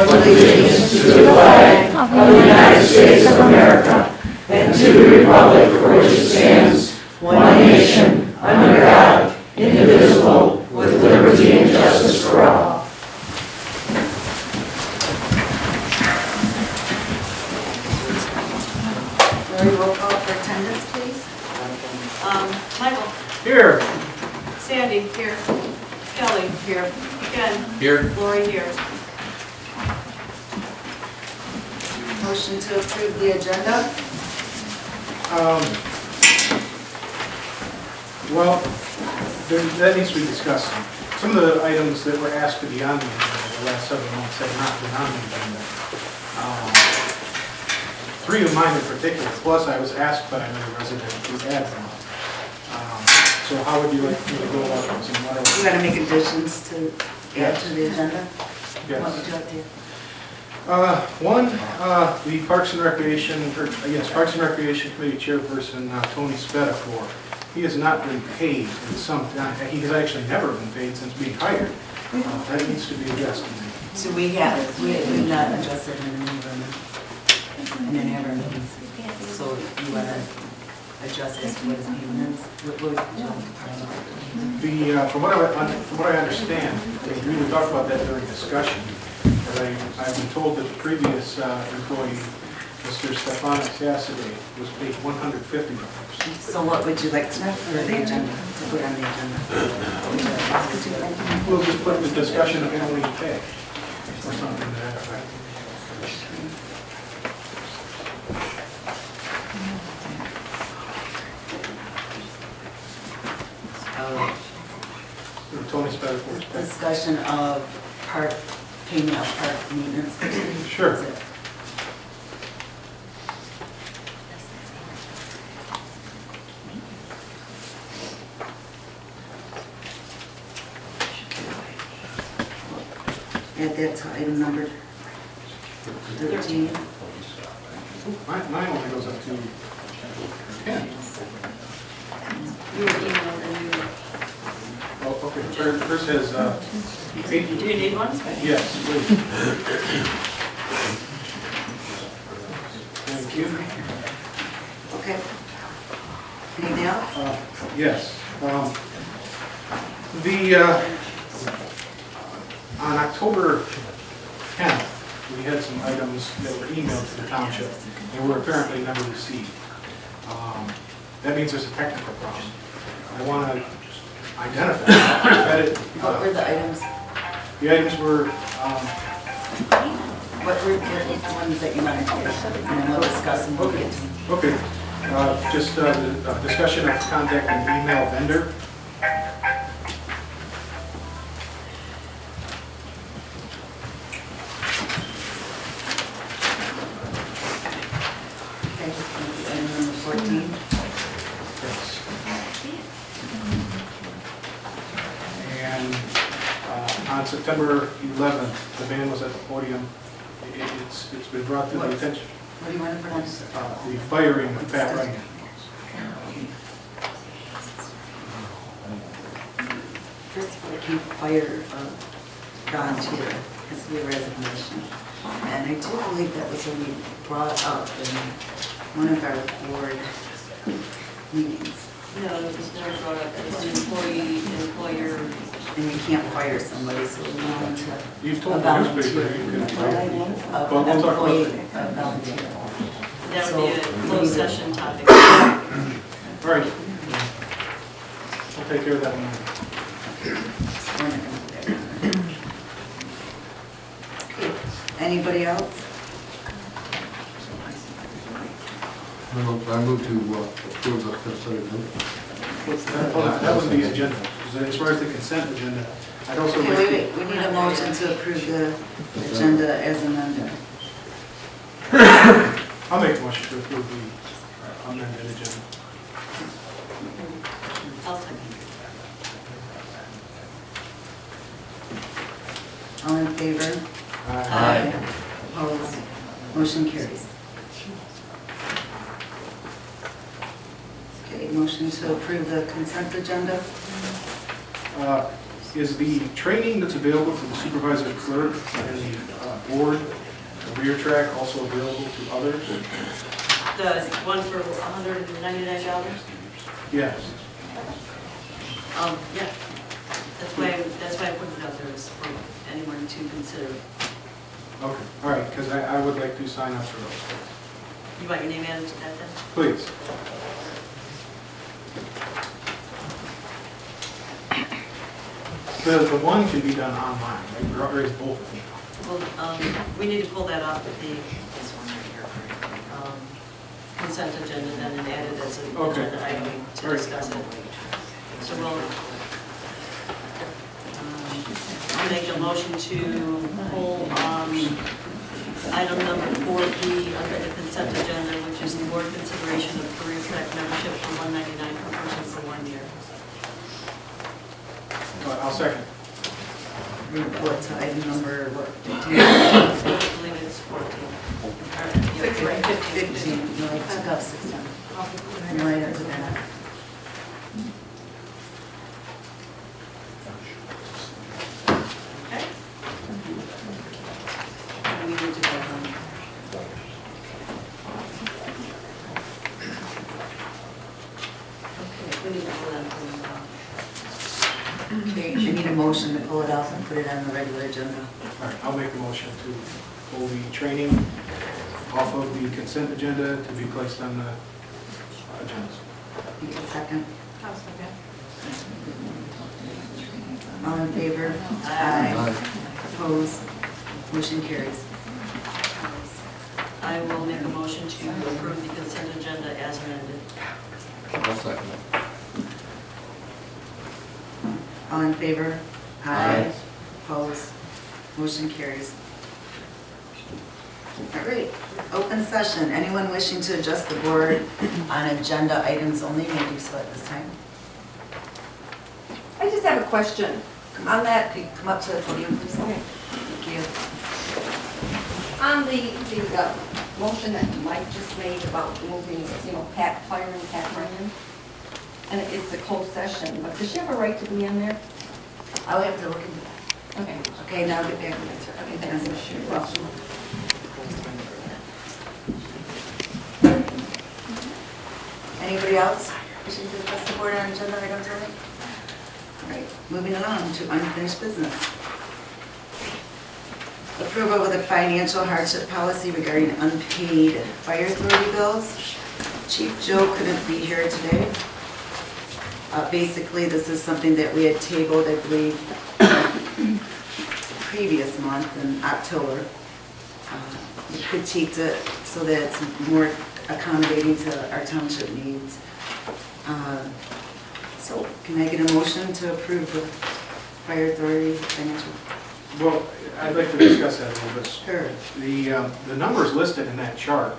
pledge allegiance to the flag of the United States of America and to the republic for which it stands, one nation, under God, indivisible, with liberty and justice for all. Lori, roll call for attendance, please. Michael. Here. Sandy. Here. Kelly. Here. Ken. Here. Lori here. Motion to approve the agenda. Well, that needs to be discussed. Some of the items that were asked to be on the agenda the last several months have not been on the agenda. Three of mine in particular, plus I was asked by another resident to add them. So how would you like me to go about those? And what You got to make additions to add to the agenda. Yes. What would you like to do? One, the Parks and Recreation, Parks and Recreation Committee Chairperson, Tony Spetafor. He has not been paid in some time. He has actually never been paid since being hired. That needs to be addressed. So we've not adjusted in any of our meetings. So you want to adjust as to what his payment is? What would you like to From what I understand, we talked about that during discussion, but I've been told that the previous employee, Mr. Stefanos Cassidy, was paid $150. So what would you like to know for the agenda, to put on the agenda? What would you like to know? We'll just put the discussion of annual pay or something to that effect. Tony Spetafor's pay. Discussion of payment of park maintenance. Sure. Is it? Add that to item number 13. Mine only goes up to 10. You were emailed and you. Oh, okay. First has 8. Do you need one? Yes, please. Thank you. Okay. Anything else? Yes. On October 10th, we had some items that were emailed to the township and were apparently never received. That means there's a technical problem. I want to identify that. What were the items? The items were, What were the ones that you wanted to get? And then we'll discuss them. We'll get to them. okay, just the discussion of contact and email vendor. Okay, item number 14. Yes. And on September 11th, the band was at the podium. It's been brought to the attention, What do you want to put on? the firing of Pat Wright. First of all, I can't fire a volunteer. Has to be a resignation. And I do believe that was when we brought up in one of our board meetings. No, it was never brought up. It was an employer. And you can't fire somebody, so we want to. You've told A the newspaper volunteer. you can fire. Of Well, an we'll talk about employee, that. a volunteer. That would be a closed session topic. All right. I'll take care of that one. We're not gonna do that. Okay. Anybody else? I move to approve the consent agenda. That was the agenda. As far as the consent agenda, I'd also Okay, like wait. We need a motion to approve the agenda as amended. I'll make a motion to approve the amended agenda. I'll second. All in favor? Aye. Opposed? Motion carries. Okay, motion to approve the consent agenda. Is the training that's available for the supervisor clerk and the board, the rear track, also available to others? The one for $199? Yes. Yeah. That's why I put it out there, is for anyone to consider. Okay, all right, because I would like to sign up for those. You want your name added to that then? Please. The one can be done online, right? Or is both of them? Well, we need to pull that off of the consent agenda then and add it as an Okay. agenda item to discuss it. So we'll make a motion to pull item number 4B under the consent agenda, which is the board consideration of career track membership for $199 per person for 1 year. I'll second. Report to item number, what, I believe it's 14. 15, no, I took off 16. No, I didn't do that. Okay. And we need to go home. Okay, we need to pull that from Okay, I need a motion to pull it off and put it on the regular agenda. All right, I'll make a motion to pull the training off of the consent agenda to be placed on the agenda. Need a second? All in favor? Aye. Opposed? Motion carries. I will make a motion to approve the consent agenda as amended. I'll second it. All in favor? Aye. Opposed? Motion carries. All right, open session. Anyone wishing to address the board on agenda items only may do so at this time. I just have a question on that, Could you come up to the podium, please? Okay. Thank you. on the motion that Mike just made about moving, fireman Pat Ryan. And it's a closed session, but does she have a right to be in there? I'll have to look into that. Okay. Okay, now get back to that. Okay, thanks. Anybody else wishing to address the board on agenda items only? All right, moving along to unfinished business. Approval of the financial hardship policy regarding unpaid fire authority bills. Chief Joe couldn't be here today. Basically, this is something that we had tabled, I believe, previous month in October. We critiqued it so that it's more accommodating to our township needs. So can I get a motion to approve the fire authority financial? Well, I'd like to discuss that a little bit. Sure. The numbers listed in that chart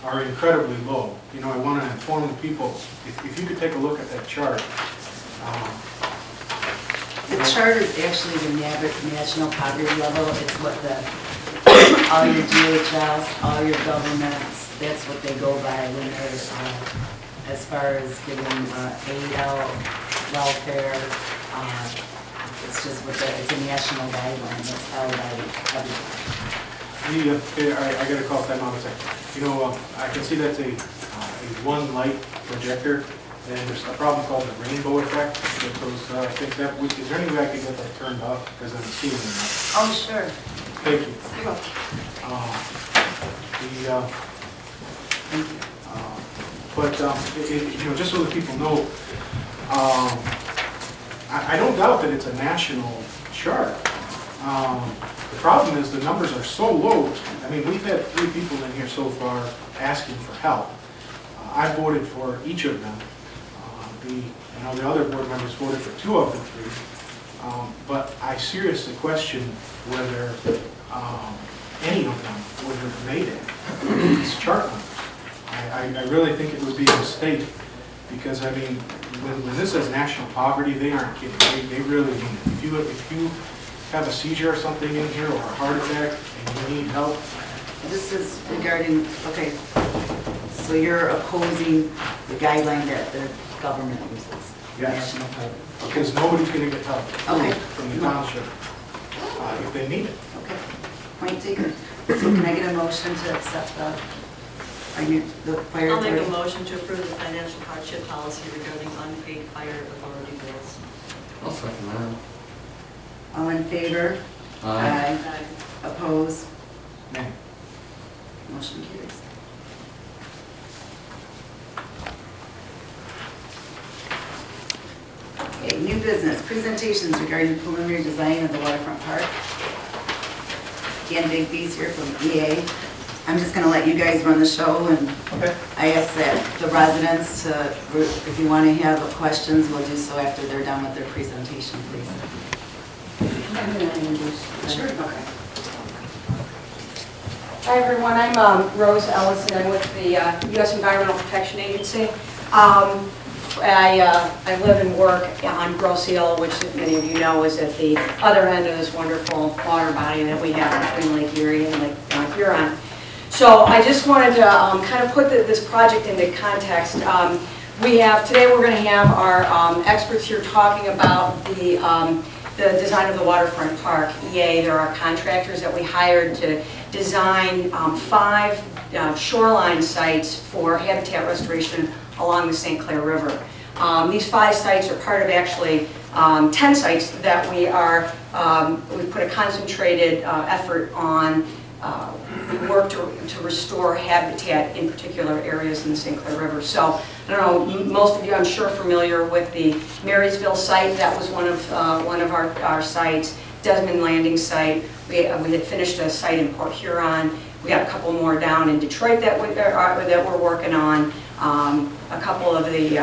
are incredibly low. You know, I want to inform the people, if you could take a look at that chart. The chart is actually the national poverty level. It's what all your DHS, all your governments, that's what they go by when they're, as far as giving aid out, welfare. It's just it's a national guideline that's held by everybody. I got to call time out a second. You know, I can see that's a one light projector, and there's a problem called the rainbow effect with those things. Is there any way I could get that turned off because I'm seeing it now? Oh, sure. Thank you. But just so that people know, I don't doubt that it's a national chart. The problem is the numbers are so low. I mean, we've had 3 people in here so far asking for help. I voted for each of them. The other board members voted for 2 of the 3. But I seriously question whether any of them would have made it with these chart numbers. I really think it would be a mistake because, I mean, when this says national poverty, they aren't kidding. They really mean it. If you have a seizure or something in here or a heart attack and you need help. This is regarding, okay, so you're opposing the guideline that the government uses? Yes. Because nobody's gonna get help Okay. from the township if they need it. Okay, point taken. So can I get a motion to accept the fire I'll make authority? a motion to approve the financial hardship policy regarding unpaid fire authority bills. I'll second that. All in favor? Aye. Oppose? Nay. Motion carries. Okay, new business, presentations regarding preliminary design of the waterfront park. Dan Bigby's here from EA. I'm just gonna let you guys run the show, and Okay. I ask that the residents to, if you wanna have questions, we'll do so after they're done with their presentation, please. I'm going to introduce. Sure, okay. Hi, everyone. I'm Rose Ellison. I'm with the U.S. Environmental Protection Agency. I live and work on Grosse Ile, which many of you know is at the other end of this wonderful water body that we have between Lake Erie and Lake Huron. So I just wanted to kind of put this project into context. Today we're going to have our experts here talking about the design of the waterfront park. EA, there are contractors that we hired to design 5 shoreline sites for habitat restoration along the St. Clair River. These 5 sites are part of actually 10 sites that we've put a concentrated effort on. We work to restore habitat in particular areas in the St. Clair River. So, I don't know, most of you I'm sure familiar with the Marysville site. That was one of our sites. Desmond Landing site. We had finished a site in Port Huron. We got a couple more down in Detroit that we're working on. A couple of the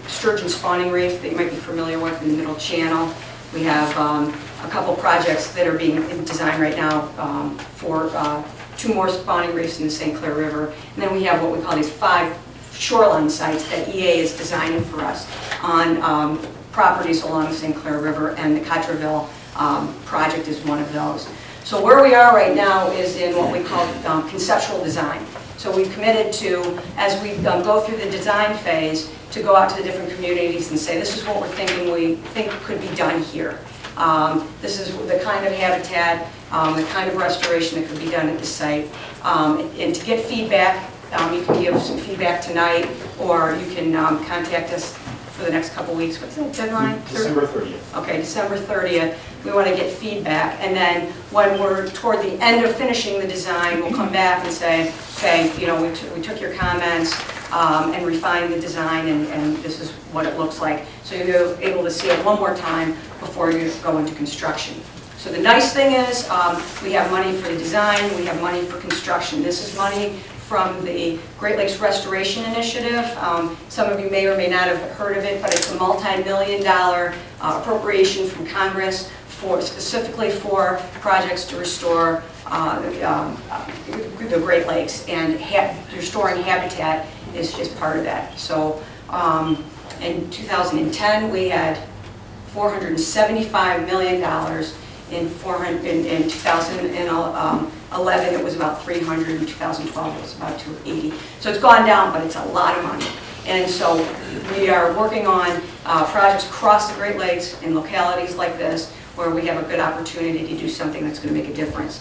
sturgeon spawning reef that you might be familiar with in the Middle Channel. We have a couple projects that are being designed right now for 2 more spawning reefs in the St. Clair River. And then we have what we call these 5 shoreline sites that EA is designing for us on properties along the St. Clair River, and the Cottrellville project is one of those. So where we are right now is in what we call conceptual design. So we've committed to, as we go through the design phase, to go out to the different communities and say, this is what we're thinking we think could be done here. This is the kind of habitat, the kind of restoration that could be done at the site. And to get feedback, you can give some feedback tonight, or you can contact us for the next couple weeks. What's the deadline? December 30th. Okay, December 30th. We want to get feedback, and then when we're toward the end of finishing the design, we'll come back and say, okay, you know, we took your comments and refined the design, and this is what it looks like. So you're able to see it one more time before you go into construction. So the nice thing is we have money for the design, we have money for construction. This is money from the Great Lakes Restoration Initiative. Some of you may or may not have heard of it, but it's a multi-million-dollar appropriation from Congress specifically for projects to restore the Great Lakes, and restoring habitat is just part of that. So in 2010 we had $475 million. In 2011 it was about 300. In 2012 it was about 280. So it's gone down, but it's a lot of money. And so we are working on projects across the Great Lakes in localities like this, where we have a good opportunity to do something that's going to make a difference.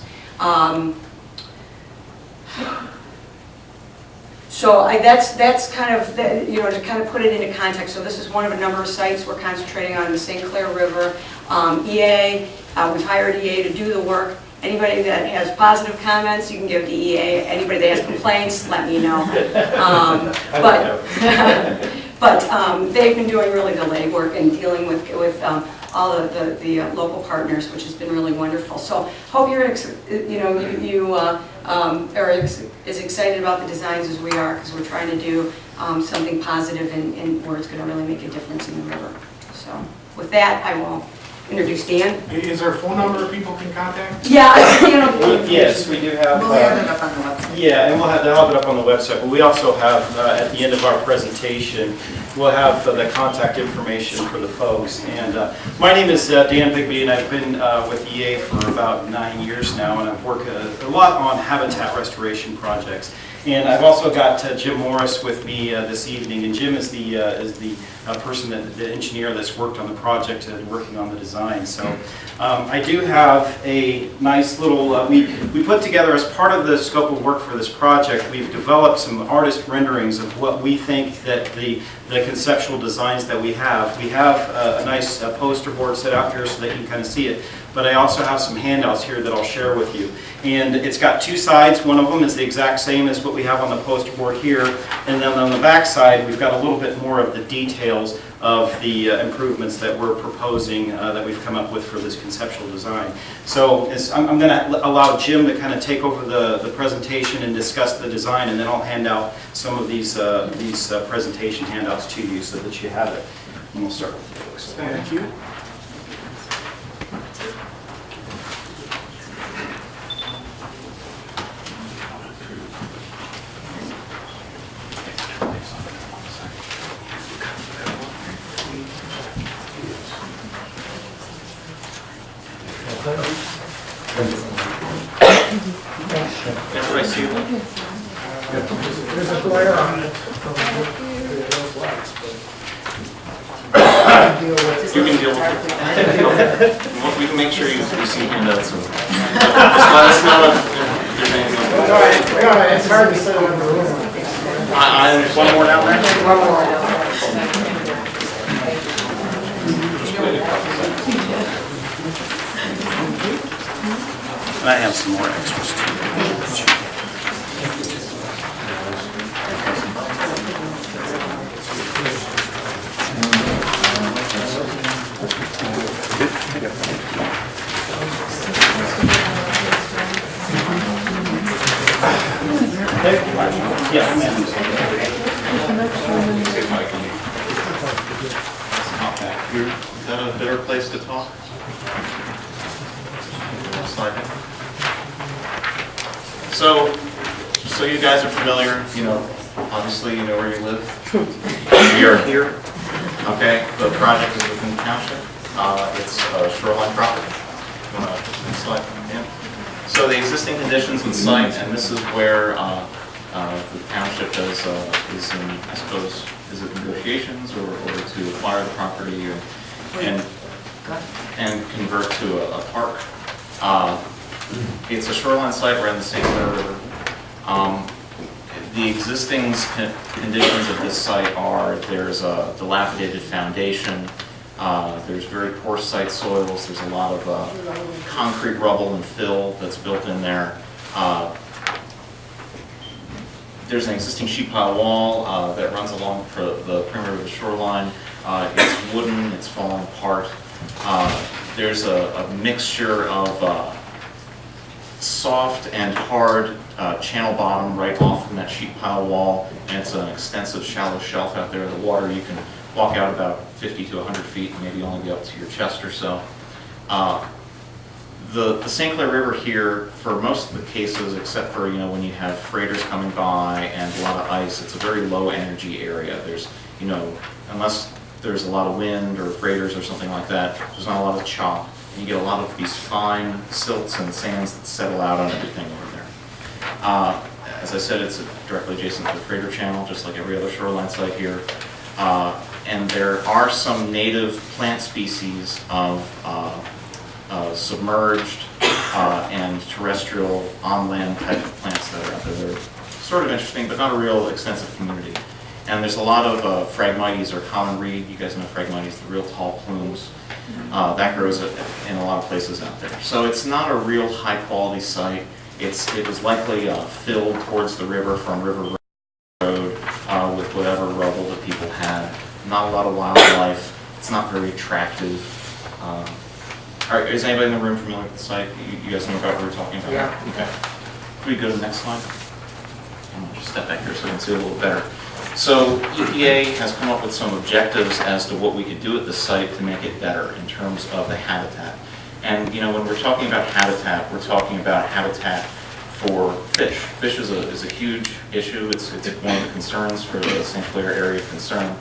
So that's kind of, you know, to kind of put it into context. So this is one of a number of sites we're concentrating on the St. Clair River. EA, we've hired EA to do the work. Anybody that has positive comments, you can give to EA. Anybody that has complaints, let me know. But they've been doing really the legwork and dealing with all of the local partners, which has been really wonderful. So hope you're, you are as excited about the designs as we are, because we're trying to do something positive and where it's going to really make a difference in the river. So with that, I will introduce Dan. Is there a phone number people can contact? Yeah, Yes, we do have. We'll have it up on the website. Yeah, and we'll have it up on the website. But we also have, at the end of our presentation, we'll have the contact information for the folks. And my name is Dan Bigby, and I've been with EA for about 9 years now, and I've worked a lot on habitat restoration projects. And I've also got Jim Morris with me this evening, and Jim is the person, the engineer that's worked on the project and working on the design. So I do have a nice little, we put together as part of the scope of work for this project, we've developed some artist renderings of what we think that the conceptual designs that we have. We have a nice poster board set out here so that you can kind of see it. But I also have some handouts here that I'll share with you. And it's got two sides. One of them is the exact same as what we have on the poster board here. And then on the back side, we've got a little bit more of the details of the improvements that we're proposing that we've come up with for this conceptual design. So I'm going to allow Jim to kind of take over the presentation and discuss the design, and then I'll hand out some of these presentation handouts to you so that you have it. And we'll start with the folks. Thank you. Everybody see them? There's a glare on it from those lights, but You can deal with it. We can make sure you see handouts. Just let us know if there's anything. it's hard to sit in the room. One more down there? And I have some more extras too. Yeah, Is that a better place to talk? So you guys are familiar, obviously you know where you live. We are here, okay? The project is within the township. It's a shoreline property. You want to next slide? Yeah. So the existing conditions in site, and this is where the township is in, I suppose, is it negotiations or to acquire the property and convert to a park. It's a shoreline site right in the St. Clair River. The existing conditions of this site are there's a dilapidated foundation, there's very poor site soils, there's a lot of concrete rubble and fill that's built in there. There's an existing sheet pile wall that runs along the perimeter of the shoreline. It's wooden, it's falling apart. There's a mixture of soft and hard channel bottom right off from that sheet pile wall, and it's an extensive shallow shelf out there. The water, you can walk out about 50 to 100 feet and maybe only be up to your chest or so. The St. Clair River here, for most of the cases, except for when you have freighters coming by and a lot of ice, it's a very low energy area. There's unless there's a lot of wind or freighters or something like that, there's not a lot of chop. You get a lot of these fine silts and sands that settle out on everything over there. As I said, it's directly adjacent to the freighter channel, just like every other shoreline site here. And there are some native plant species of submerged and terrestrial on-land type of plants that are out there. They're sort of interesting, but not a real extensive community. And there's a lot of Phragmites or common reed. You guys know Phragmites, the real tall plumes. That grows in a lot of places out there. So it's not a real high-quality site. It was likely filled towards the river from River Road with whatever rubble that people had. Not a lot of wildlife. It's not very attractive. Is anybody in the room familiar with the site? You guys know about what we're talking about? Yeah. Okay. Can we go to the next slide? I'm going to just step back here so I can see a little better. So EPA has come up with some objectives as to what we could do at the site to make it better in terms of the habitat. And when we're talking about habitat, we're talking about habitat for fish. Fish is a huge issue. It's one of the concerns for the St. Clair area of concern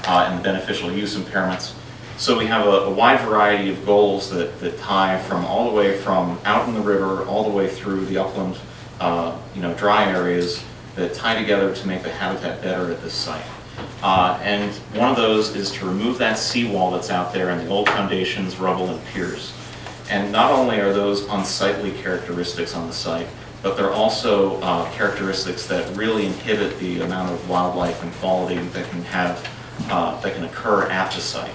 and the beneficial use impairments. So we have a wide variety of goals that tie from all the way from out in the river all the way through the upland, dry areas that tie together to make the habitat better at this site. And one of those is to remove that seawall that's out there and the old foundations, rubble, and piers. And not only are those unsightly characteristics on the site, but they're also characteristics that really inhibit the amount of wildlife and quality that can occur at the site.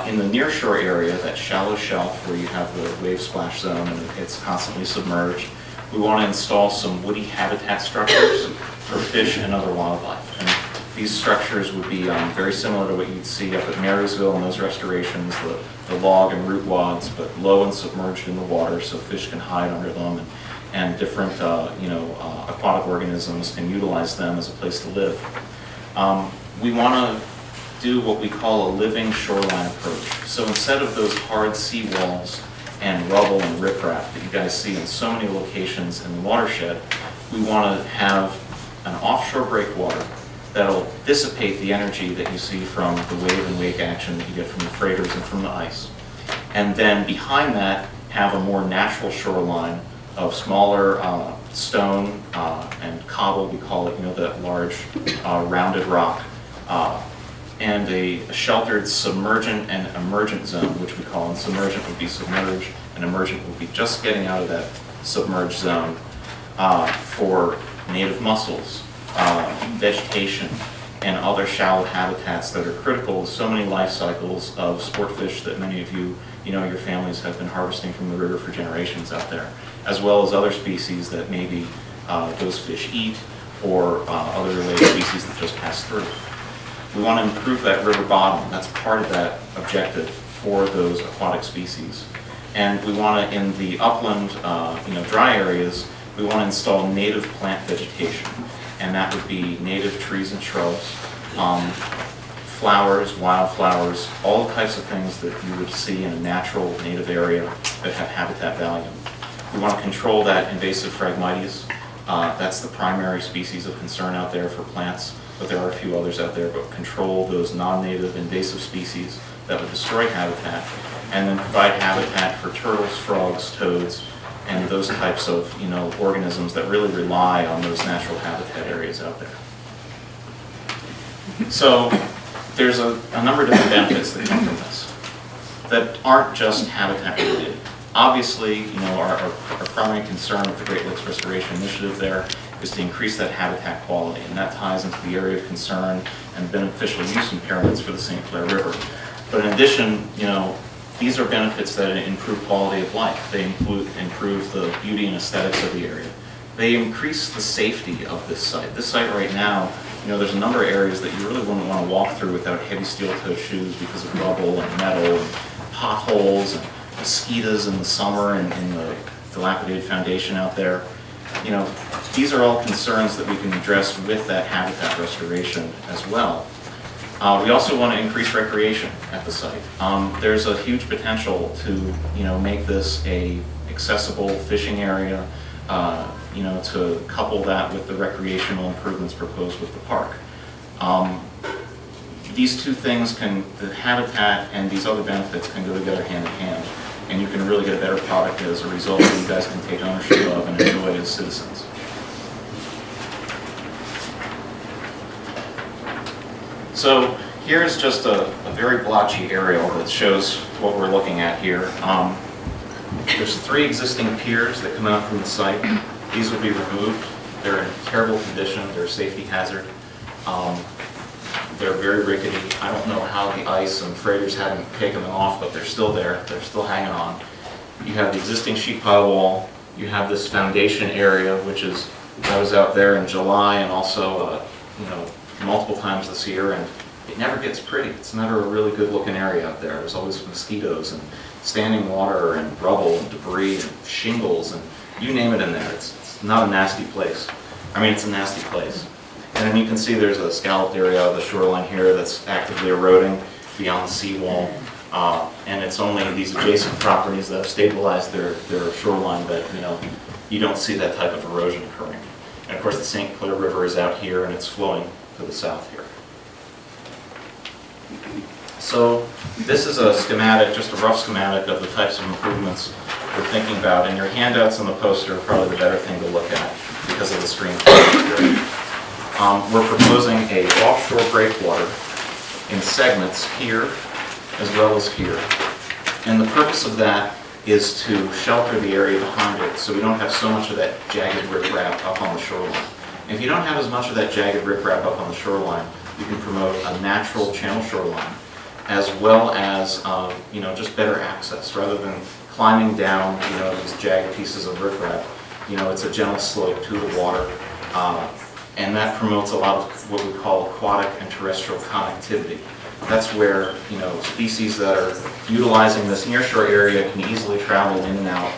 In the nearshore area, that shallow shelf where you have the wave splash zone and it's constantly submerged, we want to install some woody habitat structures for fish and other wildlife. And these structures would be very similar to what you'd see up at Marysville in those restorations, the log and root wads, but low and submerged in the water so fish can hide under them, and different aquatic organisms can utilize them as a place to live. We want to do what we call a living shoreline approach. So instead of those hard seawalls and rubble and riprap that you guys see in so many locations in the watershed, we want to have an offshore breakwater that'll dissipate the energy that you see from the wave and wake action that you get from the freighters and from the ice. And then behind that, have a more natural shoreline of smaller stone and cobble, we call it, that large rounded rock, and a sheltered submergent and emergent zone, which we call, and submergent would be submerged, and emergent would be just getting out of that submerged zone for native mussels, vegetation, and other shallow habitats that are critical to so many life cycles of sport fish that many of you, your families have been harvesting from the river for generations out there, as well as other species that maybe those fish eat, or other related species that just pass through. We want to improve that river bottom. That's part of that objective for those aquatic species. And we want to, in the upland, dry areas, we want to install native plant vegetation. And that would be native trees and shrubs, flowers, wildflowers, all types of things that you would see in a natural native area that have habitat value. We want to control that invasive Phragmites. That's the primary species of concern out there for plants, but there are a few others out there, but control those non-native invasive species that would destroy habitat, and then provide habitat for turtles, frogs, toads, and those types of organisms that really rely on those natural habitat areas out there. So there's a number of different benefits that come from this that aren't just habitat related. Obviously, our primary concern with the Great Lakes Restoration Initiative there is to increase that habitat quality, and that ties into the area of concern and beneficial use impairments for the St. Clair River. But in addition, these are benefits that improve quality of life. They improve the beauty and aesthetics of the area. They increase the safety of this site. This site right now, there's a number of areas that you really wouldn't want to walk through without heavy steel-toed shoes because of rubble and metal and potholes and mosquitoes in the summer and in the dilapidated foundation out there. These are all concerns that we can address with that habitat restoration as well. We also want to increase recreation at the site. There's a huge potential to make this a accessible fishing area, to couple that with the recreational improvements proposed with the park. These two things the habitat and these other benefits can go together hand in hand, and you can really get a better product as a result that you guys can take ownership of and enjoy as citizens. So here's just a very blotchy aerial that shows what we're looking at here. There's 3 existing piers that come out from the site. These will be removed. They're in terrible condition. They're a safety hazard. They're very rickety. I don't know how the ice and freighters haven't taken them off, but they're still there. They're still hanging on. You have the existing sheet pile wall. You have this foundation area, which I was out there in July and also, multiple times this year, and it never gets pretty. It's never a really good looking area out there. There's always mosquitoes and standing water and rubble and debris and shingles and you name it in there. It's not a nasty place. It's a nasty place. And then you can see there's a scalloped area of the shoreline here that's actively eroding beyond the seawall. And it's only these adjacent properties that have stabilized their shoreline that, you don't see that type of erosion occurring. And of course the St. Clair River is out here and it's flowing to the south here. So this is a schematic, just a rough schematic of the types of improvements we're thinking about, and your handouts and the poster are probably the better thing to look at because of the screen. We're proposing a offshore breakwater in segments here as well as here. And the purpose of that is to shelter the area behind it so we don't have so much of that jagged riprap up on the shoreline. If you don't have as much of that jagged riprap up on the shoreline, you can promote a natural channel shoreline as well as just better access rather than climbing down these jagged pieces of riprap. It's a gentle slope to the water, and that promotes a lot of what we call aquatic and terrestrial connectivity. That's where species that are utilizing this nearshore area can easily travel in and out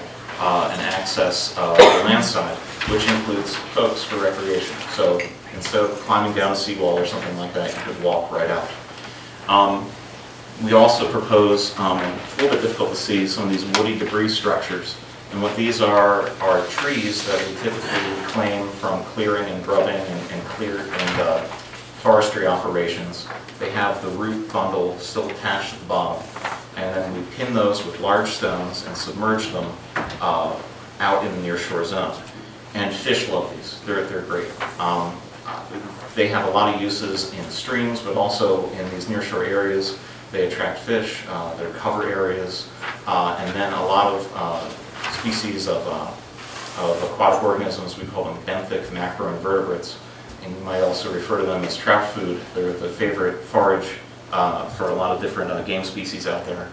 and access the land side, which includes folks for recreation. So instead of climbing down a seawall or something like that, you could walk right out. We also propose, it's a little bit difficult to see, some of these woody debris structures. And what these are trees that we typically claim from clearing and grubbing and forestry operations. They have the root bundle still attached at the bottom. And then we pin those with large stones and submerge them out in the nearshore zone. And fish love these. They're great. They have a lot of uses in streams, but also in these nearshore areas. They attract fish, they're cover areas, and then a lot of species of aquatic organisms, we call them benthic macroinvertebrates, and you might also refer to them as trout food. They're the favorite forage for a lot of different game species out there.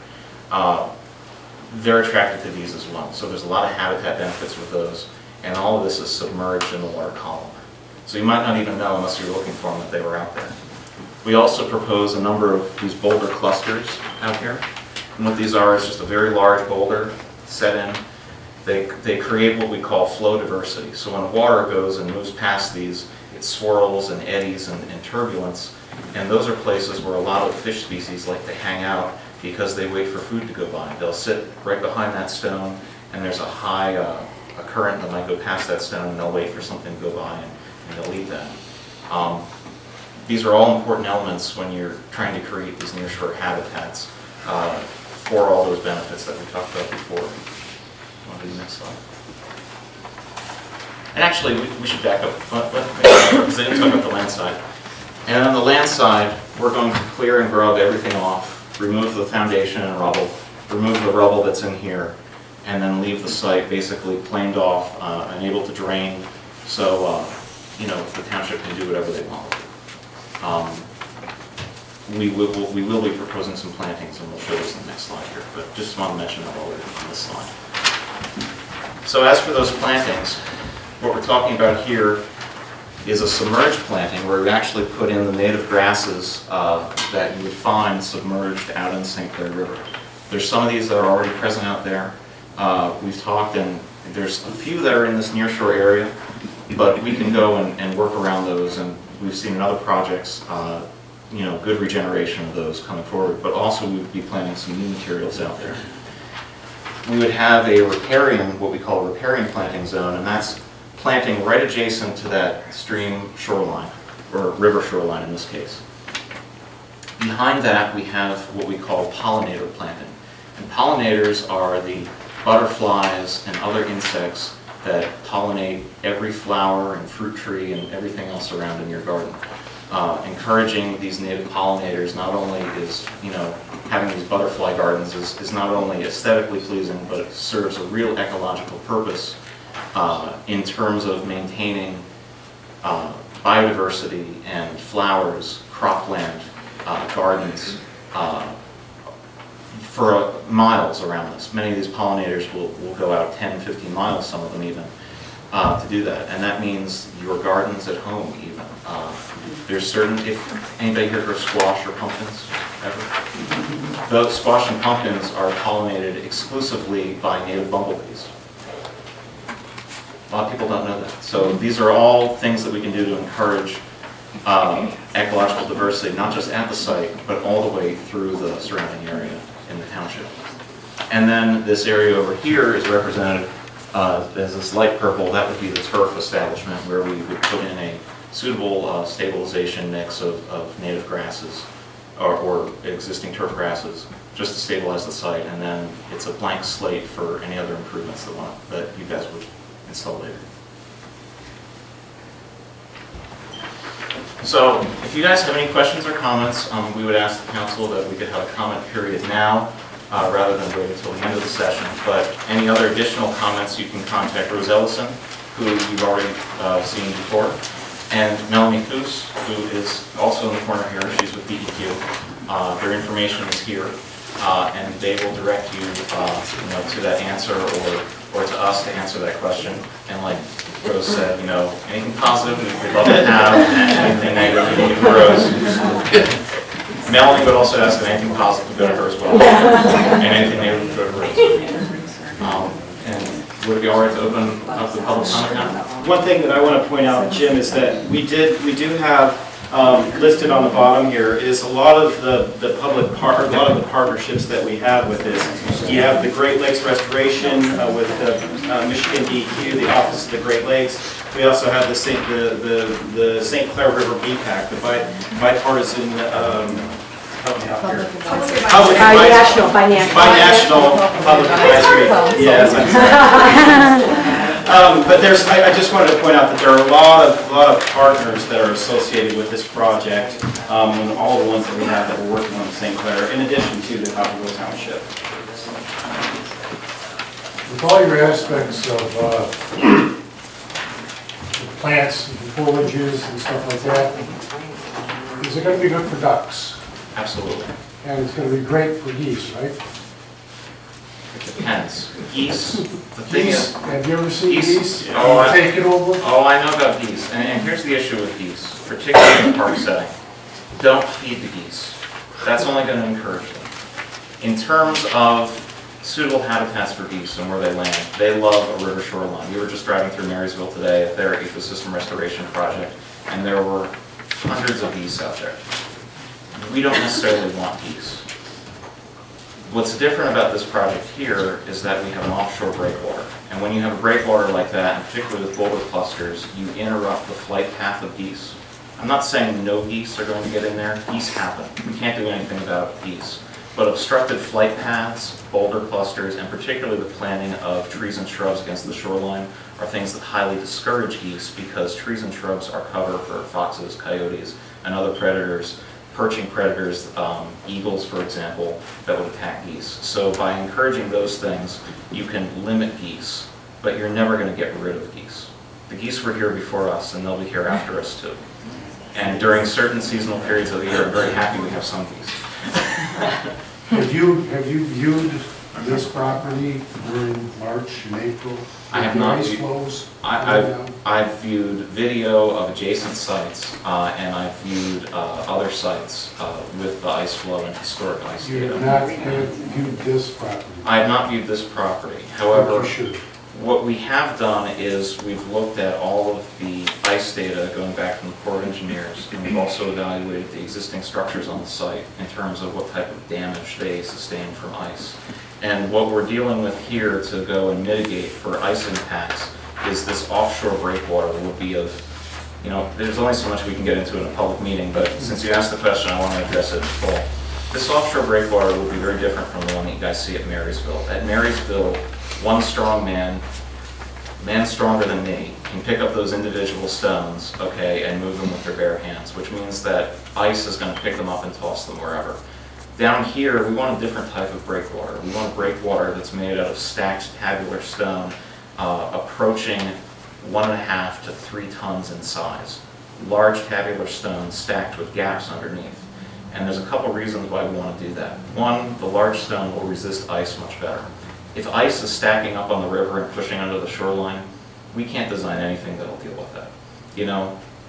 They're attracted to these as well, so there's a lot of habitat benefits with those, and all of this is submerged in the water column. So you might not even know unless you're looking for them that they were out there. We also propose a number of these boulder clusters out here. And what these are is just a very large boulder set in. They create what we call flow diversity. So when water goes and moves past these, it swirls and eddies and turbulence. And those are places where a lot of fish species like to hang out because they wait for food to go by. They'll sit right behind that stone, and there's a high a current that might go past that stone, and they'll wait for something to go by, and they'll eat that. These are all important elements when you're trying to create these nearshore habitats for all those benefits that we talked about before. Want to do the next slide? And actually, we should back up, because I didn't talk about the land side. And on the land side, we're going to clear and grub everything off, remove the foundation and rubble, remove the rubble that's in here, and then leave the site basically planed off and able to drain, so the township can do whatever they want. We will be proposing some plantings, and we'll show this in the next slide here, but just want to mention that while we're on this slide. So as for those plantings, what we're talking about here is a submerged planting where we actually put in the native grasses that you would find submerged out in the St. Clair River. There's some of these that are already present out there. We've talked, and there's a few that are in this nearshore area, but we can go and work around those, and we've seen in other projects, good regeneration of those coming forward, but also we would be planting some new materials out there. We would have a riparian, what we call a riparian planting zone, and that's planting right adjacent to that stream shoreline, or river shoreline in this case. Behind that, we have what we call pollinator planting. And pollinators are the butterflies and other insects that pollinate every flower and fruit tree and everything else around in your garden. Encouraging these native pollinators not only is, having these butterfly gardens is not only aesthetically pleasing, but it serves a real ecological purpose in terms of maintaining biodiversity and flowers, cropland, gardens for miles around this. Many of these pollinators will go out 10, 15 miles, some of them even, to do that. And that means your gardens at home even. There's certain, if anybody here heard of squash or pumpkins ever? Those squash and pumpkins are pollinated exclusively by native bumblebees. A lot of people don't know that. So these are all things that we can do to encourage ecological diversity, not just at the site, but all the way through the surrounding area in the township. And then this area over here is represented as this light purple. That would be the turf establishment where we would put in a suitable stabilization mix of native grasses or existing turf grasses just to stabilize the site. And then it's a blank slate for any other improvements that you guys would install later. So if you guys have any questions or comments, we would ask the council that we could have a comment period now rather than wait until the end of the session. But any other additional comments, you can contact Rose Ellison, who you've already seen before, and Melanie Foos, who is also in the corner here. She's with DEQ. Their information is here, and they will direct you, to that answer or to us to answer that question. And like Rose said, anything positive we'd love to have, and anything negative we need for Rose. Melanie would also ask that anything positive would go to her as well, and anything negative would go to Rose. And would it be all right to open up the public comment now? One thing that I want to point out, Jim, is that we do have listed on the bottom here is a lot of the a lot of the partnerships that we have with this. You have the Great Lakes Restoration with Michigan DEQ, the Office of the Great Lakes. We also have the St. Clair River BPAC, the bipartisan. Help me out here. Public Binational Public Advisory. Yes, I'm sorry. But I just wanted to point out that there are a lot of partners that are associated with this project, and all the ones that we have that we're working on in St. Clair, in addition to the Cottrellville Township. With all your aspects of the plants and foliages and stuff like that, is it going to be good for ducks? Absolutely. And it's going to be great for geese, right? It depends. Geese, the thing Geese, is... have you ever seen geese? Oh, Take it over? Oh, I know about geese. And here's the issue with geese, particularly in the park setting. Don't feed the geese. That's only going to encourage them. In terms of suitable habitats for geese and where they land, they love a river shoreline. We were just driving through Marysville today at their ecosystem restoration project, and there were hundreds of geese out there. We don't necessarily want geese. What's different about this project here is that we have an offshore breakwater. And when you have a breakwater like that, and particularly with boulder clusters, you interrupt the flight path of geese. I'm not saying no geese are going to get in there. Geese happen. We can't do anything about geese. But obstructed flight paths, boulder clusters, and particularly the planting of trees and shrubs against the shoreline are things that highly discourage geese because trees and shrubs are cover for foxes, coyotes, and other predators, perching predators, eagles, for example, that would attack geese. So by encouraging those things, you can limit geese, but you're never going to get rid of geese. The geese were here before us, and they'll be here after us too. And during certain seasonal periods of the year, I'm very happy we have some geese. Have you viewed this property during March and April? I have not. Ice flows? I've viewed video of adjacent sites, and I've viewed other sites with the ice flow and historic ice You data. have not viewed this property? I have not viewed this property. However, You should. what we have done is we've looked at all of the ice data going back from the Corps of Engineers, and we've also evaluated the existing structures on the site in terms of what type of damage they sustain from ice. And what we're dealing with here to go and mitigate for ice impacts is this offshore breakwater would be of, there's only so much we can get into in a public meeting, but since you asked the question, I want to address it in full. This offshore breakwater will be very different from the one that you guys see at Marysville. At Marysville, one strong man stronger than me, can pick up those individual stones, okay, and move them with their bare hands, which means that ice is going to pick them up and toss them wherever. Down here, we want a different type of breakwater. We want a breakwater that's made out of stacked tabular stone, approaching 1.5 to 3 tons in size. Large tabular stone stacked with gaps underneath. And there's a couple reasons why we want to do that. One, the large stone will resist ice much better. If ice is stacking up on the river and pushing under the shoreline, we can't design anything that'll deal with that.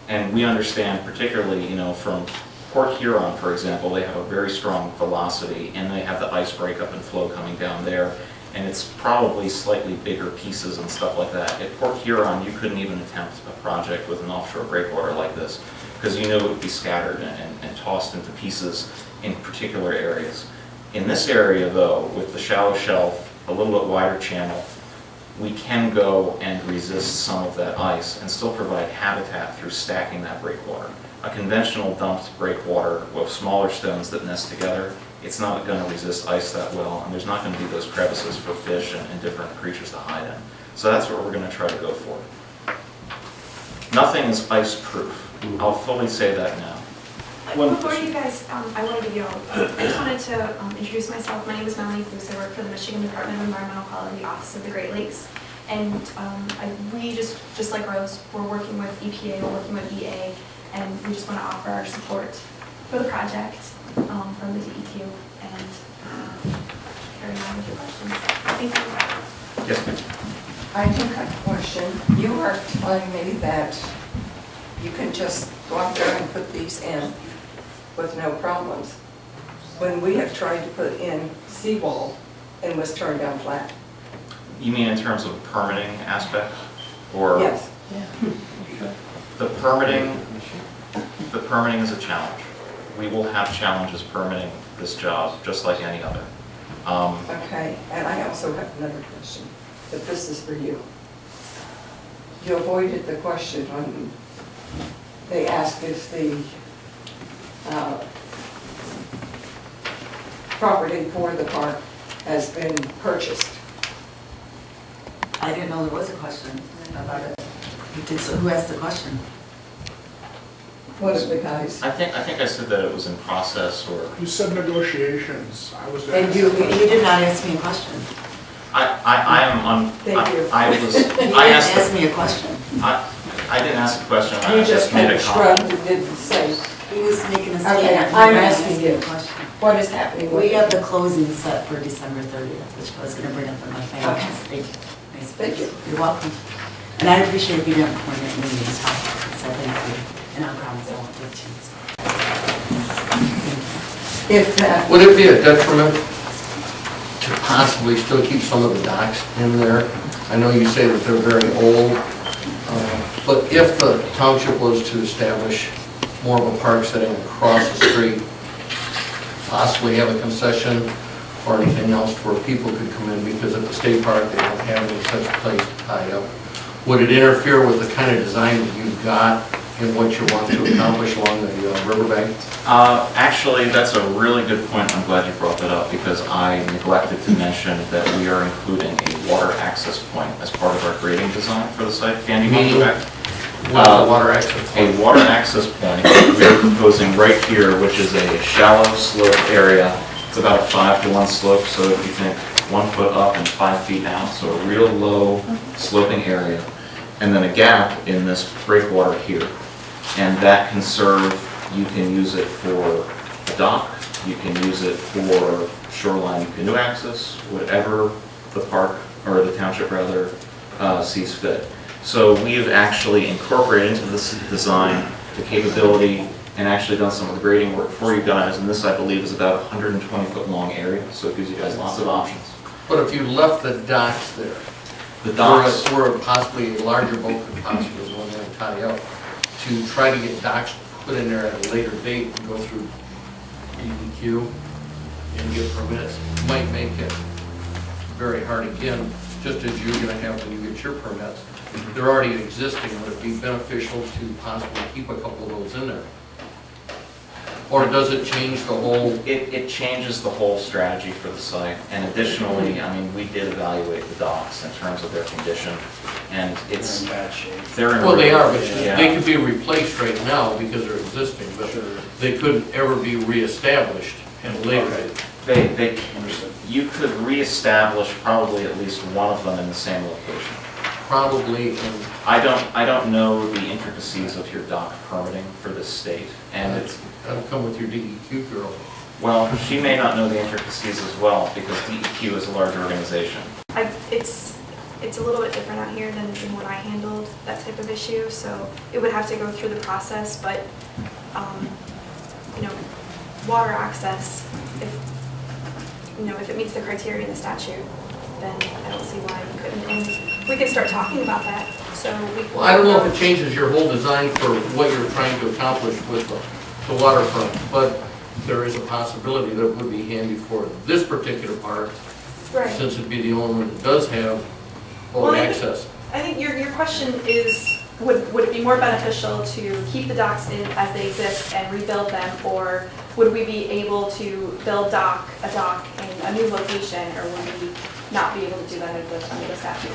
And we understand, particularly, from Port Huron, for example, they have a very strong velocity, and they have the ice breakup and flow coming down there, and it's probably slightly bigger pieces and stuff like that. At Port Huron, you couldn't even attempt a project with an offshore breakwater like this, because you knew it would be scattered and tossed into pieces in particular areas. In this area, though, with the shallow shelf, a little bit wider channel, we can go and resist some of that ice and still provide habitat through stacking that breakwater. A conventional dumped breakwater with smaller stones that nest together, it's not going to resist ice that well, and there's not going to be those crevices for fish and different creatures to hide in. So that's what we're going to try to go for. Nothing is ice-proof. I'll fully say that now. Before you guys, I wanted to go. I just wanted to introduce myself. My name is Melanie Foose. I work for the Michigan Department of Environmental Quality, Office of the Great Lakes. And we just like Rose, we're working with EPA, we're working with EA, and we just want to offer our support for the project from the DEQ and carry on with your questions. Thank you. Yes, ma'am. I do have a question. You are telling me that you can just go out there and put these in with no problems, when we have tried to put in seawall and was turned down flat? You mean in terms of permitting aspect? Or Yes. the permitting is a challenge. We will have challenges permitting this job, just like any other. Okay, and I also have another question, but this is for you. You avoided the question when they asked if the property for the park has been purchased. I didn't know there was a question about it. Who asked the question? One of the guys. I think I said that it was in process, or You said negotiations. I was And you did not ask me a question. I am on. Thank you. I was. You I didn't asked. ask me a question. I didn't ask a question. I You just made kind a of comment. shrugged and didn't say. He was making a Okay, statement. I'm You were asking you. a question. What is happening with We it? have the closing set for December 30th, which I was going to bring up in my financials. Thank you. Nice. Thank you. You're welcome. And I appreciate being at the point that meetings, so thank you. And I promise I won't take a chance. If that, Would it be a detriment to possibly still keep some of the docks in there? I know you say that they're very old, but if the township was to establish more of a park setting across the street, possibly have a concession or anything else where people could come in, because at the state park, they don't have any such place to tie up, would it interfere with the kind of design that you've got and what you want to accomplish along the riverbank? Actually, that's a really good point. I'm glad you brought that up, because I neglected to mention that we are including a water access point as part of our grading design for the site. Can you go back? What's the water access point? A water access point we're proposing right here, which is a shallow slope area. It's about a 5-to-1 slope, so if you think 1 foot up and 5 feet down, so a real low sloping area. And then a gap in this breakwater here. And that can serve, you can use it for a dock, you can use it for shoreline canoe access, whatever the park, or the township rather, sees fit. So we've actually incorporated into this design the capability and actually done some of the grading work for you guys, and this, I believe, is about a 120-foot long area, so it gives you guys lots of options. But if you left the docks there, The docks, where possibly a larger boat could possibly go in there and tie up, to try to get docks put in there at a later date and go through DEQ and get permits, might make it very hard again, just as you're gonna have when you get your permits. They're already existing, would it be beneficial to possibly keep a couple of those in there? Or does it change the whole? it changes the whole strategy for the site, and additionally, I mean, we did evaluate the docks in terms of their condition, and it's, they're in. Well, they are, but Yeah. they could be replaced right now because they're existing, but they couldn't ever be reestablished in a later date. You could reestablish probably at least one of them in the same location. Probably in. I don't know the intricacies of your dock permitting for this state, and it's, That'll come with your DEQ girl. well, she may not know the intricacies as well, because DEQ is a large organization. It's a little bit different out here than when I handled that type of issue, so it would have to go through the process, but, water access, if it meets the criteria in the statute, then I don't see why we couldn't, and we could start talking about that, so we. Well, I don't know if it changes your whole design for what you're trying to accomplish with the waterfront, but there is a possibility that it would be handy for this particular park, Right. since it'd be the only one that does have Well, boat I access. think your question is, would it be more beneficial to keep the docks in as they exist and rebuild them, or would we be able to build a dock in a new location, or would we not be able to do that under the statute?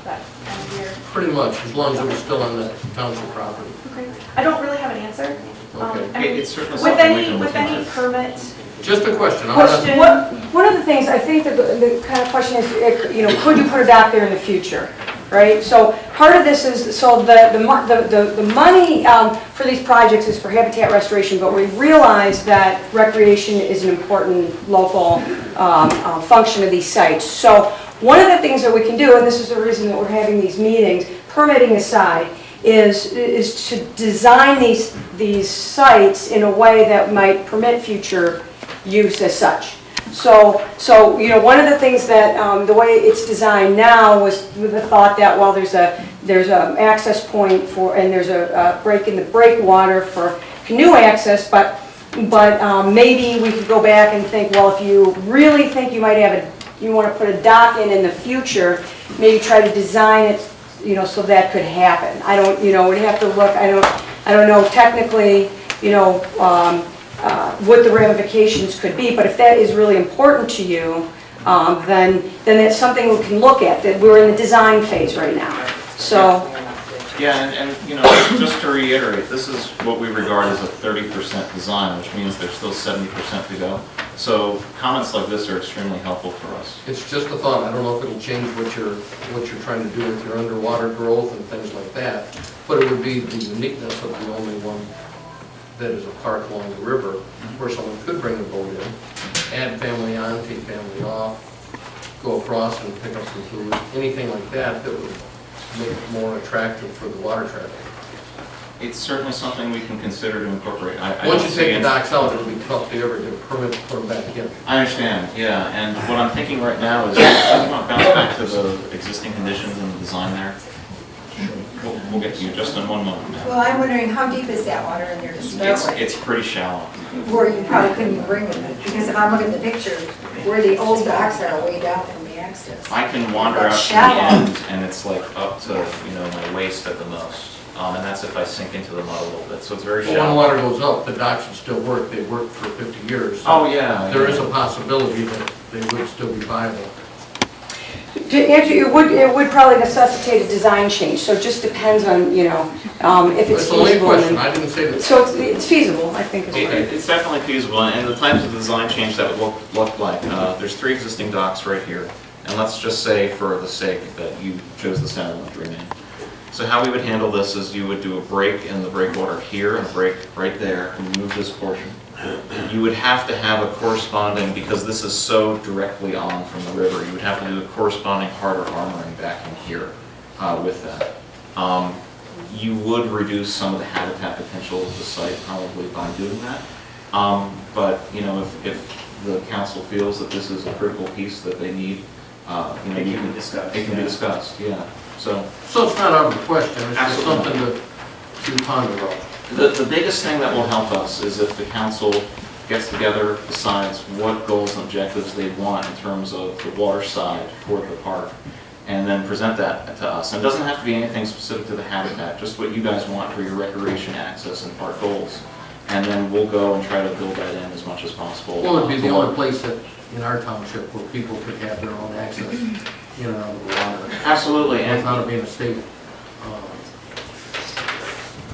that end here? Pretty much, as long as it was still on the township property. Okay. I don't really have an answer. Okay. I mean, It's certainly with something we can with look any into. permit, Just a question. I'm question. One of the things, I think that the kind of question is, you know, could you put a dock there in the future, right? So part of this is, so the money for these projects is for habitat restoration, but we realize that recreation is an important local function of these sites. So one of the things that we can do, and this is the reason that we're having these meetings, permitting aside, is to design these sites in a way that might permit future use as such. So you know, one of the things that the way it's designed now was with the thought that, well, there's a access point for, and there's a break in the breakwater for canoe access, but maybe we could go back and think, well, if you really think you might have you want to put a dock in the future, maybe try to design it, you know, so that could happen. I don't, you know, we'd have to look, I don't know technically, you know, what the ramifications could be, but if that is really important to you, then it's something we can look at, that we're in the design phase right now. So, Yeah, and you know, just to reiterate, this is what we regard as a 30% design, which means there's still 70% to go. So comments like this are extremely helpful for us. It's just a thought. I don't know if it'll change what you're trying to do with your underwater growth and things like that, but it would be the uniqueness of the only one that is a park along the river where someone could bring a boat in, add family on, take family off, go across and pick up some food, anything like that that would make it more attractive for the water traffic. It's certainly something we can consider to incorporate. I Once don't you see take the it- docks out, it'll be tough to ever get a permit to put them back in. I understand, yeah, and what I'm thinking right now is, I want to bounce back to the existing conditions and the design there. We'll get to you just in one moment now. Well, I'm wondering, how deep is that water in there to start with? It's pretty shallow. Where you probably couldn't even bring them, because if I'm looking at the picture, where the old docks are way down from the access. I can wander out to the Shallow. end, and it's like up to, you know, my waist at the most. And that's if I sink into the mud a little bit, so it's very But when shallow. water goes up, the docks would still work. They worked for 50 years. So Oh, yeah. there is a possibility that they would still be viable. to answer, it would probably necessitate a design change, so it just depends on, you know, if it's It's only a feasible. question. I didn't say that. So it's feasible, I think. It's definitely feasible, and the types of design change that would look like, there's 3 existing docks right here, and let's just say for the sake that you chose the center one to remain. So how we would handle this is you would do a break in the breakwater here and a break right there, and remove this portion. You would have to have a corresponding, because this is so directly on from the river, you would have to do a corresponding harder armoring back in here with that. You would reduce some of the habitat potential of the site probably by doing that. But, you know, if the council feels that this is a critical piece that they need, you know, It can be discussed. It can be discussed, yeah. So So it's not out of the question. It's just Absolutely. something to ponder about. the biggest thing that will help us is if the council gets together, decides what goals and objectives they want in terms of the water side for the park, and then present that to us. And it doesn't have to be anything specific to the habitat, just what you guys want for your recreation access and park goals. And then we'll go and try to build that in as much as possible. Well, it'd be the only place that, in our township, where people could have their own access in and out of the water. Absolutely, and Without it being a state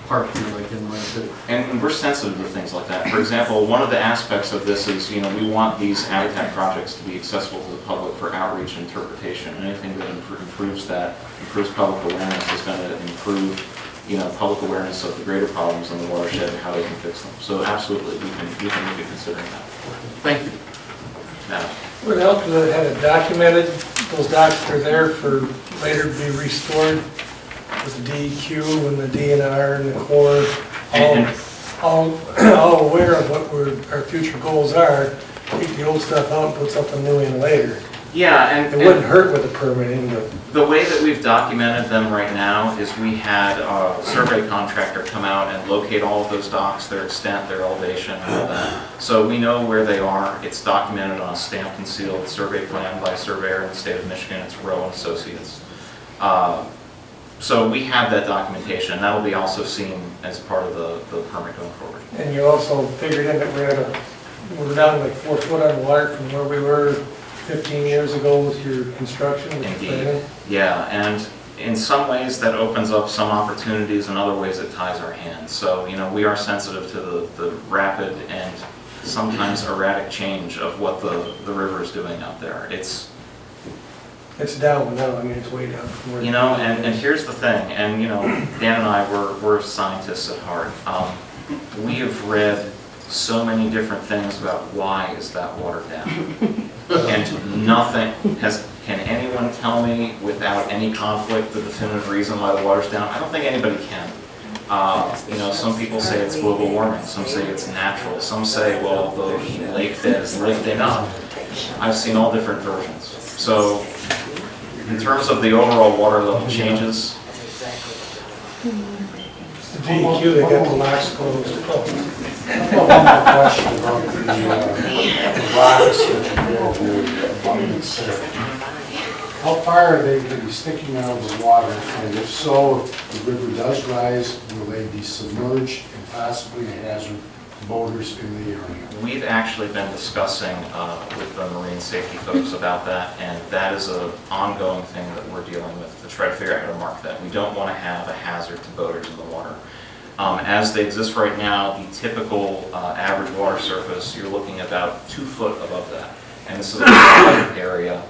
park, like in my city. And we're sensitive to things like that. For example, one of the aspects of this is, you know, we want these habitat projects to be accessible to the public for outreach and interpretation. And anything that improves that, improves public awareness, is going to improve, you know, public awareness of the greater problems in the watershed and how they can fix them. So absolutely, we can look at considering that. Thank you. Now, Would it help to have it documented, those docks are there for later to be restored with the DEQ and the DNR and the Corps, all aware of what our future goals are, take the old stuff out and put something new in later. yeah, It wouldn't hurt with the permitting, but the way that we've documented them right now is we had a survey contractor come out and locate all of those docks, their extent, their elevation, all that. So we know where they are. It's documented on a stamped and sealed survey plan by a surveyor in the state of Michigan. It's Rowe and Associates. So we have that documentation, and that'll be also seen as part of the permit going forward. and you also figured in that we're down like 4 foot on water from where we were 15 years ago with your construction, with your Indeed. planning. Yeah, and in some ways that opens up some opportunities, in other ways it ties our hands. So, you know, we are sensitive to the rapid and sometimes erratic change of what the river is doing out there. It's down now, I mean, it's way down from where. You know, and here's the thing, and you know, Dan and I, we're scientists at heart. We have read so many different things about why is that water down. And nothing can anyone tell me without any conflict the definitive reason why the water's down? I don't think anybody can. You know, some people say it's global warming, some say it's natural, some say, well, the lake bed is lifting up. I've seen all different versions. So, in terms of the overall water level changes, The DEQ, they got the locks closed. Oh. One more question about the rocks that you built. How far are they going to be sticking out of the water? And if so, if the river does rise, will they be submerged and possibly a hazard to boaters in the area? we've actually been discussing with the marine safety folks about that, and that is an ongoing thing that we're dealing with to try to figure out how to mark that. We don't want to have a hazard to boaters in the water. As they exist right now, the typical average water surface, you're looking about 2 foot above that. And this is a private area,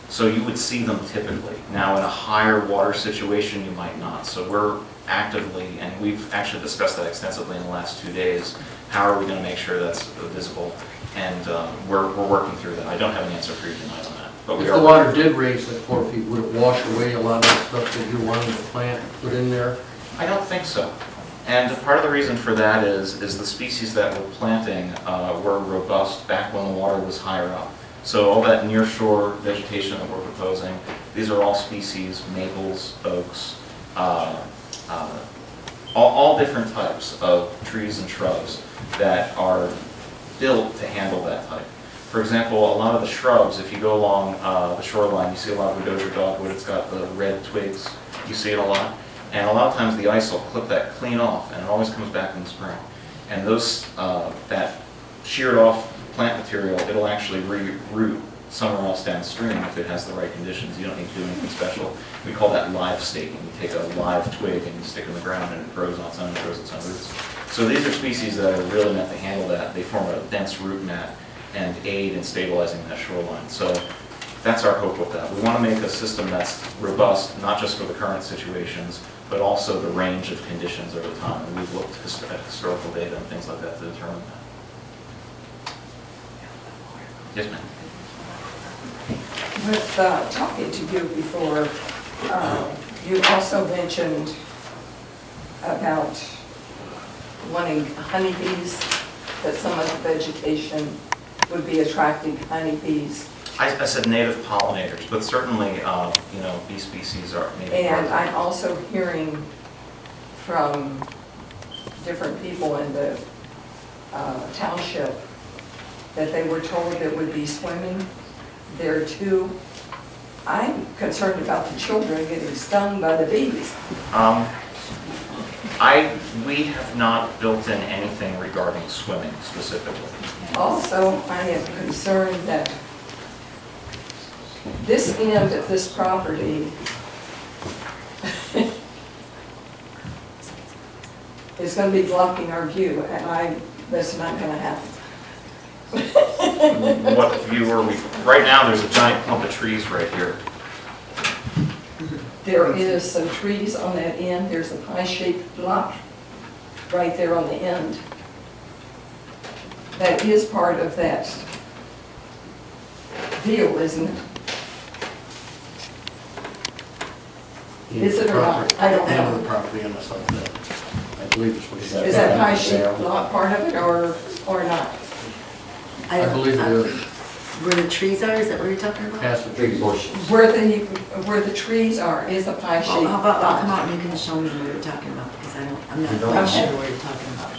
so you would see them typically. Now, in a higher water situation, you might not. So we're actively, and we've actually discussed that extensively in the last 2 days, how are we going to make sure that's visible? And we're working through that. I don't have an answer for you tonight on that. But If the water did raise like 4 feet, would it wash away a lot of the stuff that you wanted to plant, put in there? I don't think so. And part of the reason for that is the species that we're planting were robust back when the water was higher up. So all that near-shore vegetation that we're proposing, these are all species, maples, oaks, all different types of trees and shrubs that are built to handle that type. For example, a lot of the shrubs, if you go along the shoreline, you see a lot of rhodosia dogwood. It's got the red twigs. You see it a lot. And a lot of times the ice will clip that clean off, and it always comes back in the spring. And those, that sheared off plant material, it'll actually re-root somewhere else downstream if it has the right conditions. You don't need to do anything special. We call that live staking. You take a live twig and you stick it in the ground, and it grows on its own, grows its own roots. So these are species that are really meant to handle that. They form a dense root mat and aid in stabilizing that shoreline. So that's our hope with that. We want to make a system that's robust, not just for the current situations, but also the range of conditions over time. And we've looked at historical data and things like that to determine that. Yes, ma'am. With talking to you before, you also mentioned about wanting honeybees, that some of the vegetation would be attracting honeybees. I said native pollinators, but certainly, you know, bee species are native. And I'm also hearing from different people in the township that they were told there would be swimming there too. I'm concerned about the children getting stung by the bees. We have not built in anything regarding swimming specifically. Also, I am concerned that this end of this property is going to be blocking our view, and that's not going to happen. What view are we? Right now, there's a giant clump of trees right here. There is some trees on that end. There's a pie-shaped block right there on the end. That is part of that deal, isn't it? Is it or not? I don't End of know. the property unless I'm dead. I believe it's what he said. Is that pie-shaped block part of it or not? I believe it is. Where the trees are, is that what you're talking about? Past the big bushes. Where the trees are is a pie-shaped Well, how about, I'll come block. out and you can show me what you're talking about, because I'm not quite sure what you're talking about.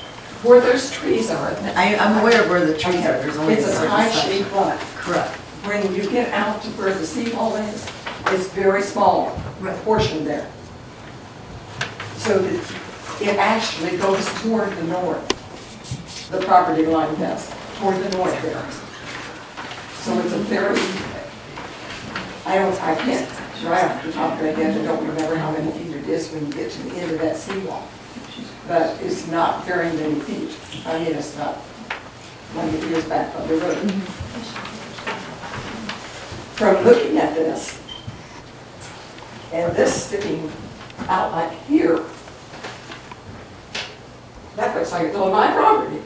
Where those trees are. I'm aware of where the trees are, there's only a It's a certain pie-shaped section. block. Correct. When you get out to where the seawall is, it's very small, portion there. So that it actually goes toward the north. The property line does, toward the north there. So it's a very, I can't, right off the top of my head, I don't remember how many feet it is when you get to the end of that seawall. But it's not very many feet. I mean, it's not like it is back on the road. From looking at this, and this sticking out like here, that looks like it's on my property,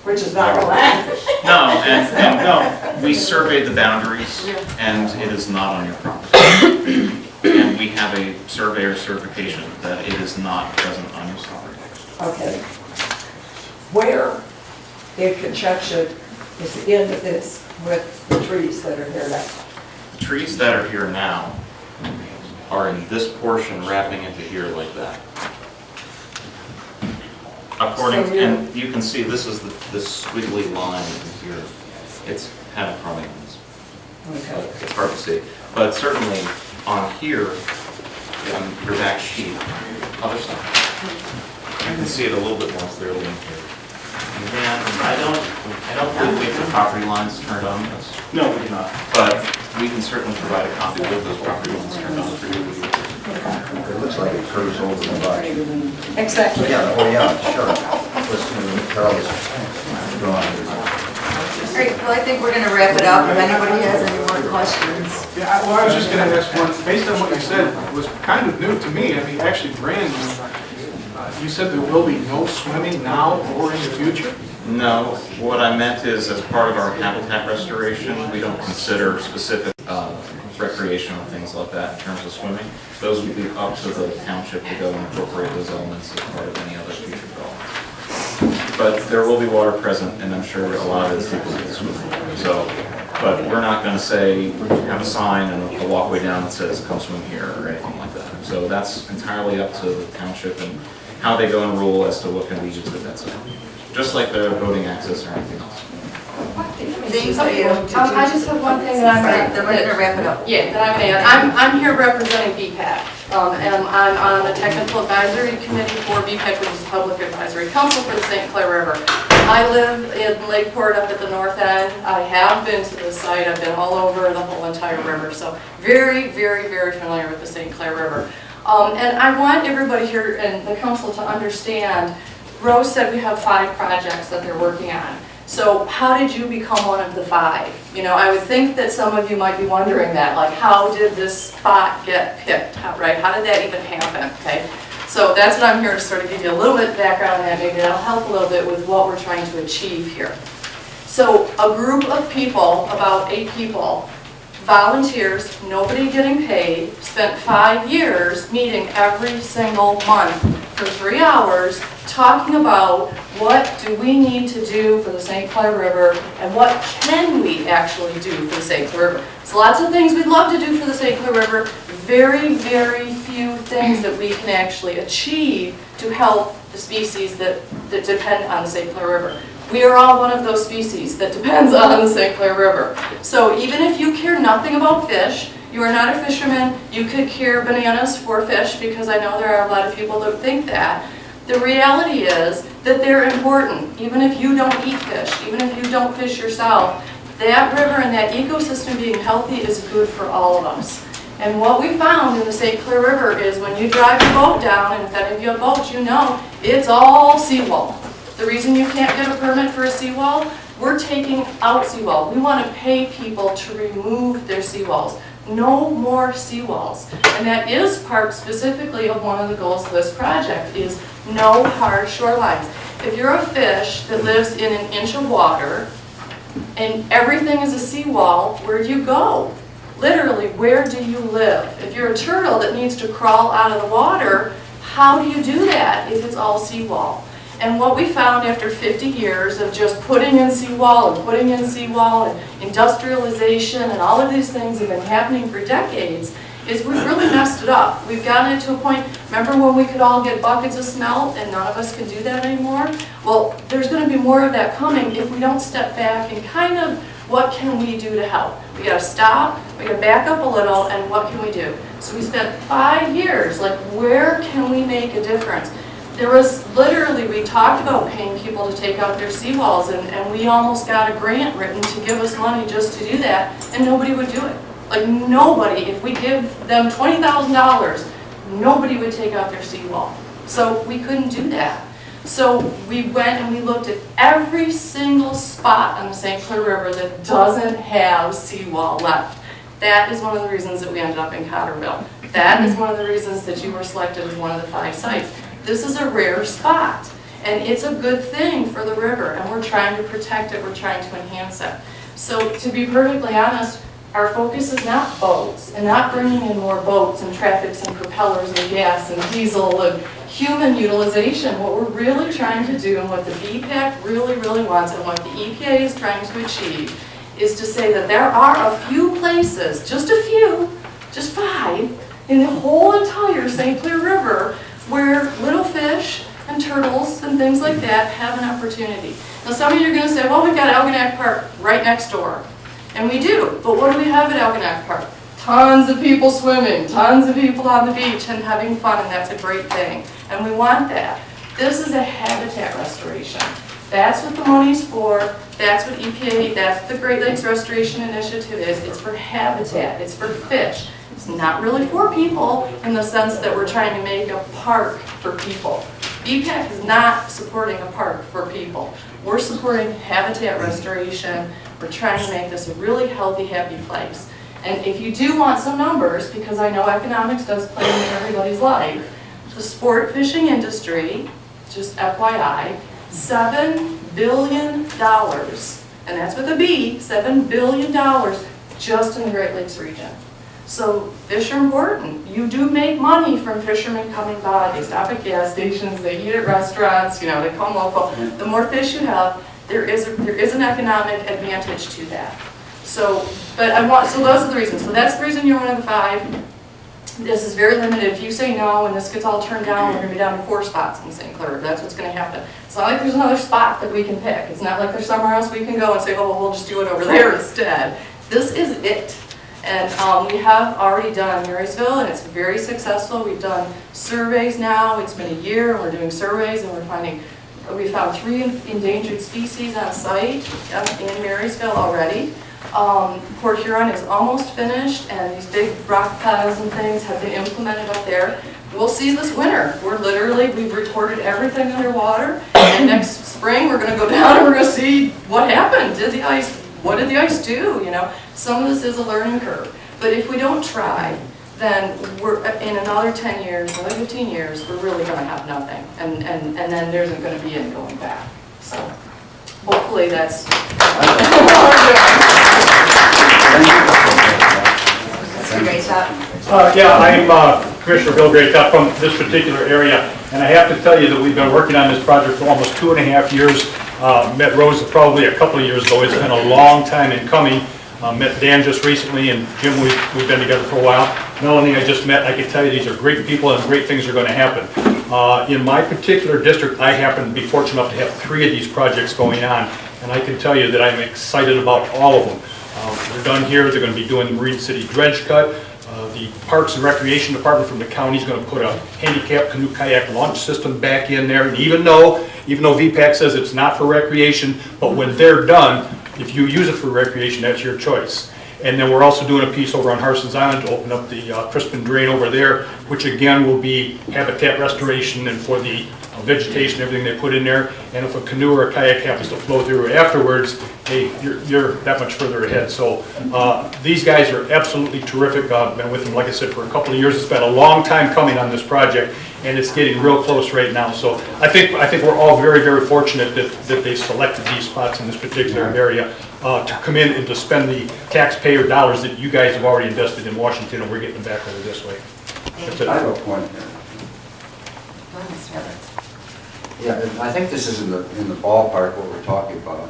which is not going to happen. No, and no, we surveyed the boundaries, and it is not on your property. And we have a surveyor certification that it is not present on your property. Okay. Where in conjunction is the end of this with the trees that are there now? The trees that are here now are in this portion wrapping into here like that. According, So you're- and you can see this is the squiggly line here. It's kind of chroming. Okay. It's hard to see, but certainly on here, on your back sheet, other side, you can see it a little bit more clearly in here. And then, I don't believe we have the property lines turned on this, No, we do not. but we can certainly provide a copy with those property lines turned on for you. It looks like it curves over the bush. Exactly. Yeah, oh yeah, sure. Listen to Charlie's drawing. Great, well, I think we're gonna wrap it up, if anybody has any more questions. Yeah, well, I was just gonna ask one, based on what you said, was kind of new to me, I mean, actually brand new. You said there will be no swimming now or in the future? No, what I meant is as part of our habitat restoration, we don't consider specific recreational things like that in terms of swimming. Those would be up to the township to go and incorporate those elements as part of any other future development. But there will be water present, and I'm sure a lot of it is people who swim. So, but we're not going to say, have a sign and a walkway down that says, come swim here, or anything like that. So that's entirely up to the township and how they go and rule as to what can be used at that site. Just like the voting access or anything else. Thanks to you. I just have one thing that I'm Sorry, going then we're gonna wrap it up. Yeah, that I'm gonna add. I'm here representing BPAC, and I'm on the technical advisory committee for BPAC, which is the Public Advisory Council for the St. Clair River. I live in Lakeport up at the north end. I have been to the site. I've been all over the whole entire river, so very, very, very familiar with the St. Clair River. And I want everybody here and the council to understand, Rose said we have 5 projects that they're working on. So how did you become one of the 5? You know, I would think that some of you might be wondering that, like, how did this spot get picked, right? How did that even happen, okay? So that's what I'm here to sort of give you a little bit of background on that. Maybe that'll help a little bit with what we're trying to achieve here. So a group of people, about 8 people, volunteers, nobody getting paid, spent 5 years meeting every single month for 3 hours, talking about what do we need to do for the St. Clair River and what can we actually do for the St. Clair River. There's lots of things we'd love to do for the St. Clair River, very, very few things that we can actually achieve to help the species that depend on the St. Clair River. We are all one of those species that depends on the St. Clair River. So even if you care nothing about fish, you are not a fisherman, you could care bananas for fish, because I know there are a lot of people that think that. The reality is that they're important, even if you don't eat fish, even if you don't fish yourself. That river and that ecosystem being healthy is good for all of us. And what we found in the St. Clair River is when you drive your boat down, and if any of you have boats, you know, it's all seawall. The reason you can't get a permit for a seawall, we're taking out seawall. We want to pay people to remove their seawalls. No more seawalls. And that is part specifically of one of the goals of this project is no hard shorelines. If you're a fish that lives in an inch of water and everything is a seawall, where do you go? Literally, where do you live? If you're a turtle that needs to crawl out of the water, how do you do that if it's all seawall? And what we found after 50 years of just putting in seawall and putting in seawall and industrialization and all of these things have been happening for decades is we've really messed it up. We've gotten it to a point, remember when we could all get buckets of smelt and none of us can do that anymore? Well, there's going to be more of that coming if we don't step back and kind of what can we do to help? We got to stop, we got to back up a little, and what can we do? So we spent 5 years, like where can we make a difference? there was literally, we talked about paying people to take out their seawalls, and we almost got a grant written to give us money just to do that, and nobody would do it. Like nobody, if we give them $20,000, nobody would take out their seawall. So we couldn't do that. So we went and we looked at every single spot on the St. Clair River that doesn't have seawall left. That is one of the reasons that we ended up in Cottrellville. That is one of the reasons that you were selected as one of the 5 sites. This is a rare spot, and it's a good thing for the river, and we're trying to protect it, we're trying to enhance it. So to be perfectly honest, our focus is not boats, and not bringing in more boats and traffics and propellers and gas and diesel and human utilization. What we're really trying to do, and what the BPAC really wants, and what the EPA is trying to achieve, is to say that there are a few places, just a few, just 5, in the whole entire St. Clair River where little fish and turtles and things like that have an opportunity. Now some of you are going to say, well, we've got Algonac Park right next door. And we do, but what do we have at Algonac Park? Tons of people swimming, tons of people on the beach and having fun, and that's a great thing. And we want that. This is a habitat restoration. That's what the money's for. That's what EPA, that's what the Great Lakes Restoration Initiative is. It's for habitat, it's for fish. It's not really for people in the sense that we're trying to make a park for people. BPAC is not supporting a park for people. We're supporting habitat restoration. We're trying to make this a really healthy, happy place. And if you do want some numbers, because I know economics does play in everybody's life, the sport fishing industry, just FYI, $7 billion, and that's with a B, $7 billion just in the Great Lakes region. So fish are important. You do make money from fishermen coming by. They stop at gas stations, they eat at restaurants, you know, they come local. The more fish you have, there is an economic advantage to that. So, so those are the reasons. So that's the reason you're one of the 5. This is very limited. If you say no and this gets all turned down, we're going to be down to 4 spots in St. Clair. That's what's going to happen. It's not like there's another spot that we can pick. It's not like there's somewhere else we can go and say, oh, well, we'll just do it over there instead. This is it. And we have already done Marysville, and it's very successful. We've done surveys now. It's been a year, and we're doing surveys, and we found 3 endangered species on site in Marysville already. Port Huron is almost finished, and these big rock piles and things have been implemented up there. We'll see this winter. We've recorded everything underwater, and next spring we're going to go down and we're going to see what happened. What did the ice do? You know, some of this is a learning curve. But if we don't try, then we're in another 10 years, another 15 years, we're really going to have nothing, and then there isn't going to be any going back. So hopefully that's. Great job. I'm Commissioner Bill Graytop from this particular area, and I have to tell you that we've been working on this project for almost 2.5 years. Met Rose probably a couple of years ago. It's been a long time in coming. Met Dan just recently, and Jim, we've been together for a while. Melanie, I just met. I can tell you these are great people and great things are going to happen. In my particular district, I happen to be fortunate enough to have 3 of these projects going on, and I can tell you that I'm excited about all of them. They're done here. They're going to be doing the Marine City dredge cut. The Parks and Recreation Department from the county is going to put a handicap canoe kayak launch system back in there. And even though VPAC says it's not for recreation, but when they're done, if you use it for recreation, that's your choice. And then we're also doing a piece over on Harson's Island to open up the Crispin Drain over there, which again will be habitat restoration and for the vegetation, everything they put in there. And if a canoe or a kayak happens to flow through afterwards, hey, you're that much further ahead. So these guys are absolutely terrific. I've been with them, like I said, for a couple of years. It's been a long time coming on this project, and it's getting real close right now. So I think we're all very, very fortunate that they selected these spots in this particular area to come in and to spend the taxpayer dollars that you guys have already invested in Washington, and we're getting them back over this way. That's it. I have a point here. Yeah, I think this is in the ballpark what we're talking about.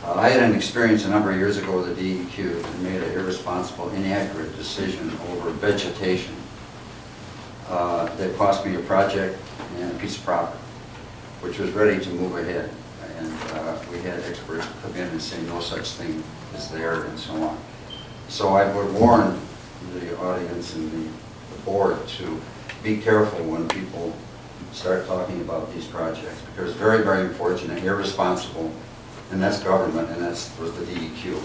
I had an experience a number of years ago with the DEQ and made an irresponsible, inaccurate decision over vegetation that cost me a project and a piece of property, which was ready to move ahead. And we had experts come in and say no such thing is there and so on. So I would warn the audience and the board to be careful when people start talking about these projects, because it's very, very unfortunate, irresponsible, and that's government, and that's was the DEQ.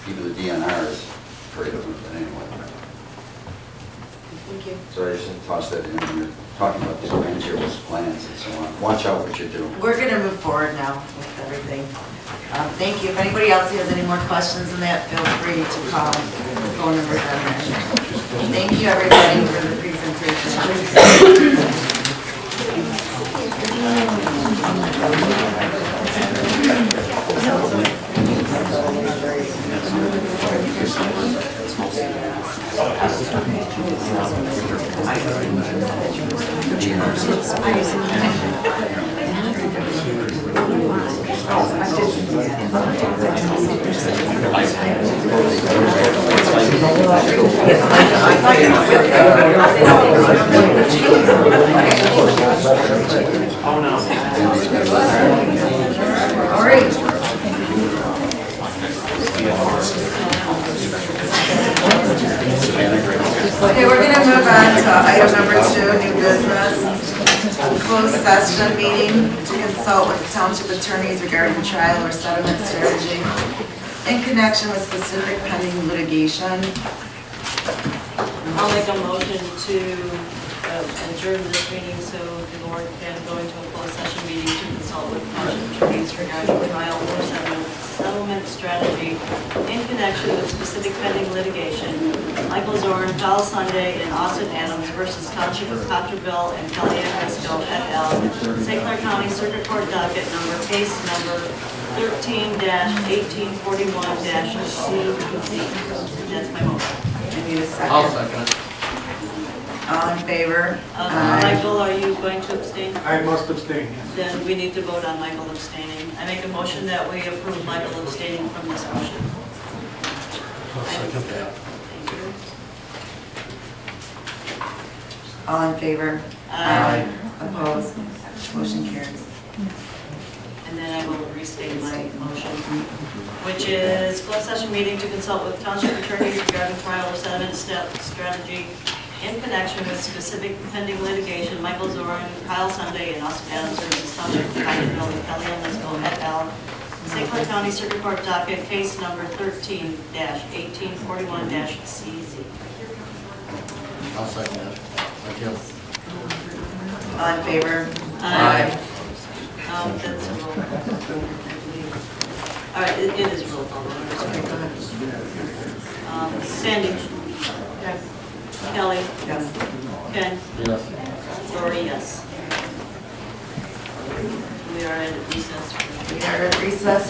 Even the DNR is afraid of them, but anyway. Thank you. So I just tossed that in when you're talking about these grandiose plans and so on. Watch out what you're doing. We're gonna move forward now with everything. Thank you. If anybody else has any more questions on that, feel free to call. The phone number's on there. Thank you, everybody, for the presentation. All right. Okay, we're gonna move on to item number 2, new business. Closed session meeting to consult with the township attorneys regarding trial or settlement strategy in connection with specific pending litigation. I'll make a motion to adjourn this meeting so the board can go into a closed session meeting to consult with township attorneys regarding trial or settlement strategy in connection with specific pending litigation. Michael Zoran, Kyle Sunday, and Austin Adams versus Township of Cottrellville and Fiscelli-Lisco et al. St. Clair County Circuit Court docket number, case number 13-1841-C. That's my motion. I need a I'll second. second it. All in favor? Michael, are you going to abstain? I must abstain, yes. Then we need to vote on Michael abstaining. I make a motion that we approve Michael abstaining from this motion. I'll second that. Thank you. All in favor? Aye. Opposed? Motion carries. And then I will restate my motion, which is closed session meeting to consult with township attorneys regarding trial or settlement strategy in connection with specific pending litigation. Michael Zoran, Kyle Sunday, and Austin Adams versus Township of Cottrellville and Fiscelli-Lisco et al. St. Clair County Circuit Court docket case number 13-1841-CZ. I'll second that. Thank you. All in favor? Aye. That's a roll call. All right, it is roll call. Okay, go ahead. Sandy? Yes. Kelly? Yes. Ken? Yes. Lori, yes. We are at recess. We are at recess.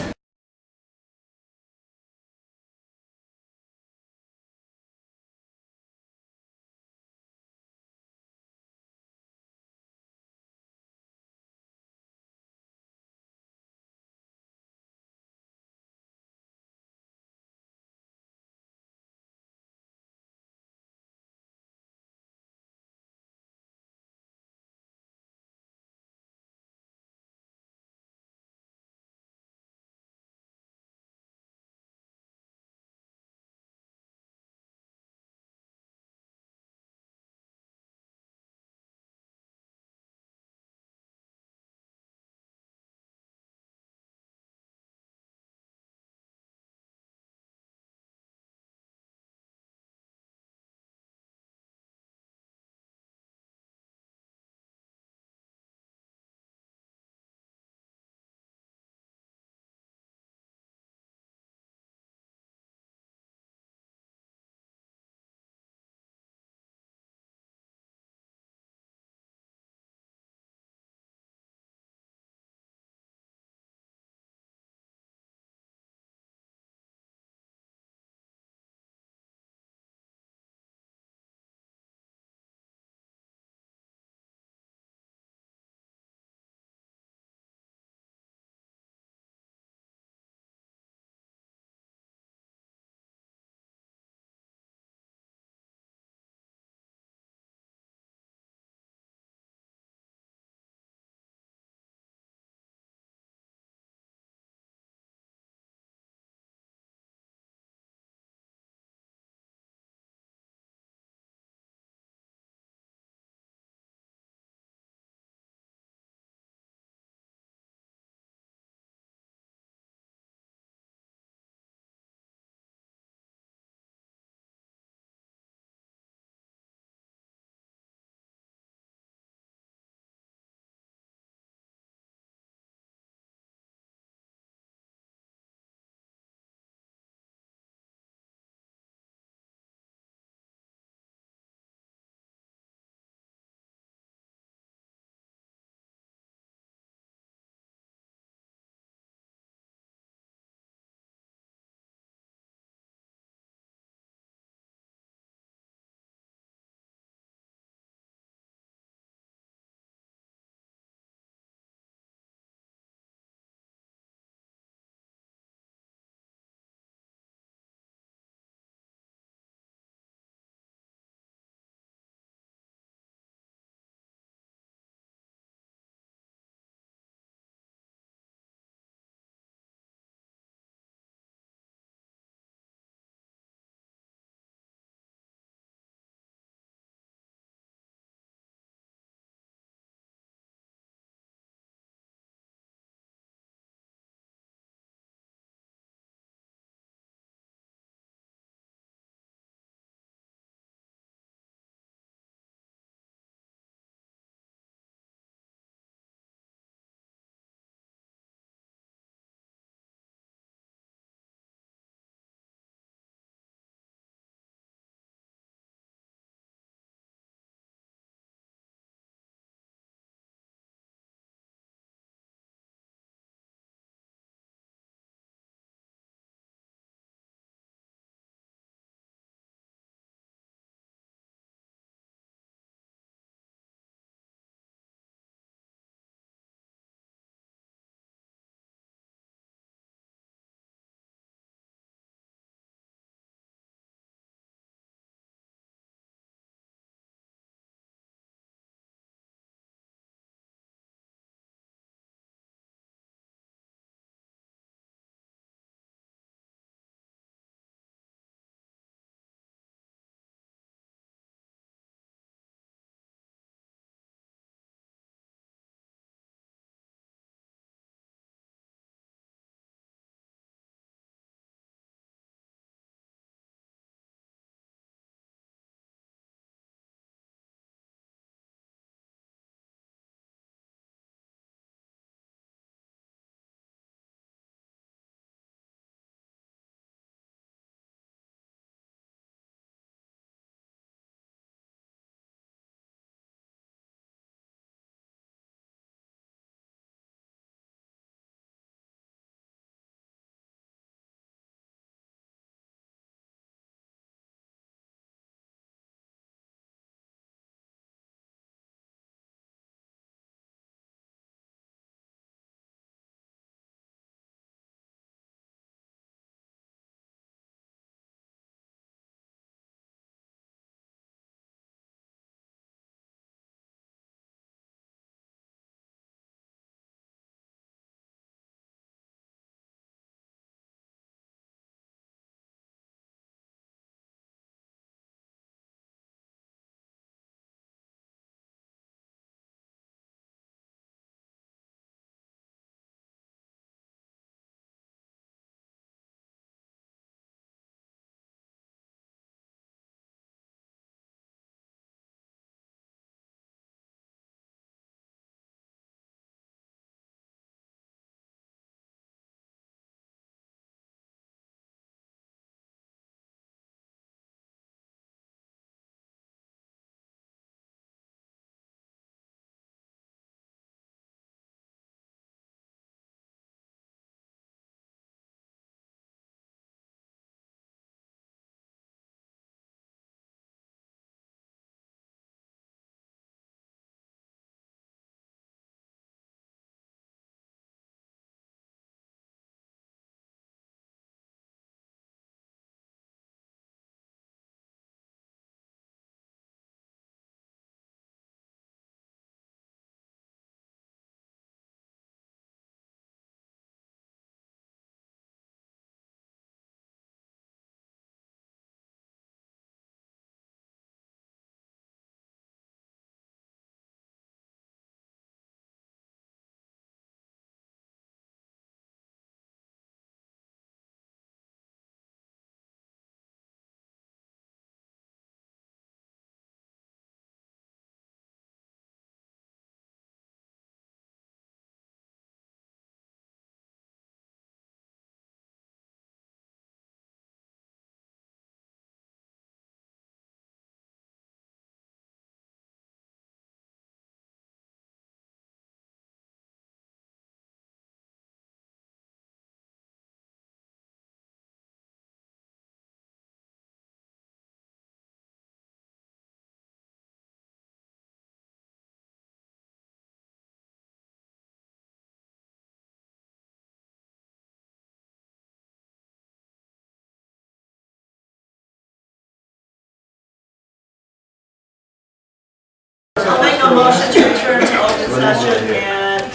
motion to return to open session at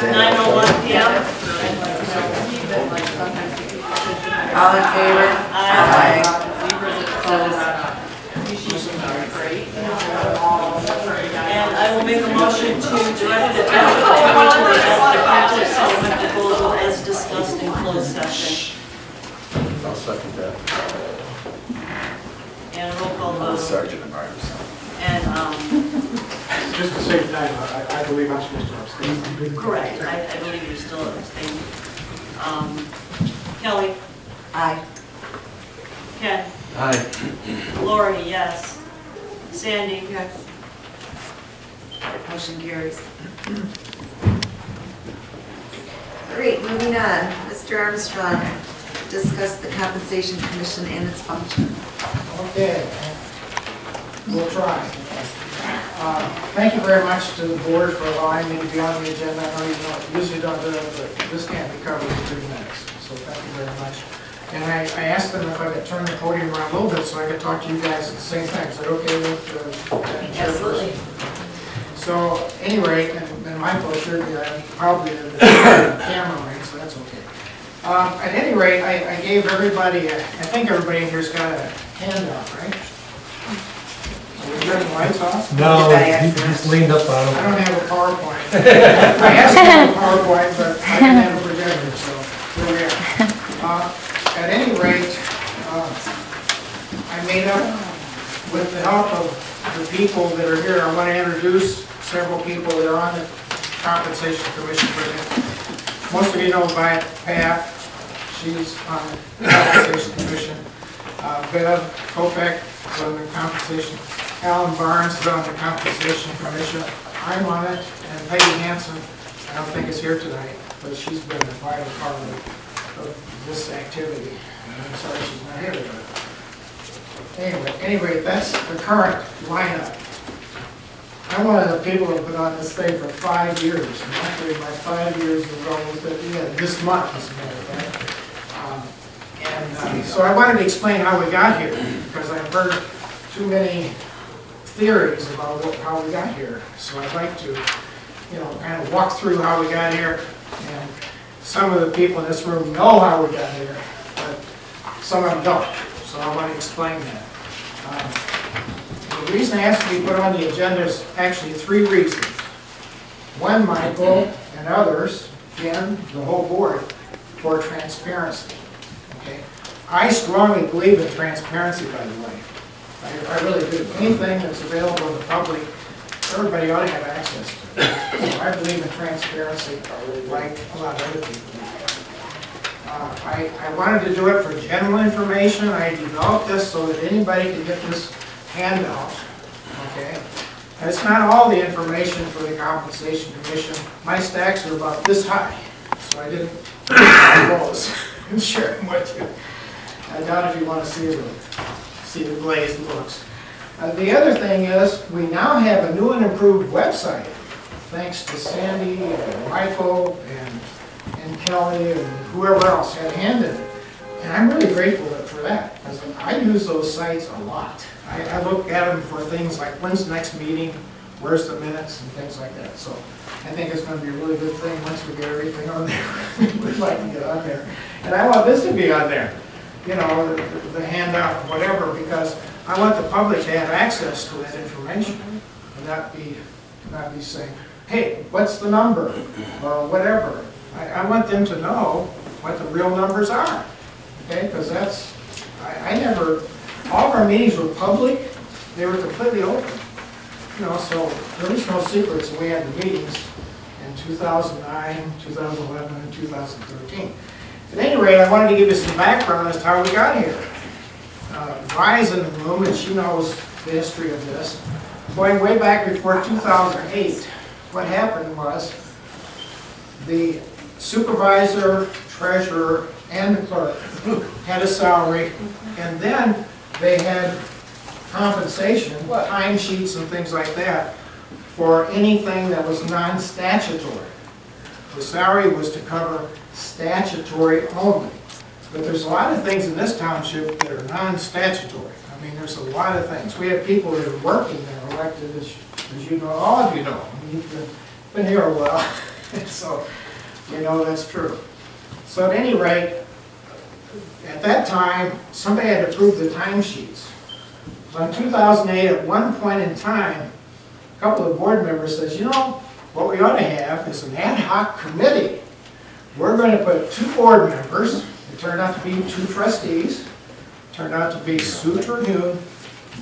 9:01 PM. All in favor? Aye. And I will make a motion to direct the township attorney to adopt the plaintiff's settlement proposal as discussed in closed session. I'll second that. And a roll call vote. Sergeant and Myers. And, Just to save time, I believe I'm supposed to abstain. correct, I believe you're still abstaining. Kelly, Aye. Ken, Aye. Lori, yes. Sandy? Yes. Motion carries. All right, moving on. Mr. Armstrong, discuss the compensation commission and its function. Okay, we'll try. Thank you very much to the board for allowing me to be on the agenda. I know you usually don't do it, but this can't be covered in 3 minutes, so thank you very much. And I asked them if I could turn the podium around a little bit so I could talk to you guys at the same time. Is that okay with Absolutely. So, anyway, and Michael assured me I'm probably the camera right, so that's okay. At any rate, I gave everybody, I think everybody in here's got a handout, right? Are we turning the lights off? No, he just leaned up on I him. don't have a PowerPoint. I asked for a PowerPoint, but I didn't have a projector, so here we are. At any rate, I made up, with the help of the people that are here, I want to introduce several people that are on the Compensation Commission. Most of you know Pat, she's on the Compensation Commission. Bev Kopek is on the Compensation. Alan Barnes is on the Compensation Commission. I'm on it, and Peggy Hansen, I don't think is here tonight, but she's been a vital part of this activity. And I'm sorry she's not here today. Anyway, that's the current lineup. I'm one of the people who have been on this thing for 5 years. And actually, my 5 years is almost at the end, this month, as a matter of fact. So I wanted to explain how we got here, because I've heard too many theories about how we got here. So I'd like to, kind of walk through how we got here. And some of the people in this room know how we got here, but some of them don't. So I want to explain that. The reason I asked to be put on the agenda is actually 3 reasons. One, Michael and others, Jen, the whole board, for transparency. Okay? I strongly believe in transparency, by the way. I really do. Anything that's available to the public, everybody ought to have access to it. So I believe in transparency like a lot of other people do. I wanted to do it for general information. I developed this so that anybody can get this handout, okay? And it's not all the information for the Compensation Commission. My stacks are about this high, so I didn't those and share them with you. I doubt if you want to see the glazed looks. The other thing is, we now have a new and improved website, thanks to Sandy and Michael and Kelly and whoever else had a hand in it. And I'm really grateful for that, because I use those sites a lot. I look at them for things like, when's the next meeting, where's the minutes, and things like that. So I think it's going to be a really good thing once we get everything on there. We'd like to get on there. And I want this to be on there, the handout, whatever, because I want the public to have access to that information and not be saying, hey, what's the number, or whatever. I want them to know what the real numbers are, okay? Because all of our meetings were public, they were completely open. So there was no secrets when we had the meetings in 2009, 2011, and 2013. At any rate, I wanted to give you some background as to how we got here. Vi's in the room, and she knows the history of this. Going way back before 2008, what happened was the supervisor, treasurer, and the clerk had a salary, and then they had compensation, timesheets and things like that, for anything that was non-statutory. The salary was to cover statutory only. But there's a lot of things in this township that are non-statutory. I mean, there's a lot of things. We have people that are working that are elected as as you know, all of you know. You've been here a while, so you know that's true. So at any rate, at that time, somebody had approved the timesheets. So in 2008, at one point in time, a couple of board members says, you know, what we ought to have is an ad hoc committee. We're going to put 2 board members. It turned out to be 2 trustees. It turned out to be Sue Terhune,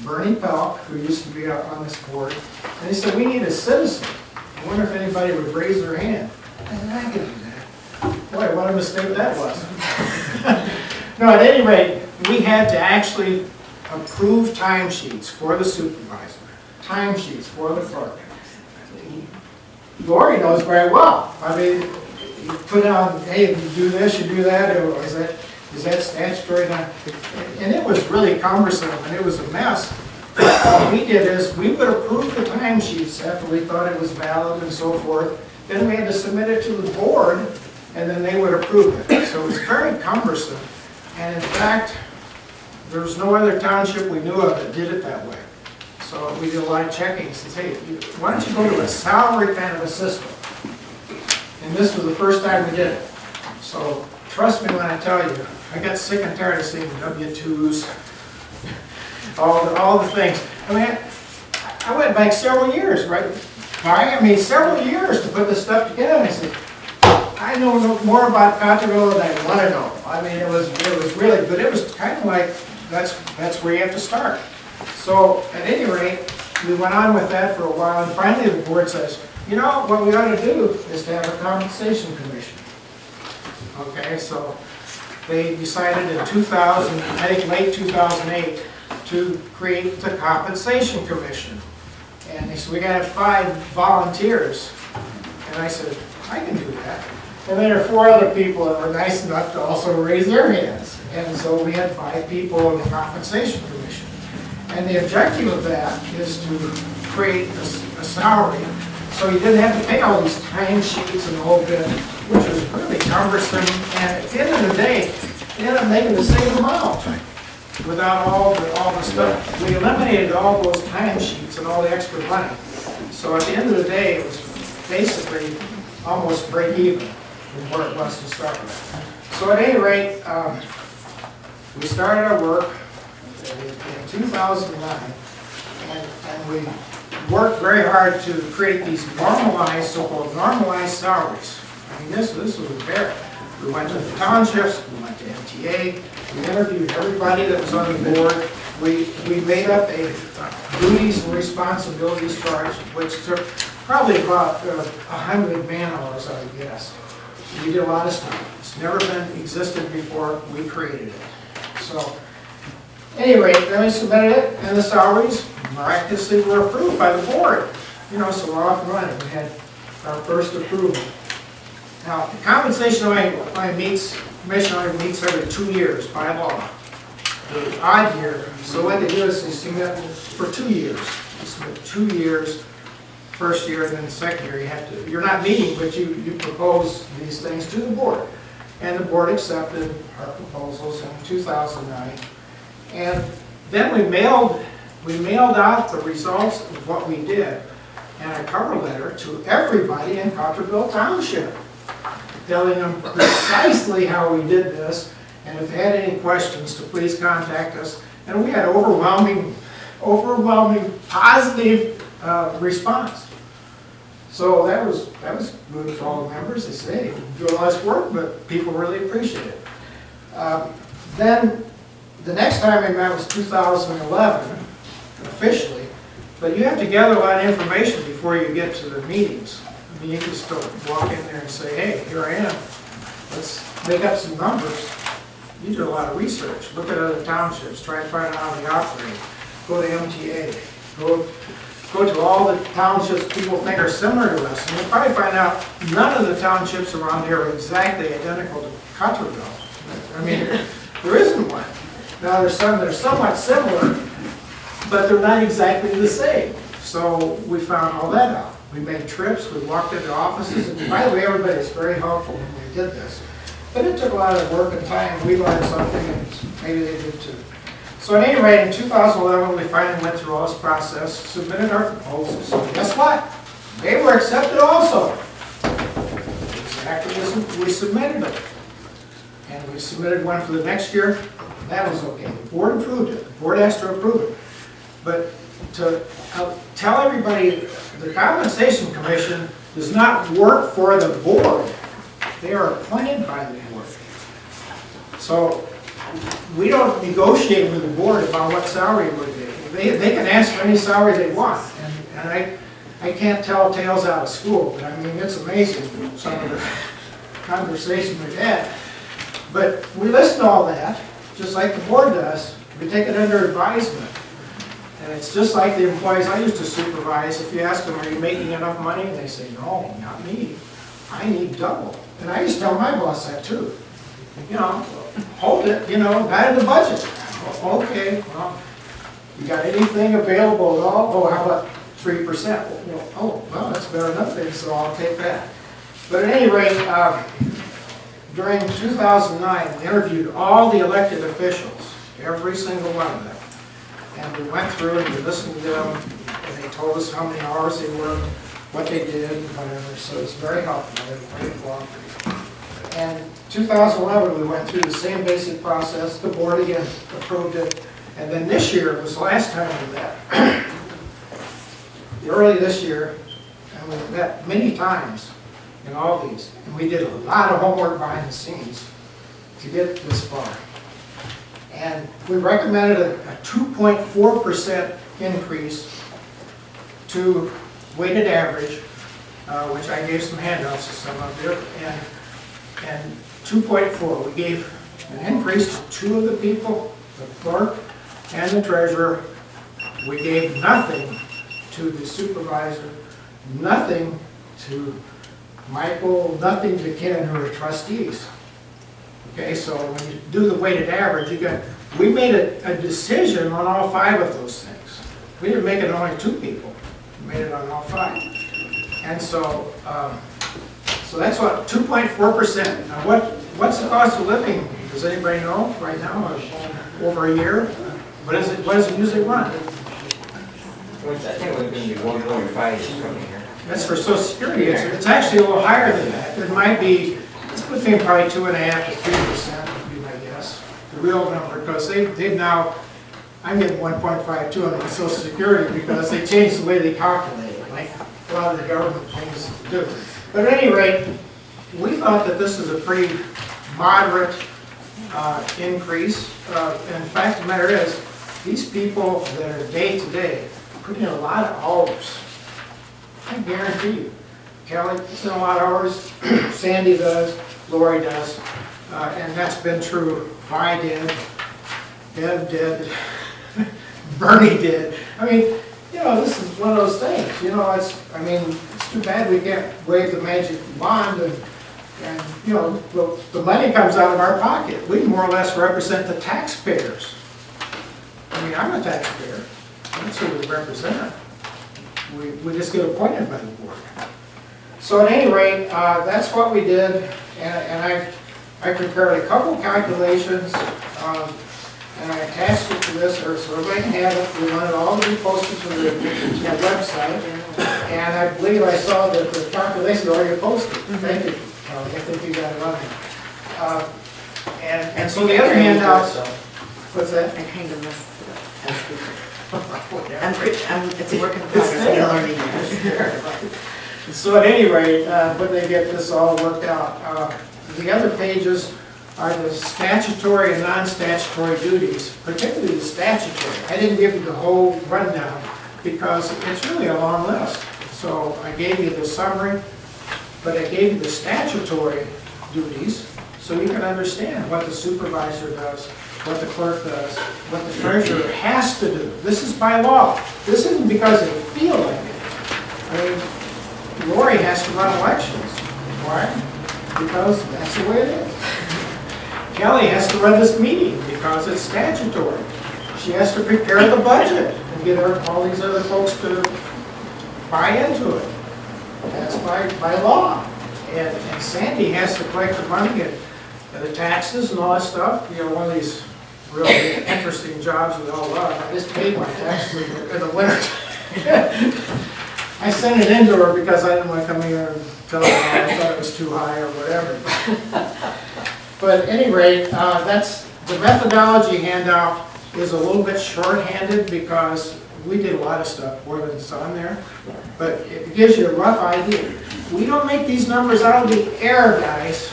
Bernie Pelk, who used to be on this board. And they said, we need a citizen. I wonder if anybody would raise their hand. I said, I can do that. Boy, what a mistake that was. No, at any rate, we had to actually approve timesheets for the supervisor, timesheets for the clerk. Lori knows very well. I mean, you put down, hey, you do this, you do that, or is that statutory? And it was really cumbersome, and it was a mess. What we did is, we would approve the timesheets after we thought it was valid and so forth. Then we had to submit it to the board, and then they would approve it. So it was very cumbersome. And in fact, there was no other township we knew of that did it that way. So we did a lot of checking. Says, hey, why don't you go to a salary kind of a system? And this was the first time we did it. So trust me when I tell you, I got sick and tired of seeing W-2s, all the things. I mean, I went back several years, right? Several years to put this stuff together. And I said, I know more about Cottrellville than I want to know. I mean, it was really, but it was kind of like, that's where you have to start. So at any rate, we went on with that for a while, and finally the board says, you know, what we ought to do is to have a compensation commission. Okay, so they decided in 2000, I think late 2008, to create the compensation commission. And they said, we got to have 5 volunteers. And I said, I can do that. And then there are 4 other people that were nice enough to also raise their hands. And so we had 5 people in the compensation commission. And the objective of that is to create a salary so you didn't have to pay all these timesheets and the whole bit, which was really cumbersome. And at the end of the day, they ended up making the same amount without all the stuff. We eliminated all those timesheets and all the extra money. So at the end of the day, it was basically almost break even from where it was to start with. So at any rate, we started our work in 2009, and we worked very hard to create these normalized, so-called normalized salaries. I mean, this was very. We went to the townships, we went to MTA, we interviewed everybody that was on the board. We made up a duties and responsibilities chart, which took probably about 100 man-hours, I would guess. We did a lot of stuff. It's never been existed before. We created it. So, anyway, then we submitted it, and the salaries miraculously were approved by the board. You know, so we're off and running. We had our first approval. Now, the compensation commission only meets every 2 years by law. The odd year, so what they do is they submit for 2 years. You submit 2 years, first year, and then the second year you're not meeting, but you propose these things to the board. And the board accepted our proposals in 2009. And then we mailed out the results of what we did and a cover letter to everybody in Cottrellville Township, telling them precisely how we did this, and if they had any questions, to please contact us. And we had overwhelming positive response. So that was good for all the members. They say, hey, do all this work, but people really appreciate it. Then the next time I met was 2011, officially, but you have to gather a lot of information before you get to the meetings. I mean, you can just walk in there and say, hey, here I am. Let's make up some numbers. You do a lot of research. Look at other townships. Try to find out how they operate. Go to MTA. Go to all the townships people think are similar to us. And you'll probably find out none of the townships around here are exactly identical to Cottrellville. I mean, there isn't one. Now, there's some that are somewhat similar, but they're not exactly the same. So we found all that out. We made trips, we walked into offices, and by the way, everybody's very helpful when we did this. But it took a lot of work and time. We learned something, and maybe they did too. So at any rate, in 2011, we finally went through all this process, submitted our proposals. So guess what? They were accepted also. Exactly as we submitted them. And we submitted one for the next year. That was okay. The board approved it. The board has to approve it. But to tell everybody, the Compensation Commission does not work for the board. They are appointed by the board. So we don't negotiate with the board about what salary we're getting. They can ask for any salary they want. And I can't tell tales out of school, but I mean, it's amazing some of the conversation we've had. But we listen to all that, just like the board does. We take it under advisement. And it's just like the employees I used to supervise. If you ask them, are you making enough money? And they say, no, not me. I need double. And I used to tell my boss that too. You know, hold it, you know, not in the budget. Okay, well, you got anything available at all? Oh, how about 3%? Oh, well, that's better than nothing, so I'll take that. But at any rate, during 2009, we interviewed all the elected officials, every single one of them. And we went through and we listened to them, and they told us how many hours they worked, what they did, and whatever. So it's very helpful, very cooperative. And 2011, we went through the same basic process. The board again approved it. And then this year was the last time we met. Early this year, and we met many times in all these. And we did a lot of homework behind the scenes to get this far. And we recommended a 2.4% increase to weighted average, which I gave some handouts to some of you, and 2.4. We gave an increase to two of the people, the clerk and the treasurer. We gave nothing to the supervisor, nothing to Michael, nothing to Ken, who are trustees. Okay, so when you do the weighted average, we made a decision on all 5 of those things. We didn't make it on only 2 people. We made it on all 5. And so, so that's what, 2.4%. Now what's the cost of living? Does anybody know right now? Over a year? What does it usually run? I think it was going to be 1.5 coming here. That's for Social Security. It's actually a little higher than that. It might be, it's between probably 2.5% to 3% would be my guess. The real number, because they've now, I'm getting 1.52 on my Social Security because they changed the way they calculate it, like a lot of the government things do. But at any rate, we thought that this is a pretty moderate increase. And the fact of the matter is, these people that are day to day put in a lot of hours. I guarantee you. Kelly puts in a lot of hours, Sandy does, Lori does, and that's been true. I did, Bev did, Bernie did. I mean, you know, this is one of those things. You know, it's too bad we can't wave the magic wand and you know, the money comes out of our pocket. We more or less represent the taxpayers. I mean, I'm a taxpayer. That's who we represent. We just get appointed by the board. So at any rate, that's what we did, and I prepared a couple calculations, and I attached it to this, so everybody can have it. We want it all to be posted to the website, and I believe I saw that the calculations are already posted. Thank you. I think you got it on there. And so the other handouts, what's that? I kind of messed it up. It's a work in progress. I'm learning it. So at any rate, when they get this all worked out, the other pages are the statutory and non-statutory duties, particularly the statutory. I didn't give you the whole rundown because it's really a long list. So I gave you the summary, but I gave you the statutory duties so you can understand what the supervisor does, what the clerk does, what the treasurer has to do. This is by law. This isn't because they feel like it. I mean, Lori has to run elections. Why? Because that's the way it is. Kelly has to run this meeting because it's statutory. She has to prepare the budget and get all these other folks to buy into it. That's by law. And Sandy has to collect the money and the taxes and all that stuff. You know, one of these really interesting jobs we all love. I just paid my taxes in the winter. I sent it in to her because I didn't want to come here and tell her I thought it was too high or whatever. But at any rate, that's, the methodology handout is a little bit short-handed because we did a lot of stuff more than's on there. But it gives you a rough idea. We don't make these numbers out of the air, guys.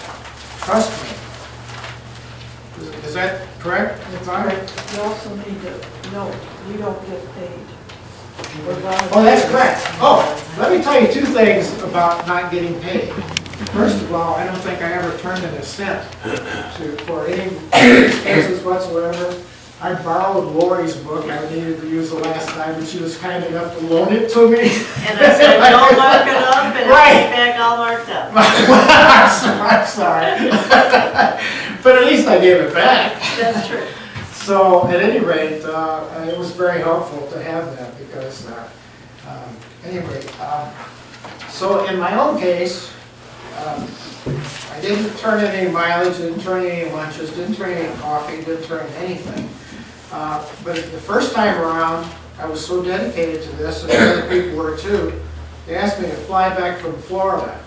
Trust me. Is that correct? You also need to know, we don't get paid. Oh, that's correct. Oh, let me tell you two things about not getting paid. First of all, I don't think I ever turned in a cent for any expenses whatsoever. I borrowed Lori's book I needed to use the last time, and she was kind enough to loan it to me. And I said, don't mark it up, and Right. it's back all marked up. I'm sorry. But at least I gave it back. That's true. So at any rate, it was very helpful to have that because, anyway, so in my own case, I didn't turn in any mileage, didn't turn in any lunches, didn't turn in any coffee, didn't turn in anything. But the first time around, I was so dedicated to this, and other people were too, they asked me to fly back from Florida.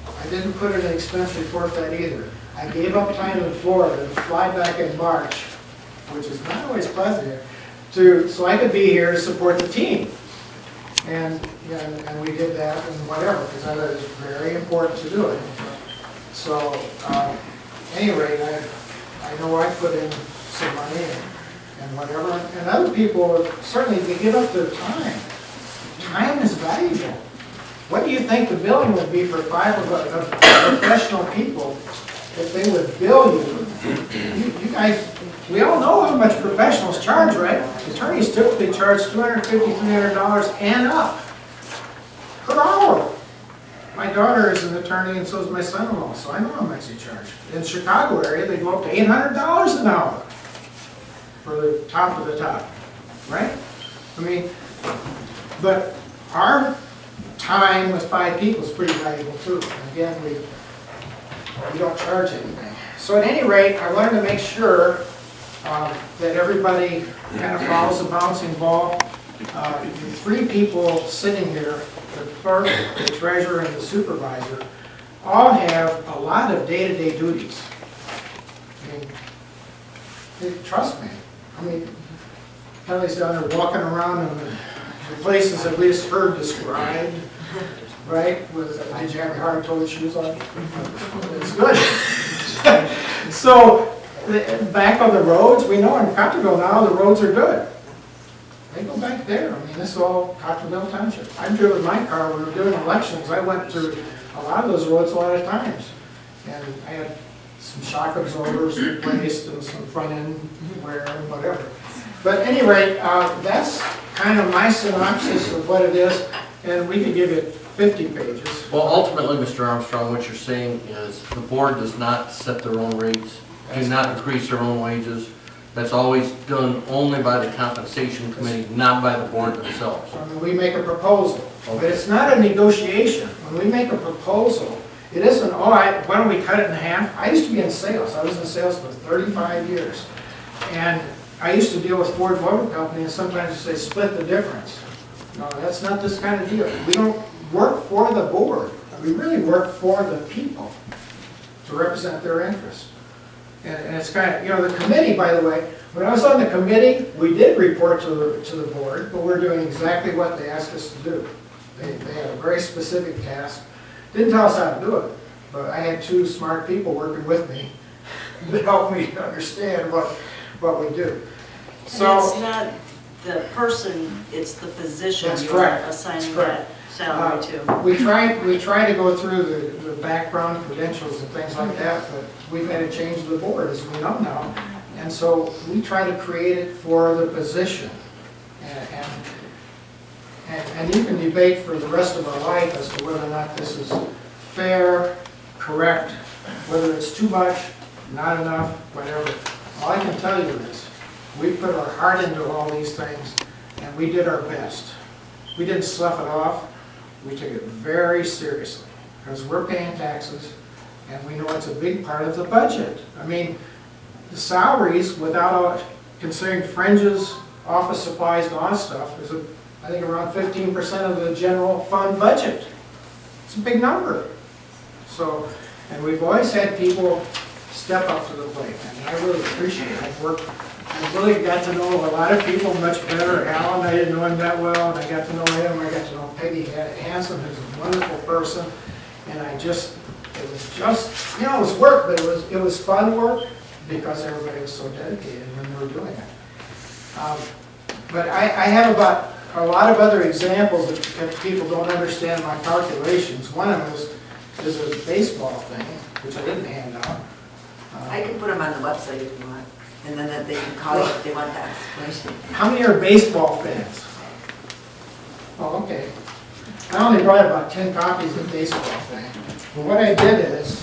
I didn't put in an expense report for that either. I gave up time in Florida to fly back in March, which is not always pleasant, so I could be here to support the team. And we did that and whatever, because I thought it was very important to do it. So, anyway, I know I put in some money and whatever, and other people, certainly, they give up their time. Time is valuable. What do you think the billing would be for 5 of professional people if they would bill you? You guys, we all know how much professionals charge, right? Attorneys typically charge $250, $300 and up per hour. My daughter is an attorney and so is my son-in-law, so I know how much they charge. In the Chicago area, they go up to $800 an hour for the top of the top, right? I mean, but our time with 5 people is pretty valuable too. And again, we don't charge anything. So at any rate, I wanted to make sure that everybody kind of follows the bouncing ball. The 3 people sitting here, the clerk, the treasurer, and the supervisor, all have a lot of day-to-day duties. I mean, trust me. I mean, Kelly's down there walking around in the places at least heard described, right? Did you have your hard-toed shoes on? It's good. So, back on the roads, we know in Cottrellville now the roads are good. They go back there. I mean, this is all Cottrellville Township. I've driven my car when we were doing elections. I went to a lot of those roads a lot of times. And I had some shock absorbers replaced and some front end wear and whatever. But anyway, that's kind of my synopsis of what it is. And we could give it 50 pages. Well, ultimately, Mr. Armstrong, what you're saying is the board does not set their own rates, do not increase their own wages. That's always done only by the compensation committee, not by the board themselves. I mean, we make a proposal, but it's not a negotiation. When we make a proposal, it isn't, oh, why don't we cut it in half? I used to be in sales. I was in sales for 35 years. And I used to deal with Ford Motor Company, and sometimes they split the difference. No, that's not this kind of deal. We don't work for the board. We really work for the people to represent their interests. And it's kind of, you know, the committee, by the way, when I was on the committee, we did report to the board, but we're doing exactly what they asked us to do. They had a very specific task. Didn't tell us how to do it, but I had 2 smart people working with me to help me understand what we do. So And it's not the person, it's the position That's you're correct. assigning That's that salary to. we try to go through the background credentials and things like that, but we've had to change the board, as we know now. And so we try to create it for the position. And you can debate for the rest of our life as to whether or not this is fair, correct, whether it's too much, not enough, whatever. All I can tell you is, we put our heart into all these things, and we did our best. We didn't slough it off. We took it very seriously, because we're paying taxes, and we know it's a big part of the budget. I mean, the salaries, without considering fringes, office supplies, and all that stuff, is, I think, around 15% of the general fund budget. It's a big number. So, and we've always had people step up to the plate, and I really appreciate it. I've really got to know a lot of people much better. Alan, I didn't know him that well, and I got to know him. I got to know Peggy Hansen, who's a wonderful person, and it was just, you know, it was work, but it was fun work because everybody was so dedicated when they were doing it. But I have about a lot of other examples that people don't understand my calculations. One of them is a baseball thing, which I didn't hand out. I can put them on the website if you want, and then they can call you if they want that explanation. How many are baseball fans? Oh, okay. I only brought about 10 copies of baseball fan. But what I did is,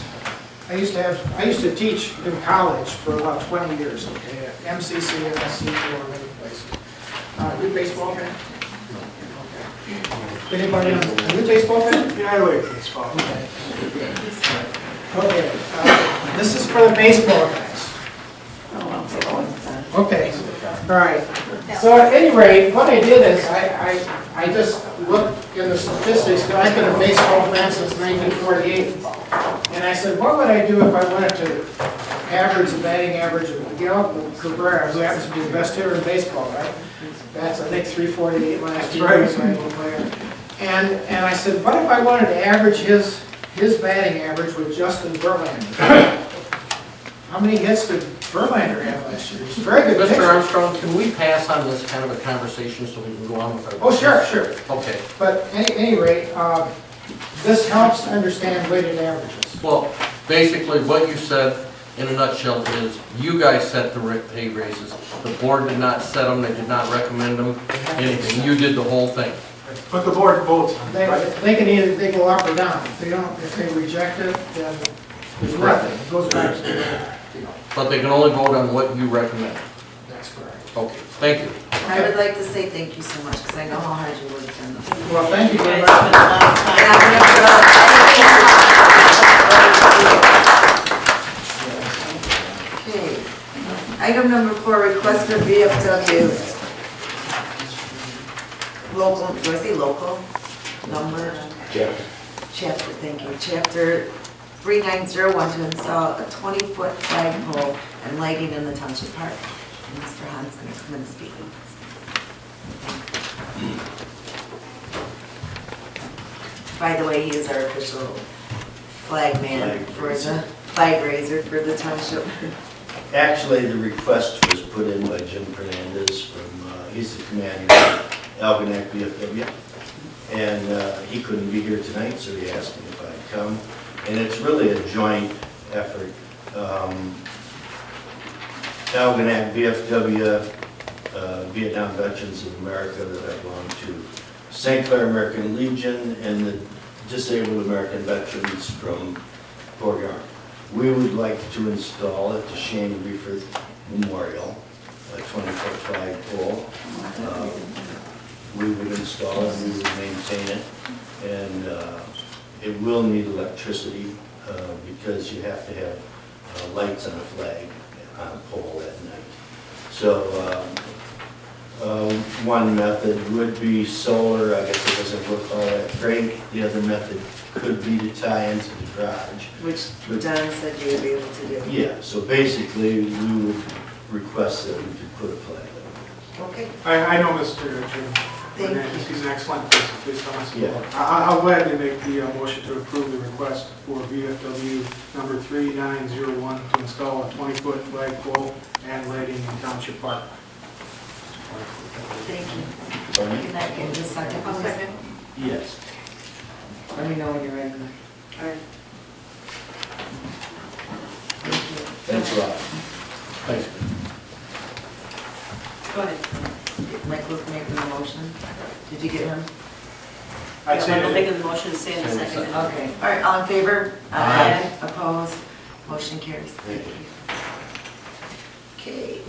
I used to teach in college for about 20 years, okay, at MCC, MSC, many places. You a baseball fan? Okay. Anybody else? Are you a baseball fan? Yeah, I like baseball. Okay. Okay, this is for the baseball guys. Okay, all right. So at any rate, what I did is I just looked in the statistics, because I've been a baseball fan since 1948. And I said, what would I do if I wanted to average the batting average of Miguel Cabrera, who happens to be the best hitter in baseball, right? That's, I think, 348 last year. And I said, what if I wanted to average his batting average with Justin Verlander? How many hits did Verlander have last year? He's a very good pitcher. Mr. Armstrong, can we pass on this kind of a conversation so we can go on with our... Oh, sure. Okay. But at any rate, this helps to understand weighted averages. Well, basically what you said in a nutshell is you guys set the pay raises. The board did not set them, they did not recommend them, anything. You did the whole thing. But the board votes on it, right? They can either, they go up or down. If they reject it, then there's nothing. It goes back to the, But they can only vote on what you recommend. That's correct. Okay, thank you. I would like to say thank you so much, because I know how hard you worked on this. Well, thank you very Guys much. spent a lot of time. Okay. Item number 4, request for VFW. Local, do I say local? Number? Chapter, thank you. Chapter 3901 to install a 20-foot flagpole and lighting in the township park. And Mr. Hahn's going to come and speak. By the way, he is our official flag man for the flag raiser for the township. Actually, the request was put in by Jim Fernandez from, he's the commander of Algonac VFW. And he couldn't be here tonight, so he asked me if I'd come. And it's really a joint effort. Algonac VFW, Vietnam Veterans of America that I belong to, St. Clair American Legion, and the Disabled American Veterans from Fort Yarn. We would like to install at the Shane Reefer Memorial, a 20-foot flagpole. We would install it, we would maintain it, and it will need electricity because you have to have lights on a flag on a pole at night. So one method would be solar. I guess it doesn't look all that great. The other method could be to tie into the garage. Which Don said you would be able to do. Yeah, so basically we would request that we could put a flag up. Okay. I know Mr. Jim. Thank you. He's an excellent person, please tell us. Yeah. I'll gladly make the motion to approve the request for VFW number 3901 to install a 20-foot flagpole and lighting in Township Park. Thank you. Can I get just a second? I'll second. Yes. Let me know when you're ready. All right. Thanks a lot. Thanks. Go ahead. Michael's making the motion. Did you get him? I'd say Michael that- making the motion, Sandra seconded. Okay. All right, all in favor? Aye. Opposed? Motion carries. Thank you. Okay.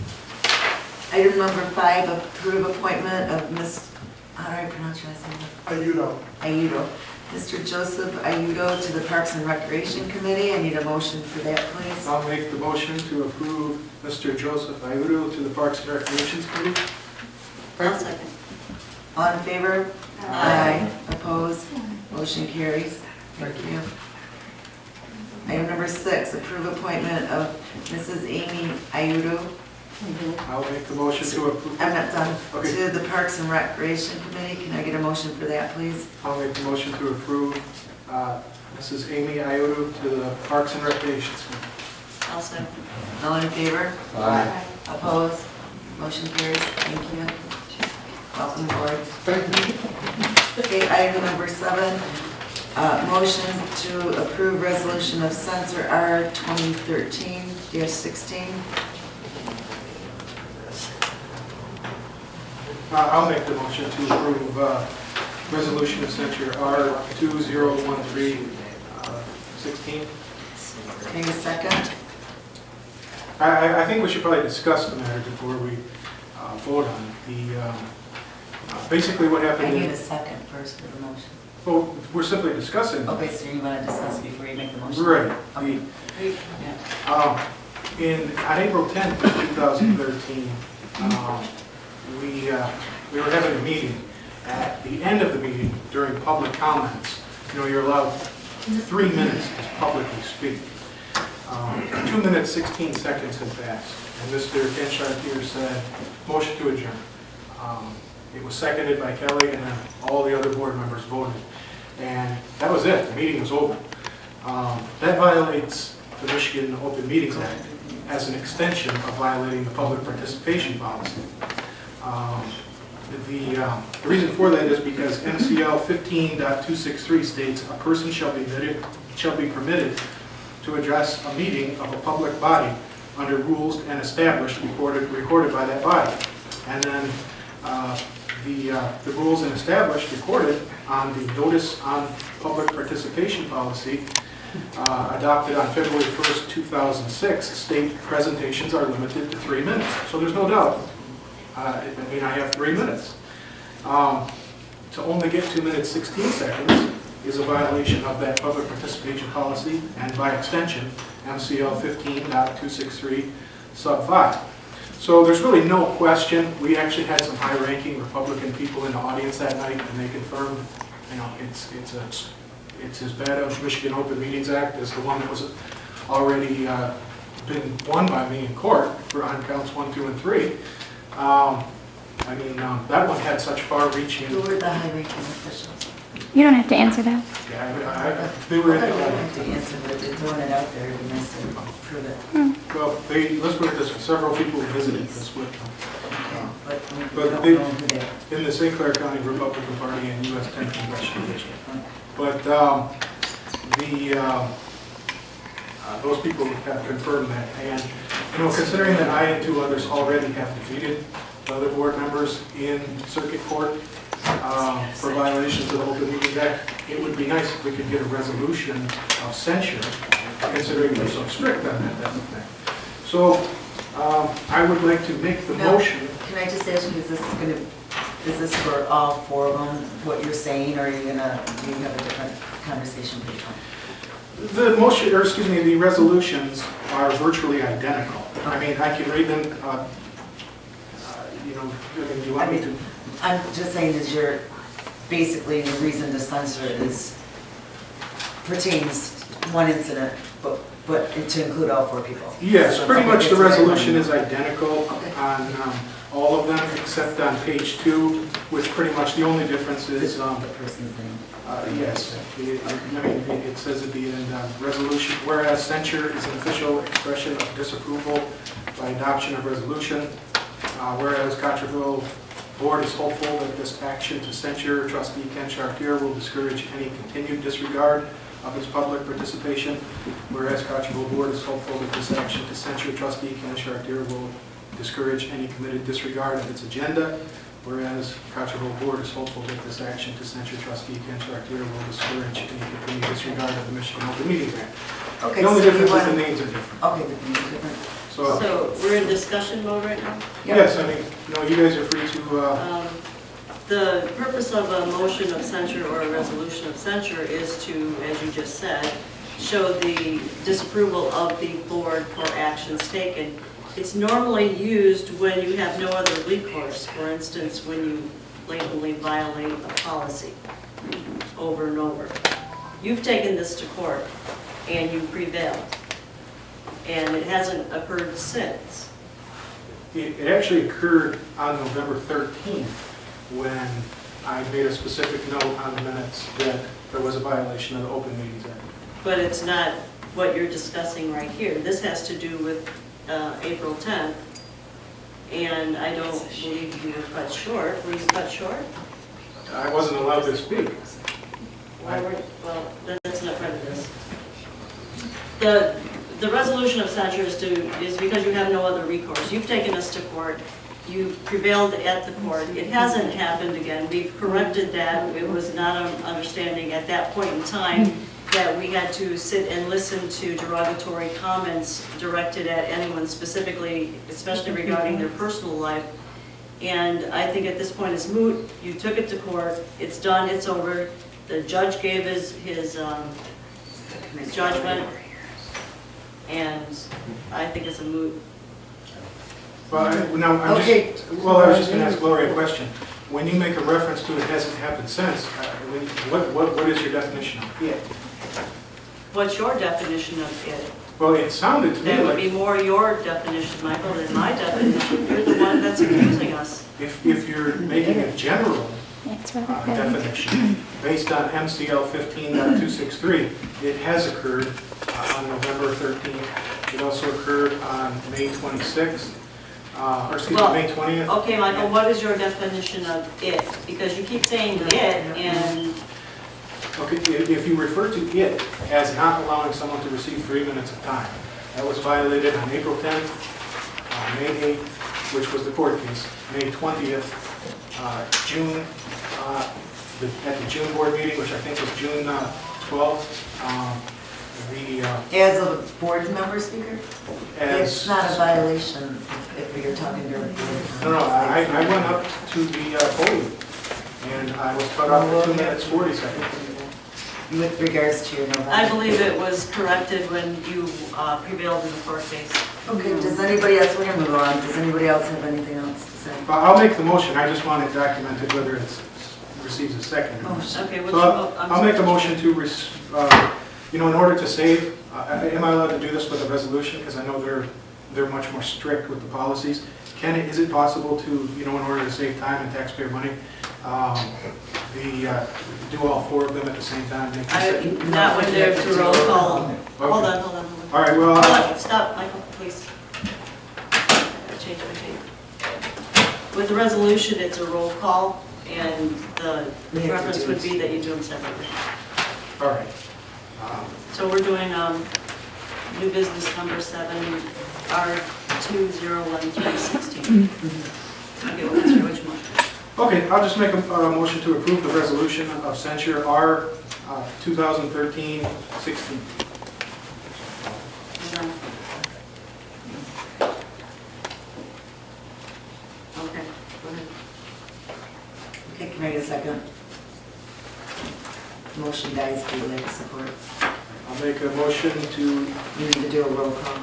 Item number 5, approve appointment of Miss, how do I pronounce your last name? Ayudo. Ayudo Mr. Joseph Ayudo to the Parks and Recreation Committee. I need a motion for that, please. I'll make the motion to approve Mr. Joseph Ayudo to the Parks and Recreation Committee. I'll second. All in favor? Aye. Opposed? Motion carries. Thank you. Item number 6, approve appointment of Mrs. Amy Ayudo. I'll make the motion to approve. I'm not done. Okay. To the Parks and Recreation Committee. Can I get a motion for that, please? I'll make the motion to approve Mrs. Amy Iodo to the Parks and Recreation Committee. I'll second. All in favor? Aye. Opposed? Motion carries. Thank you. Welcome aboard. Thank you. Okay, item number 7, motion to approve resolution of Censure R 2013-16. I'll make the motion to approve resolution of censure R 2013-16. Okay, a second. I think we should probably discuss the matter before we vote on it. Basically what I happened need a is, second first for the motion. well, we're simply discussing. Okay, so you want to discuss before you make the motion? Right. Okay. On April 10th, 2013, we were having a meeting. At the end of the meeting, during public comments, you're allowed 3 minutes to publicly speak. 2 minutes, 16 seconds had passed, and Mr. Ken Chartier said, motion to adjourn. It was seconded by Kelly, and then all the other board members voted. And that was it, the meeting was over. That violates the Michigan Open Meetings Act as an extension of violating the public participation policy. The reason for that is because MCL 15.263 states a person shall be permitted to address a meeting of a public body under rules and established recorded by that body. And then the rules and established recorded on the notice on public participation policy adopted on February 1st, 2006 state presentations are limited to 3 minutes. So there's no doubt. I have 3 minutes. To only get 2 minutes, 16 seconds is a violation of that public participation policy, and by extension, MCL 15.263 sub 5. So there's really no question. We actually had some high-ranking Republican people in the audience that night, and they confirmed, it's as bad of Michigan Open Meetings Act as the one that was already been won by me in court on counts 1, 2, and 3. That one had such far-reaching. Who were the high-ranking officials? You don't have to answer that. Yeah, they were. I don't have to answer, but they're throwing it out there, it'd be nice to prove it. Well, let's put it this way, several people visited this with them. Okay, but we But don't they- know who they are. In the St. Clair County Republican Party and U.S. 10th Congressional District. But those people have confirmed that. And, considering that I and 2 others already have defeated the other board members in circuit court for violations of the Open Meetings Act, it would be nice if we could get a resolution of censure, considering we're so strict on that type of thing. So I would like to make the motion. Can I just ask you, is this for all 4 of them, what you're saying, or do you have a different conversation for each one? The motion, or excuse me, the resolutions are virtually identical. I can read them, you want me to? I'm just saying is basically the reason to censor pertains one incident, but to include all 4 people. Yes, So pretty if I much get the the right resolution one. is identical on all of them, except on page 2, which pretty much the only difference is, The person's name. yes, it says at the end, resolution, whereas censure is an official expression of disapproval by adoption of resolution, whereas Cottrellville Board is hopeful that this action to censure trustee Ken Chartier will discourage any continued disregard of his public participation, whereas Cottrellville Board is hopeful that this action to censure trustee Ken Chartier will discourage any committed disregard of its agenda, whereas Cottrellville Board is hopeful that this action to censure trustee Ken Chartier will discourage any continued disregard of the Michigan Open Meetings Act. Okay, The only so you difference is want- the names are different. Okay, the names are different. So we're in discussion mode right now? Yes, you guys are free to, The purpose of a motion of censure or a resolution of censure is to, as you just said, show the disapproval of the board for actions taken. It's normally used when you have no other recourse. For instance, when you blatantly violate a policy over and over. You've taken this to court and you prevailed. And it hasn't occurred since. It actually occurred on November 13th when I made a specific note on the minutes that there was a violation of the Open Meetings Act. But it's not what you're discussing right here. This has to do with April 10th. And I don't believe you were cut short. Were you cut short? I wasn't allowed to speak. Well, that's not part of this. The resolution of censure is because you have no other recourse. You've taken us to court. You've prevailed at the court. It hasn't happened again. We've corrected that. It was not an understanding at that point in time that we had to sit and listen to derogatory comments directed at anyone specifically, especially regarding their personal life. And I think at this point it's moot. You took it to court. It's done. It's over. The judge gave his judgment, and I think it's a moot. Well, I was just going to ask Gloria a question. When you make a reference to it hasn't happened since, what is your definition of it? What's your definition of it? Well, it sounded to me That would like be more your definition, Michael, than my definition. You're the one that's accusing us. if you're making a general definition based on MCL 15.263, it has occurred on November 13th. It also occurred on May 26th, or excuse me, May 20th. Okay, Michael, what is your definition of it? Because you keep saying it, and Okay, if you refer to it as not allowing someone to receive 3 minutes of time, that was violated on April 10th, May 8th, which was the court case, May 20th, June, at the June board meeting, which I think was June 12th. As a board member speaker? As, It's not a violation if you're talking during the board. no, I went up to the podium, and I was cut off at 2 minutes 40 seconds. With regards to your November. I believe it was corrected when you prevailed in the court case. Okay, does anybody else, we're gonna move on, does anybody else have anything else to say? But I'll make the motion, I just want it documented whether it receives a second. Okay, what's So your, I'll make a motion to, in order to save, am I allowed to do this with a resolution? Because I know they're much more strict with the policies. Is it possible to, in order to save time and taxpayer money, do all 4 of them at the same time? not when there's a roll call. Hold on. All right, well. Hold on, stop, Michael, please. Change my tape. With the resolution, it's a roll call, and the preference would be that you do them separately. All right. So we're doing new business number 7, R201316. Okay, which one? Okay, I'll just make a motion to approve the resolution of censure R 2013-16. Okay, go ahead. Okay, can I get a second? Motion dies due to lack of support. I'll make a motion to, You need to do a roll call.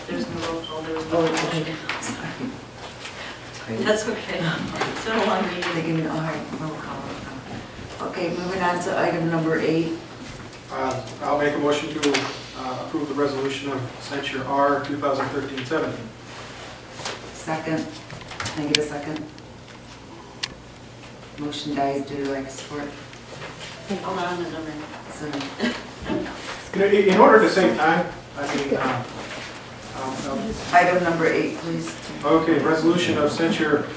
There's no roll call, there was no motion. That's okay. It's been a long meeting. All right, roll call. Okay, moving on to item number 8. I'll make a motion to approve the resolution of censure R 2013-17. Second. Can I get a second? Motion dies due to lack of support. Hold on a number. So, In order to save time, item number 8, please. okay, resolution of censure.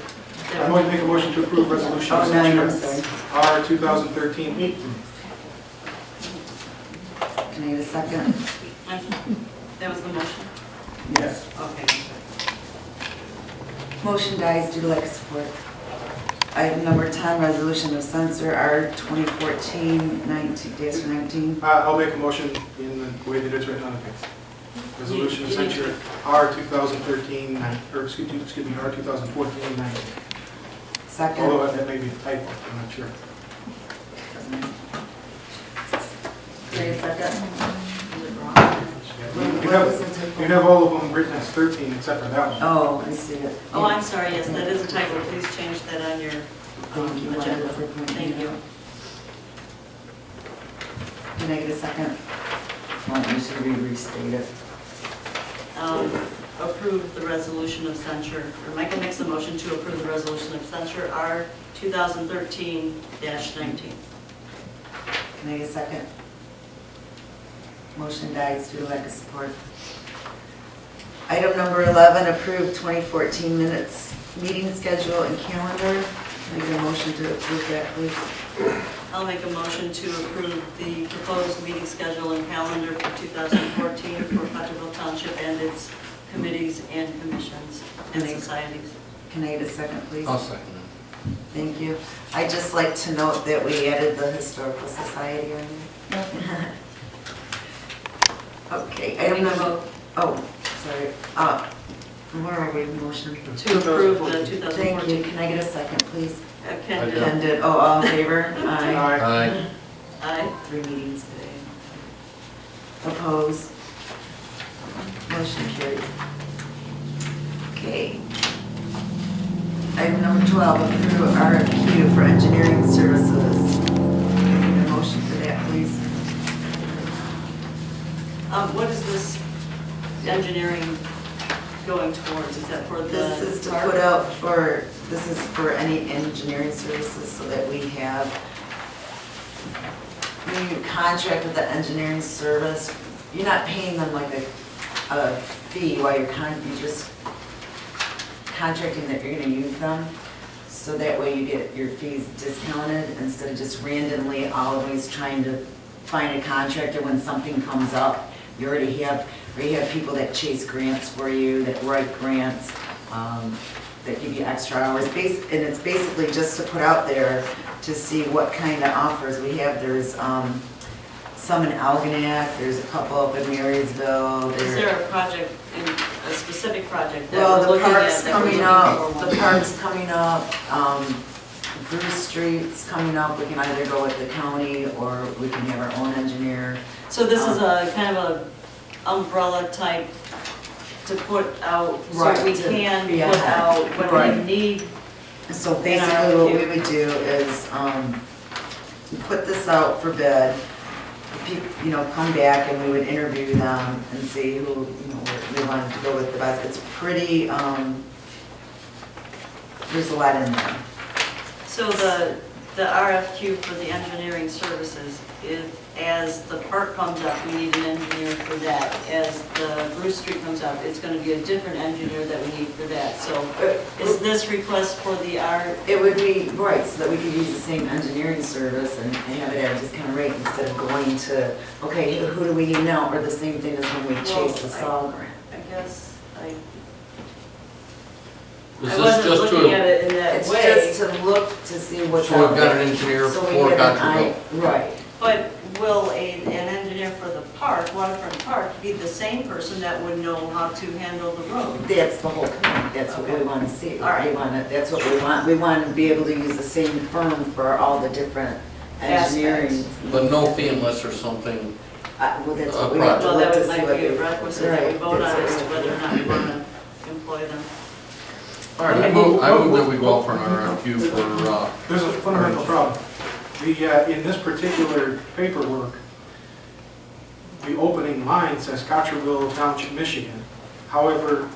I'm going to make a motion to approve resolution of Oh, 9, I'm censure sorry. R 2013-18. Can I get a second? That was the motion? Yes. Okay. Motion dies due to lack of support. Item number 10, resolution of censor R 2014-19. I'll make a motion in the way that it's written on the page. Resolution of censure R 2013, or excuse me, R 2014-19. Second. Although that may be a typo, I'm not sure. Can I get a second? You have all of them written as 13 except for that one. Oh, I see it. Oh, I'm sorry, yes, that is a typo, please change that on your Thank you, agenda. Wanda, for pointing Thank it you. out. Can I get a second? Well, you should restate it. Approve the resolution of censure, or Michael makes a motion to approve the resolution of censure R 2013-19. Can I get a second? Motion dies due to lack of support. Item number 11, approve 2014 minutes, meeting schedule and calendar. Can I get a motion to approve that, please? I'll make a motion to approve the proposed meeting schedule and calendar for 2014 for Cottrellville Township and its committees and commissions and societies. Can I get a second, please? I'll second it. Thank you. I'd just like to note that we added the Historical Society on there. Okay, item number, oh, sorry. Where are we, motion? To approve the 2014. Thank you. Can I get a second, please? Ken did. Ken did. Oh, all in favor? Aye. Aye. Aye. 3 meetings today. Opposed? Motion carries. Okay. Item number 12, approve RFQ for engineering services. Can I get a motion for that, please? What is this engineering going towards? Is that for the This is to park? put out for, this is for any engineering services so that we have, when you contract with the engineering service, you're not paying them like a fee while you're just contracting that you're gonna use them. So that way you get your fees discounted instead of just randomly always trying to find a contractor when something comes up. You already have people that chase grants for you, that write grants, that give you extra hours. And it's basically just to put out there to see what kind of offers we have. There's some in Algonac, there's a couple up in Marysville. Is there a project, a specific project that Well, we're the looking at? park's that we're coming looking up, for the one? park's coming up, Bruce Street's coming up. We can either go with the county or we can have our own engineer. So this is a kind of a umbrella type to put out, so Right, we to can be put ahead. out when Right. we need. So basically what we would do is, put this out for bid. Come back and we would interview them and see who, we wanted to go with the best. It's pretty, there's a lot in there. So the RFQ for the engineering services, as the park comes up, we need an engineer for that. As the Bruce Street comes up, it's going to be a different engineer that we need for that. So is this request for the It would be, right, so that we could use the same engineering service and have it at a discounted rate instead of going to, okay, who do we need now? Or the same thing as when we chase the SAW grant. I guess I Is I this wasn't just looking to, at it in that It's way. just to look to see what's so out we've got there. an engineer So we for get an Cottrellville? Right. But will an engineer for the park, Waterfront Park, be the same person that would know how to handle the road? That's the whole thing, that's what we want to see. All right. That's what we want. We want to be able to use the same firm for all the different engineering. But no fee unless there's something, Well, that's what we have to Well, look that to would see might what be a they. requisite that we Right, vote on that's as to what whether or not we want to employ them. All right, I move that we go out for an RFQ for, There's a fundamental problem. In this particular paperwork, the opening line says Cottrellville Township, Michigan. However,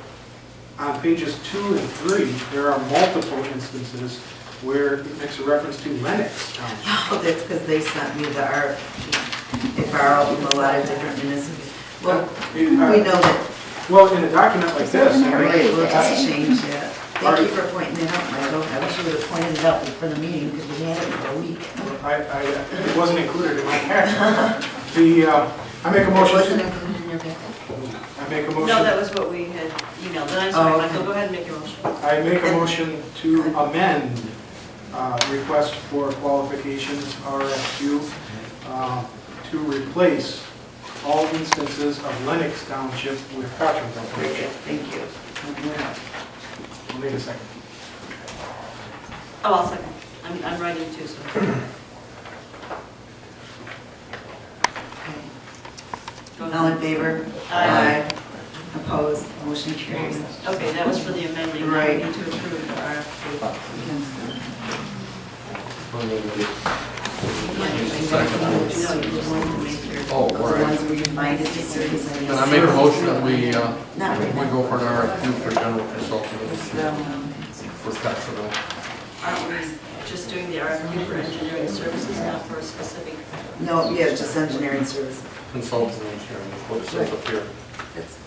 on pages 2 and 3, there are multiple instances where it makes a reference to Lennox Township. Oh, that's because they sent me the RFP. They borrowed from a lot of different municipalities. Well, we know that. Well, in a document like this, I Right, mean, we'll just change that. Thank you for pointing it out, Michael. I wish you would have pointed it out for the meeting because we had it for a week. it wasn't included in my packet. I make a It motion. wasn't included in your packet? I make a motion. No, that was what we had emailed, but I'm sorry, Oh, Michael, okay. go ahead and make your motion. I make a motion to amend request for qualifications RFQ to replace all instances of Lennox Township with Cottrellville Very Township. good, thank you. I'll need a second. Oh, I'll second. I'm writing too, so. All in favor? Aye. Opposed? Motion carries. Okay, that was for the amending. Now Right. we need to approve the RFP. Oh, all right. ones where you find it, just service. Then I make a motion that we Not right now. go for an RFQ for general consultant for Cottrellville. Aren't we just doing the RFP for engineering services, not for a specific? No, yeah, just engineering service. Consultant engineering, is what it says up here. It's-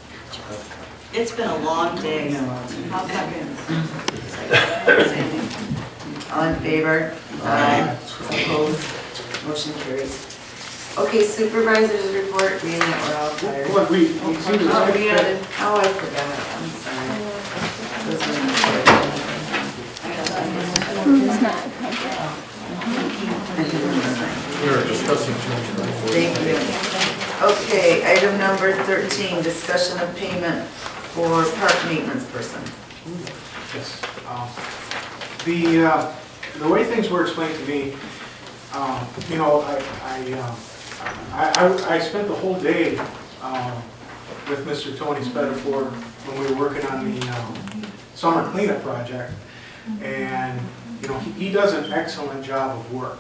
It's been a long day. I'll second. All in favor? Aye. Opposed? Motion carries. Okay, supervisors report, being that we're all tired. Look, we see Oh, the we added, oh, I forgot, I'm sorry. Those were mistakes. Who's not? We were discussing change. Thank you. Okay, item number 13, discussion of payment for park maintenance person. Yes. The way things were explained to me, you know, I spent the whole day with Mr. Tony Spedafore when we were working on the summer cleanup project, and you know, he does an excellent job of work.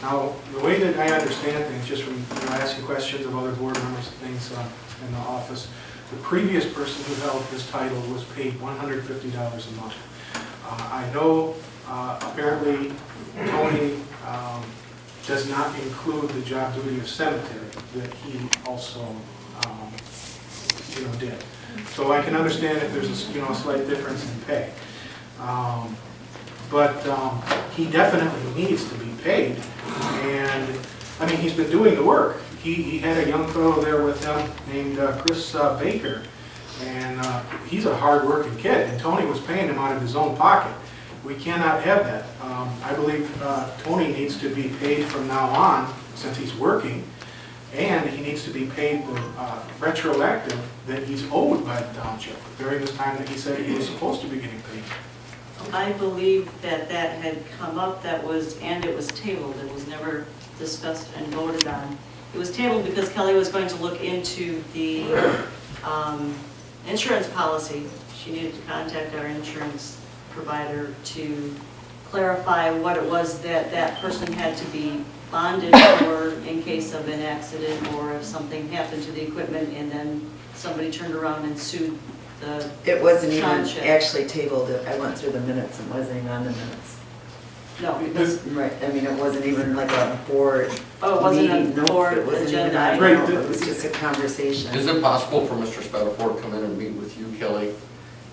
Now, the way that I understand things, just from asking questions of other board members and things in the office, the previous person who held this title was paid $150 a month. I know apparently Tony does not include the job duty of cemetery that he also did. So I can understand if there's a slight difference in pay. But he definitely needs to be paid. And I mean, he's been doing the work. He had a young fellow there with him named Chris Baker, and he's a hard-working kid, and Tony was paying him out of his own pocket. We cannot have that. I believe Tony needs to be paid from now on, since he's working, and he needs to be paid the retroactive that he's owed by the township during this time that he said he was supposed to be getting paid. I believe that had come up, and it was tabled. It was never discussed and voted on. It was tabled because Kelly was going to look into the insurance policy. She needed to contact our insurance provider to clarify what it was that that person had to be bonded for in case of an accident or if something happened to the equipment and then somebody turned around and sued the It wasn't even township. actually tabled. I went through the minutes and wasn't even on the minutes. No, because, Right, I mean, it wasn't even like a board oh, it wasn't meeting. a Nope, board it wasn't even agenda on- item. Right. no, It was just a conversation. Is it possible for Mr. Spedafore to come in and meet with you, Kelly,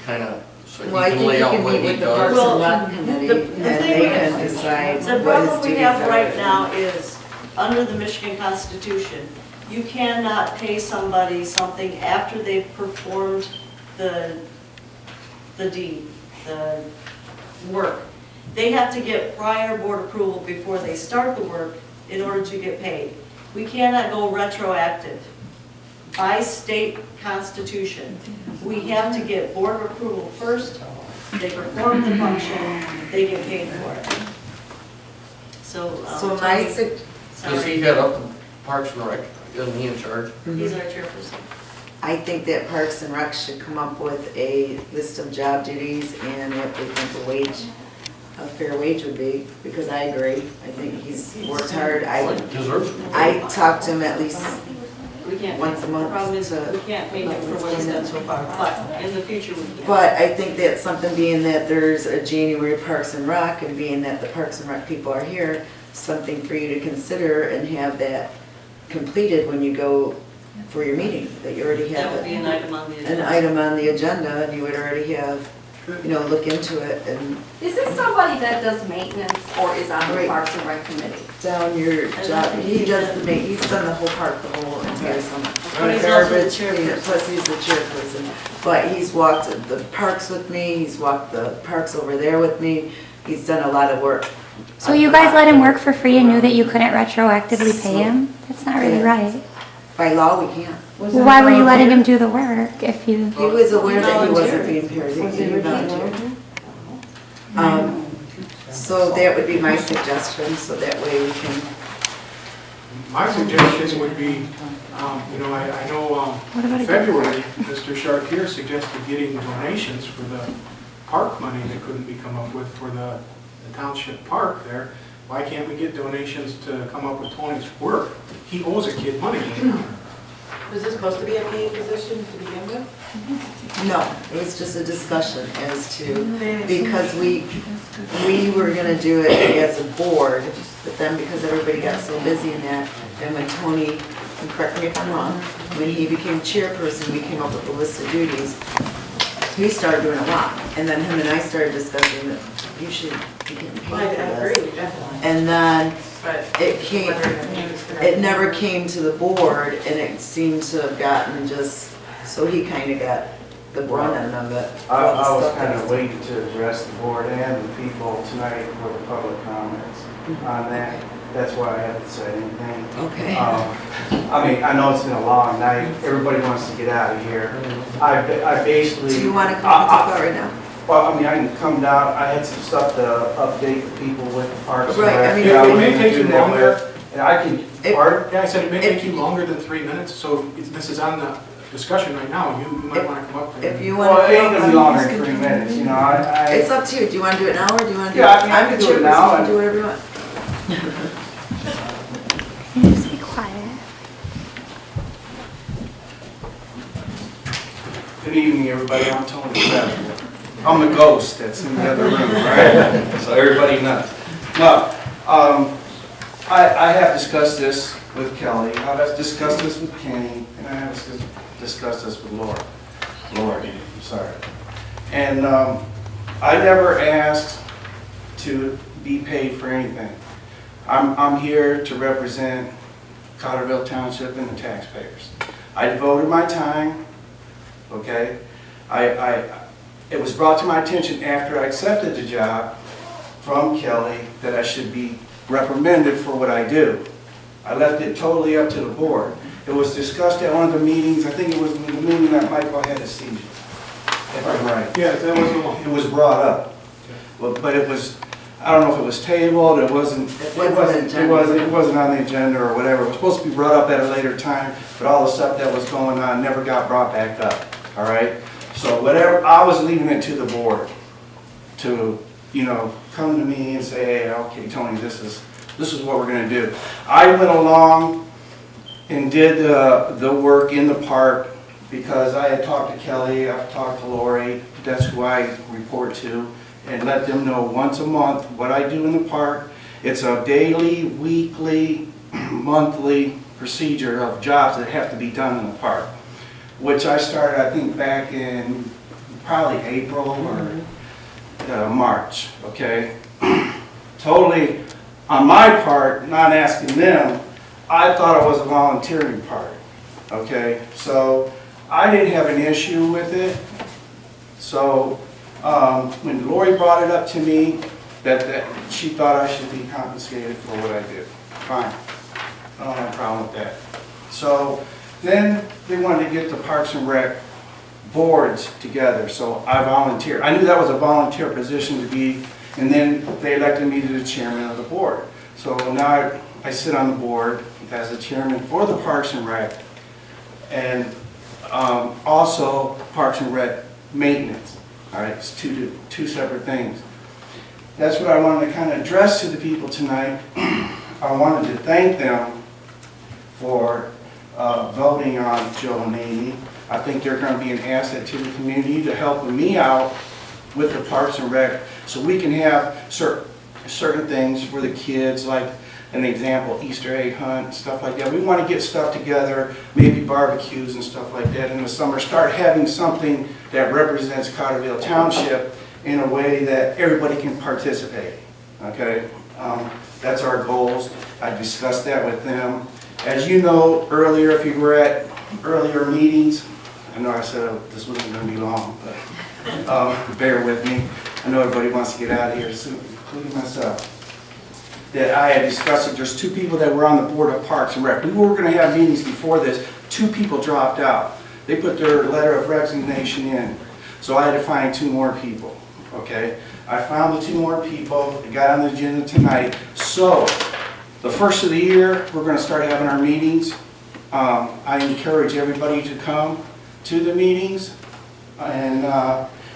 kind of, so he Well, I can think lay you out can what meet he with the Parks does? and Rec Committee, the and thing they is, can decide The what his problem we duties have are. right now is, under the Michigan Constitution, you cannot pay somebody something after they've performed the deed, the work. They have to get prior board approval before they start the work in order to get paid. We cannot go retroactive. By state constitution, we have to get board approval first, they perform the function, they get paid for it. So, So my, Tony- Does he head up the Parks and Rec? Isn't he in charge? He's our chairperson. I think that Parks and Rec should come up with a list of job duties and what they think a fair wage would be, because I agree. I think he's worked hard. Deserves it. I talk to him at least We can't, once a month. the problem is, to- we can't pay him for what he's done so far, but in the future we can. But I think that's something, being that there's a January Parks and Rec, and being that the Parks and Rec people are here, something for you to consider and have that completed when you go for your meeting, that you already have That would be an item on the an agenda. item on the agenda, and you would already have, look into it and Is this somebody that does maintenance or is on the Right. Parks and Rec Committee? down your job. He does he's done the whole park, the whole entire summer. But he's also the Garbage, chairperson. plus he's the chairperson. But he's walked the parks with me, he's walked the parks over there with me, he's done a lot of work. So you guys let him work for free and knew that you couldn't retroactively pay him? That's not really right. By law, we can't. Well, why were you letting him do the work if you... He was aware that he wasn't being paid, he volunteered. So that would be my suggestion, so that way we can, My suggestion would be, I know What about in a gift February, Mr. Chartier suggested getting donations for the park money that couldn't be come up with for the township park there. Why can't we get donations to come up with Tony's work? He owes a kid money. Was this supposed to be a paid position to begin with? no, it was just a discussion as to, because we were gonna do it as a board, but then because everybody got so busy in that, and when Tony, and correct me if I'm wrong, when he became chairperson, we came up with a list of duties. He started doing a lot, and then him and I started discussing that you should be getting paid for I this. agree, definitely. And then But it came, it never came to the board, and it seemed to have gotten just, so he kind of got the brunt end of it. I was kind of waiting to address the board and the people tonight for the public comments on that. That's why I haven't said anything. Okay. I mean, I know it's been a long night. Everybody wants to get out of here. I basically. Do you want to come and talk about right now? Well, I mean, I can come down. I had some stuff to update the people with the parks. Right, I mean, it may take you longer. And I can, pardon? Yeah, I said it may take you longer than 3 minutes, so this is on the discussion right now. You might want to come up there. If you want Well, to. it ain't gonna be longer than 3 minutes, you know, It's up to you. Do you want to do it now, or do you want to do it? Yeah, I mean, I can do it now. I'm the chairperson, you can do whatever you want. Can you just be quiet? Good evening, everybody. I'm Tony Beth. I'm the ghost that's in the other room, right? So everybody knows. No, I have discussed this with Kelly. I've discussed this with Kenny, and I have discussed this with Lori, sorry. And I never asked to be paid for anything. I'm here to represent Cottrellville Township and the taxpayers. I devoted my time, okay? It was brought to my attention after I accepted the job from Kelly that I should be reprimanded for what I do. I left it totally up to the board. It was discussed at one of the meetings, I think it was the meeting that Michael had a seizure, if I'm right. Yeah, that was the one. It was brought up, but it was, I don't know if it was tabled, it wasn't on the agenda or whatever. It was supposed to be brought up at a later time, but all the stuff that was going on never got brought back up, all right? So whatever, I was leaving it to the board to, come to me and say, hey, okay, Tony, this is what we're gonna do. I went along and did the work in the park because I had talked to Kelly, I've talked to Lori, that's who I report to, and let them know once a month what I do in the park. It's a daily, weekly, monthly procedure of jobs that have to be done in the park, which I started, I think, back in probably April or March, okay? Totally, on my part, not asking them, I thought it was a volunteering part, okay? So I didn't have an issue with it. So when Lori brought it up to me, that she thought I should be compensated for what I do, fine. I don't have a problem with that. So then they wanted to get the Parks and Rec boards together, so I volunteered. I knew that was a volunteer position to be, and then they elected me to the chairman of the board. So now I sit on the board as the chairman for the Parks and Rec, and also Parks and Rec maintenance. All right, it's two separate things. That's what I wanted to kind of address to the people tonight. I wanted to thank them for voting on Joe and Amy. I think they're going to be an asset to the community to help me out with the Parks and Rec, so we can have certain things for the kids, like an example, Easter egg hunt, stuff like that. We want to get stuff together, maybe barbecues and stuff like that in the summer. Start having something that represents Cottrellville Township in a way that everybody can participate, okay? That's our goals. I discussed that with them. As you know, earlier, if you were at earlier meetings, I know I said this wasn't going to be long, but bear with me. I know everybody wants to get out of here soon, including myself. That I had discussed it. There's two people that were on the board of Parks and Rec. We were going to have meetings before this. 2 people dropped out. They put their letter of resignation in. So I had to find 2 more people, okay? I found the 2 more people that got on the agenda tonight. So, the first of the year, we're gonna start having our meetings. I encourage everybody to come to the meetings. And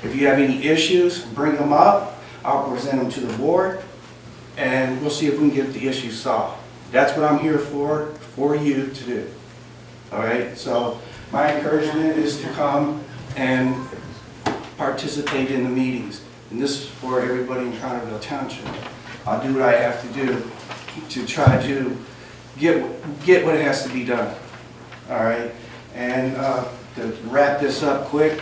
if you have any issues, bring them up. I'll present them to the board. And we'll see if we can get the issue solved. That's what I'm here for you to do. All right, so my encouragement is to come and participate in the meetings. And this is for everybody in Cottrellville Township. I'll do what I have to do to try to get what has to be done. All right, and to wrap this up quick,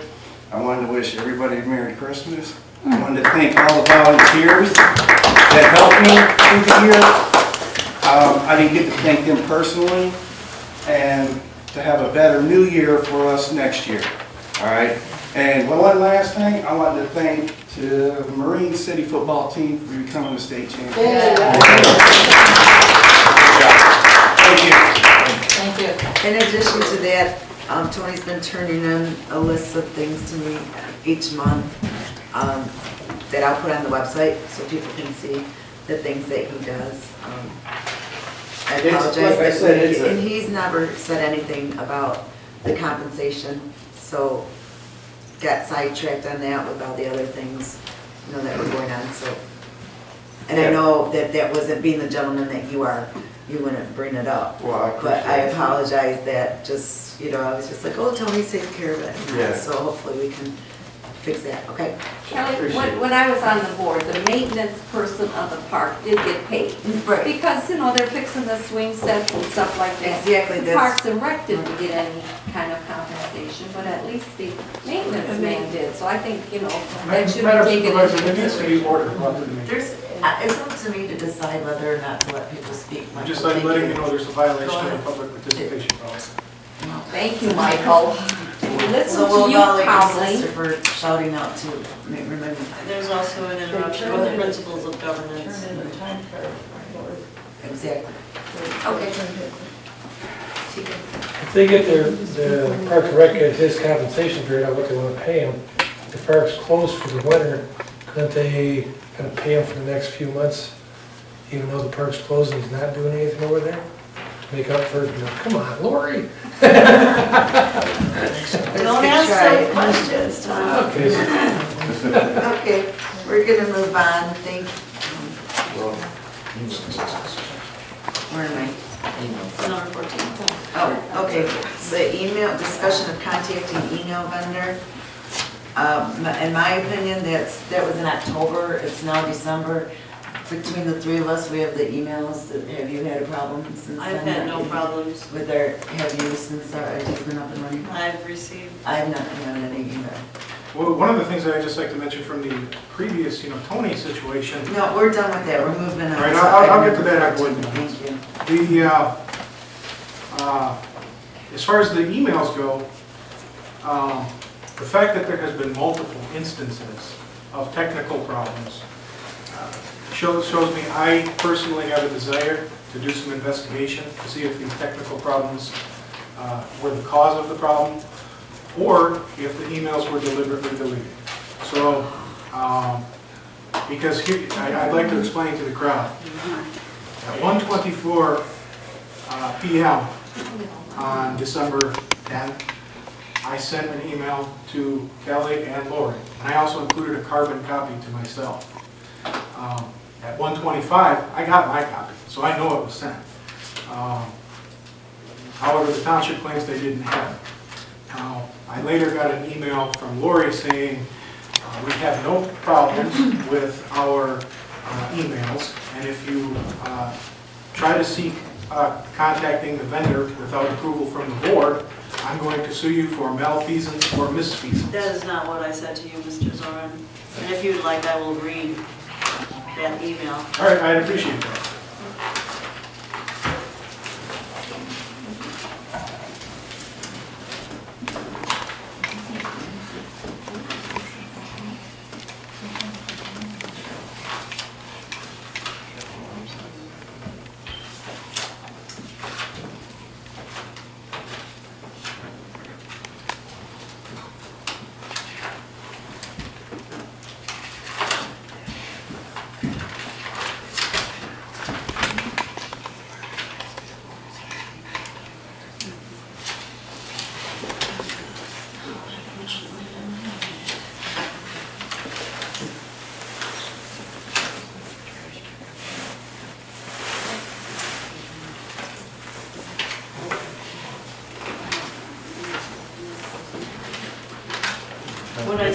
I wanted to wish everybody a Merry Christmas. I wanted to thank all the volunteers that helped me through the year. I didn't get to thank them personally, and to have a better new year for us next year. All right, and one last thing, I wanted to thank the Marine City football team for becoming the state champions. Thank you. Thank you. In addition to that, Tony's been turning in a list of things to me each month that I'll put on the website so people can see the things that he does. I apologize, and he's never said anything about the compensation, so got sidetracked on that with all the other things, that were going on, so. And I know that wasn't, being the gentleman that you are, you wouldn't bring it up. Well, but I apologize that just, I was just like, oh, Tony's taking care of it. Yeah. So hopefully we can fix that, okay? Kelly, when I was on the board, the maintenance person of the park did get paid. Right. Because, they're fixing the swing sets and stuff like that. Exactly, that's- Parks and Rec didn't get any kind of compensation, but at least the maintenance man did. So I think, that should be taken into There needs to be order brought to the meeting. It's up to me to decide whether or not to let people speak. Just like letting you know there's a violation of the public participation policy. Thank you, Michael. Listen So to we'll you, acknowledge my Colleen. sister for shouting out to remember. There's also an interruption with the principles of governance. Exactly. Okay. If they get the Parks and Rec at his compensation figured out what they want to pay him, if the park's closed for the winter, couldn't they kind of pay him for the next few months, even though the park's closed and he's not doing anything over there? To make up for, come on, Lori. Don't ask some questions, Tom. Okay. Okay, we're gonna move on, thank you. Where am I? Number 14. Oh, okay, the email, discussion of contacting email vendor. In my opinion, that was in October, it's now December. Between the 3 of us, we have the emails. Have you had a problem since I've then? had no problems. Have you since our ID's been up and running? I've received. I have not had any email. Well, one of the things that I'd just like to mention from the previous, Tony situation. No, we're done with that, we're moving on. All right, I'll get to that after. Thank you. As far as the emails go, the fact that there has been multiple instances of technical problems shows me I personally have a desire to do some investigation to see if these technical problems were the cause of the problem, or if the emails were deliberately deleted. So, because here, I'd like to explain to the crowd. At 1:24 p.m. on December 10th, I sent an email to Kelly and Lori, and I also included a carbon copy to myself. At 1:25, I got my copy, so I know it was sent. However, the township claims they didn't have it. Now, I later got an email from Lori saying, we have no problems with our emails, and if you try to seek contacting the vendor without approval from the board, I'm going to sue you for malfeasance or misfeasance. That is not what I said to you, Mr. Zoran. And if you'd like, I will read that email. All right, I'd appreciate that.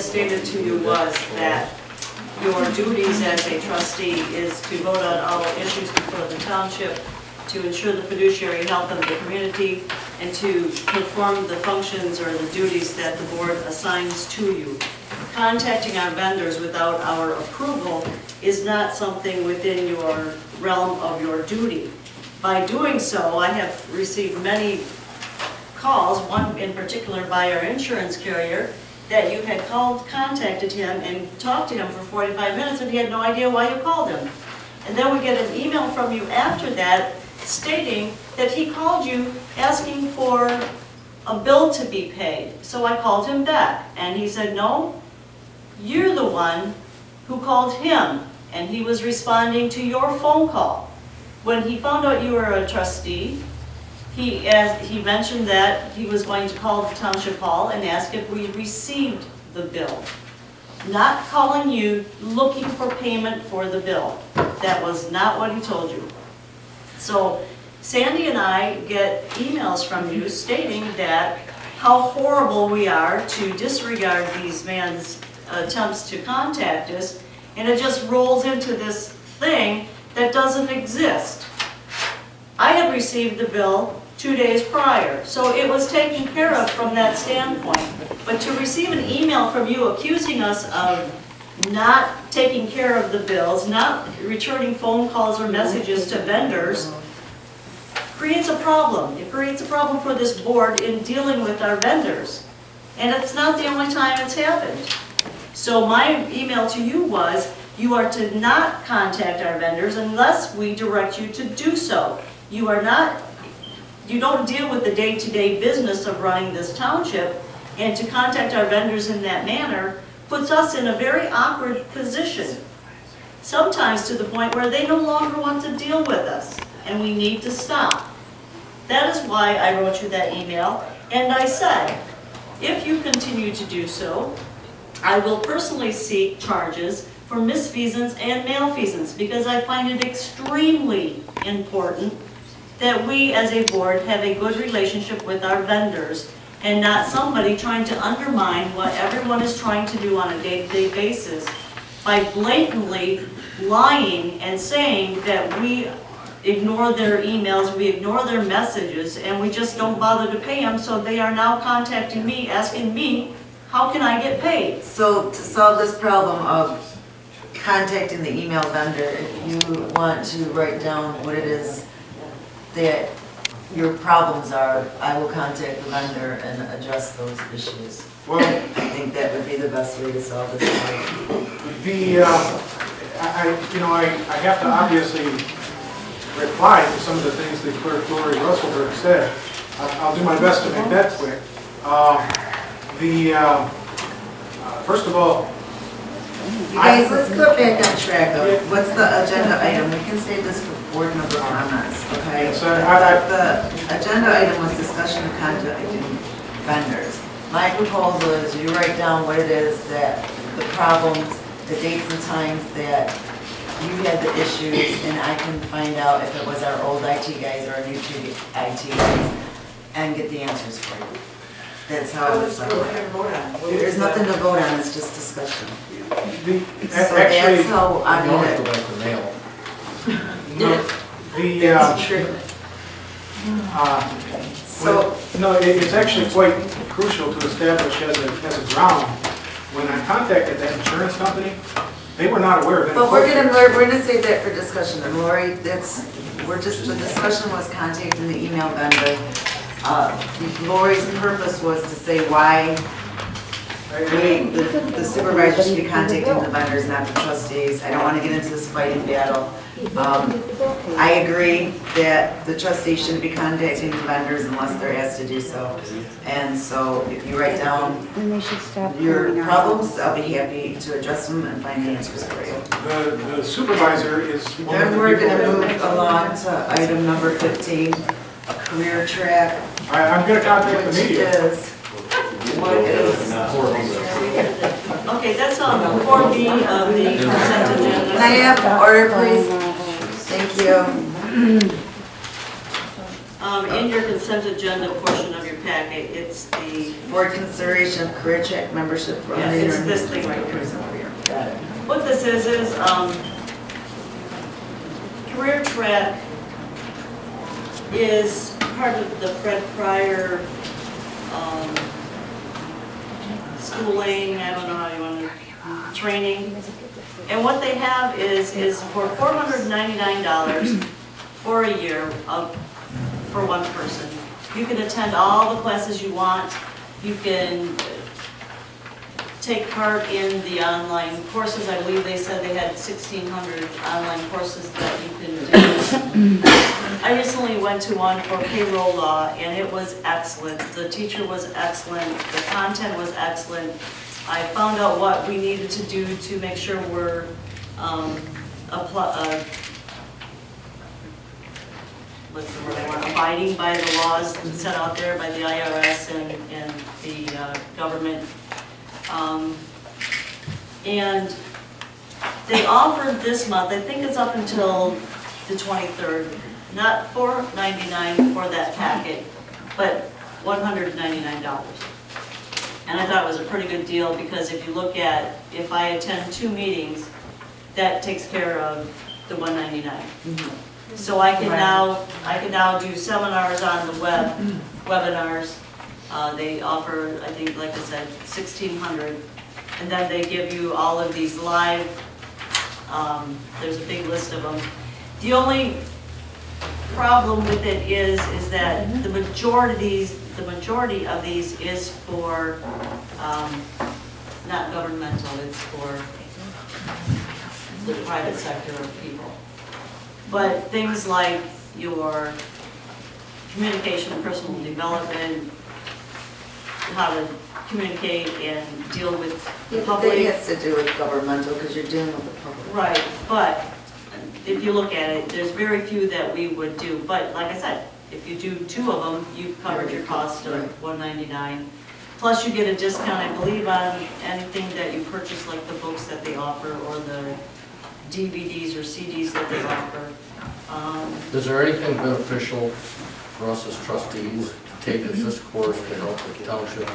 stated to you was that your duties as a trustee is to vote on all issues before the township, to ensure the fiduciary health of the community, and to perform the functions or the duties that the board assigns to you. Contacting our vendors without our approval is not something within your realm of your duty. By doing so, I have received many calls, one in particular by our insurance carrier, that you had contacted him and talked to him for 45 minutes and he had no idea why you called him. And then we get an email from you after that stating that he called you asking for a bill to be paid. So I called him back and he said, no, you're the one who called him, and he was responding to your phone call. When he found out you were a trustee, he mentioned that he was going to call the township hall and ask if we received the bill. Not calling you looking for payment for the bill. That was not what he told you. So Sandy and I get emails from you stating that how horrible we are to disregard these man's attempts to contact us, and it just rolls into this thing that doesn't exist. I had received the bill 2 days prior, so it was taken care of from that standpoint. But to receive an email from you accusing us of not taking care of the bills, not returning phone calls or messages to vendors, creates a problem. It creates a problem for this board in dealing with our vendors. And it's not the only time it's happened. So my email to you was, you are to not contact our vendors unless we direct you to do so. You don't deal with the day-to-day business of running this township, and to contact our vendors in that manner puts us in a very awkward position. Sometimes to the point where they no longer want to deal with us, and we need to stop. That is why I wrote you that email, and I said, if you continue to do so, I will personally seek charges for misfeasance and malfeasance, because I find it extremely important that we as a board have a good relationship with our vendors and not somebody trying to undermine what everyone is trying to do on a day-to-day basis by blatantly lying and saying that we ignore their emails, we ignore their messages, and we just don't bother to pay them, so they are now contacting me, asking me, how can I get paid? So to solve this problem of contacting the email vendor, if you want to write down what it is that your problems are, I will contact the vendor and address those issues. Well, I think that would be the best way to solve this problem. I have to obviously reply to some of the things that Clerk Lori Russelburg said. I'll do my best to make that quick. First of all, You guys, let's go back on track of what's the agenda item. We can save this for board member comments, okay? Yes, The agenda item was discussion of contacting vendors. My proposal is you write down what it is that the problems, the dates and times that you had the issues, and I can find out if it was our old IT guys or our new IT guys, and get the answers for you. That's how it's done. There's nothing to vote on, it's just discussion. So that's how I You don't mean have to it. go back to mail. That's true. It's actually quite crucial to establish as a ground. When I contacted that insurance company, they were not aware of any. But we're gonna save that for discussion, and Lori, the discussion was contacting the email vendor. Lori's purpose was to say why the supervisor should be contacting the vendors, not the trustees. I don't want to get into this fighting battle. I agree that the trustees shouldn't be contacting the vendors unless they're asked to do so. And so if you write down your problems, I'll be happy to address them and find the answers for you. The supervisor is one of Then the we're people going to that- move along to item number 15, a career track. I'm going to contact the Which media. is, what is, Okay, that's on 4B of the consent agenda. can I have order, please? Thank you. In your consent agenda portion of your packet. It's the, Board consideration of career check membership for. yeah, it's this thing right here. Got it. What this is career track is part of the Fred Pryor schooling, I don't know how you want to, training. And what they have is for $499 for a year for one person. You can attend all the classes you want. You can take part in the online courses. I believe they said they had 1,600 online courses that you can do. I recently went to one for payroll law, and it was excellent. The teacher was excellent. The content was excellent. I found out what we needed to do to make sure we're abiding by the laws set out there by the IRS and the government. And they offered this month, I think it's up until the 23rd, not $499 for that packet, but $199. And I thought it was a pretty good deal because if you look at, if I attend 2 meetings, that takes care of the $199. So I can now do seminars on the web, webinars. They offer, I think, like I said, 1,600. And then they give you all of these live, there's a big list of them. The only problem with it is that the majority of these is for, not governmental, it's for the private sector of people. But things like your communication and personal development, how to communicate and deal with the public. It has to do with governmental because you're dealing with the public. Right, but if you look at it, there's very few that we would do. But like I said, if you do 2 of them, you've covered your cost of $199. Plus you get a discount, I believe, on anything that you purchase, like the books that they offer or the DVDs or CDs that they offer. Is there anything beneficial for us as trustees to take this course to help the township?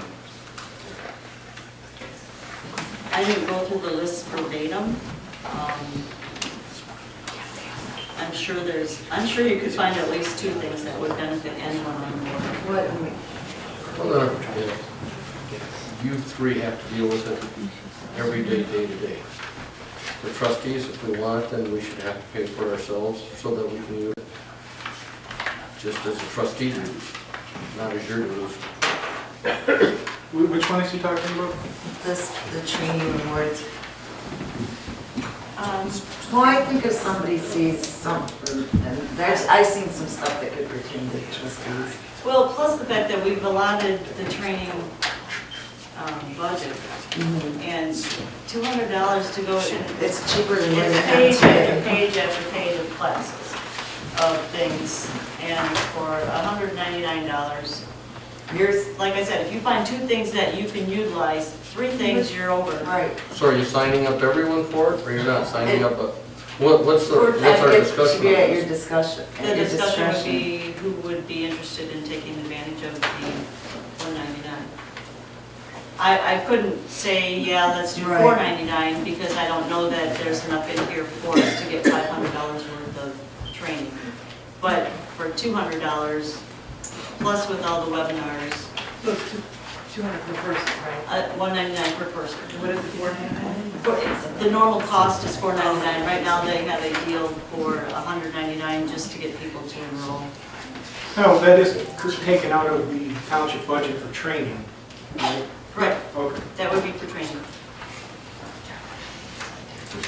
I didn't go through the list verbatim. I'm sure you could find at least 2 things that would benefit anyone on the board. Well, you 3 have to deal with it every day, day to day. The trustees, if we want it, then we should have to pay for it ourselves so that we can use it just as a trustee dues, not as your dues. Which one is he talking about? The training awards. Well, I think if somebody sees something, and I've seen some stuff that could pertain to trustees. Well, plus the fact that we've allotted the training budget, and $200 to go in. It's cheaper than it's page after page after page of classes of things, and for $199. Like I said, if you find 2 things that you can utilize, 3 things you're over. Right. So are you signing up everyone for it, or you're not signing up? What's our discussion? To be at your discussion. The discussion would be who would be interested in taking advantage of the $199. I couldn't say, yeah, let's do $499 because I don't know that there's enough in here for us to get $500 worth of training. But for $200, plus with all the webinars. So it's $200 per person, right? $199 per person. What is it, $499? The normal cost is $499. Right now they have a deal for $199 just to get people to enroll. No, that is taken out of the township budget for training, right? Right. Okay. That would be for training.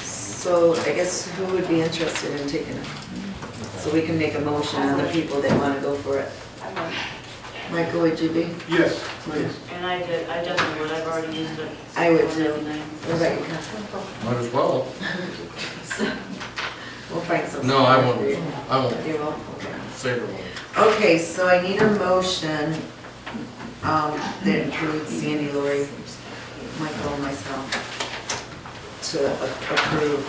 So I guess who would be interested in taking it? So we can make a motion on the people that want to go for it. Michael, would you be? Yes, please. And I definitely would. I've already used it. I would too. $499. What about you, Councilman? Might as well. We'll find something. No, I won't. I won't. You won't? Okay. Save her one. Okay, so I need a motion that includes Sandy, Lori, Michael, and myself to approve.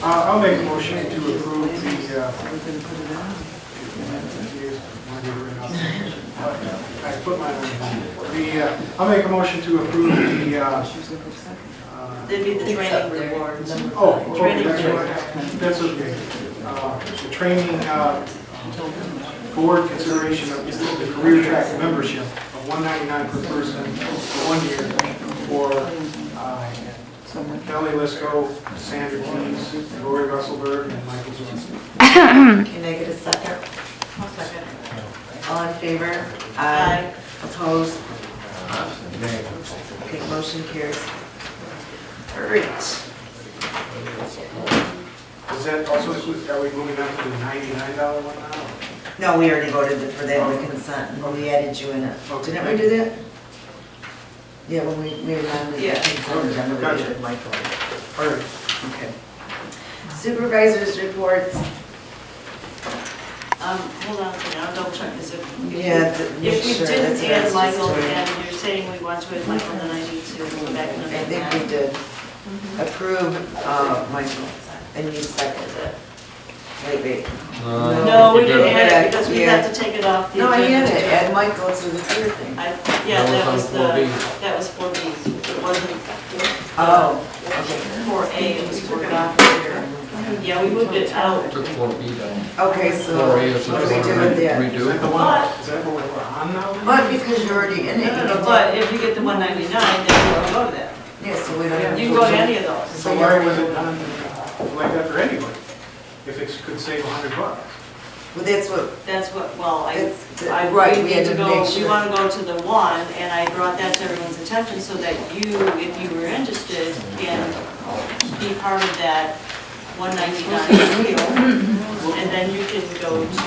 I'll make a motion to approve the I put mine on. I'll make a motion to approve the, They'd be the training rewards. Training reward. That's okay. The training board consideration of the career track membership of $199 per person for 1 year for Fiscelli-Lisco, Sandra Keais, Russelburg, and Michael Zoran. Can I get a second? I'll second. All in favor? Aye. Opposed? Okay, motion carries. All right. Does that also include, are we moving on to the $99 one now? No, we already voted for that in the consent, and we added you in it. Didn't we do that? Yeah, when we amended the consent agenda, we Gotcha. did Michael. All right. Okay. Supervisors reports. Hold on a second, I'll double check this. Yeah, If we sure, didn't that's what I add was Michael, just doing. and you're saying we want to add Michael, then I need to go back and I amend think that. we did approve, Michael, and you seconded it. Wait. No, we didn't add it because we had to take it off the No, I agenda. had it, add Michael to the third thing. Yeah, That that was was on 4B. that was 4B. It wasn't Oh, 4A, it was 4B. Yeah, we moved it out. Took 4B down. okay, so 4A is what do we do with that? Is that the Redo. one, is that what we're on now? But because you're already in it, you No, can but if you get the 199, then you can go to that. yeah, so we don't have to. You can go to any of those. So why was it done like that for anybody? If it could save $100? Well, that's what, That's what, well, right, we we had need to to go, make we sure. want to go to the one, and I brought that to everyone's attention so that you, if you were interested, can be part of that 199 deal, and then you can go to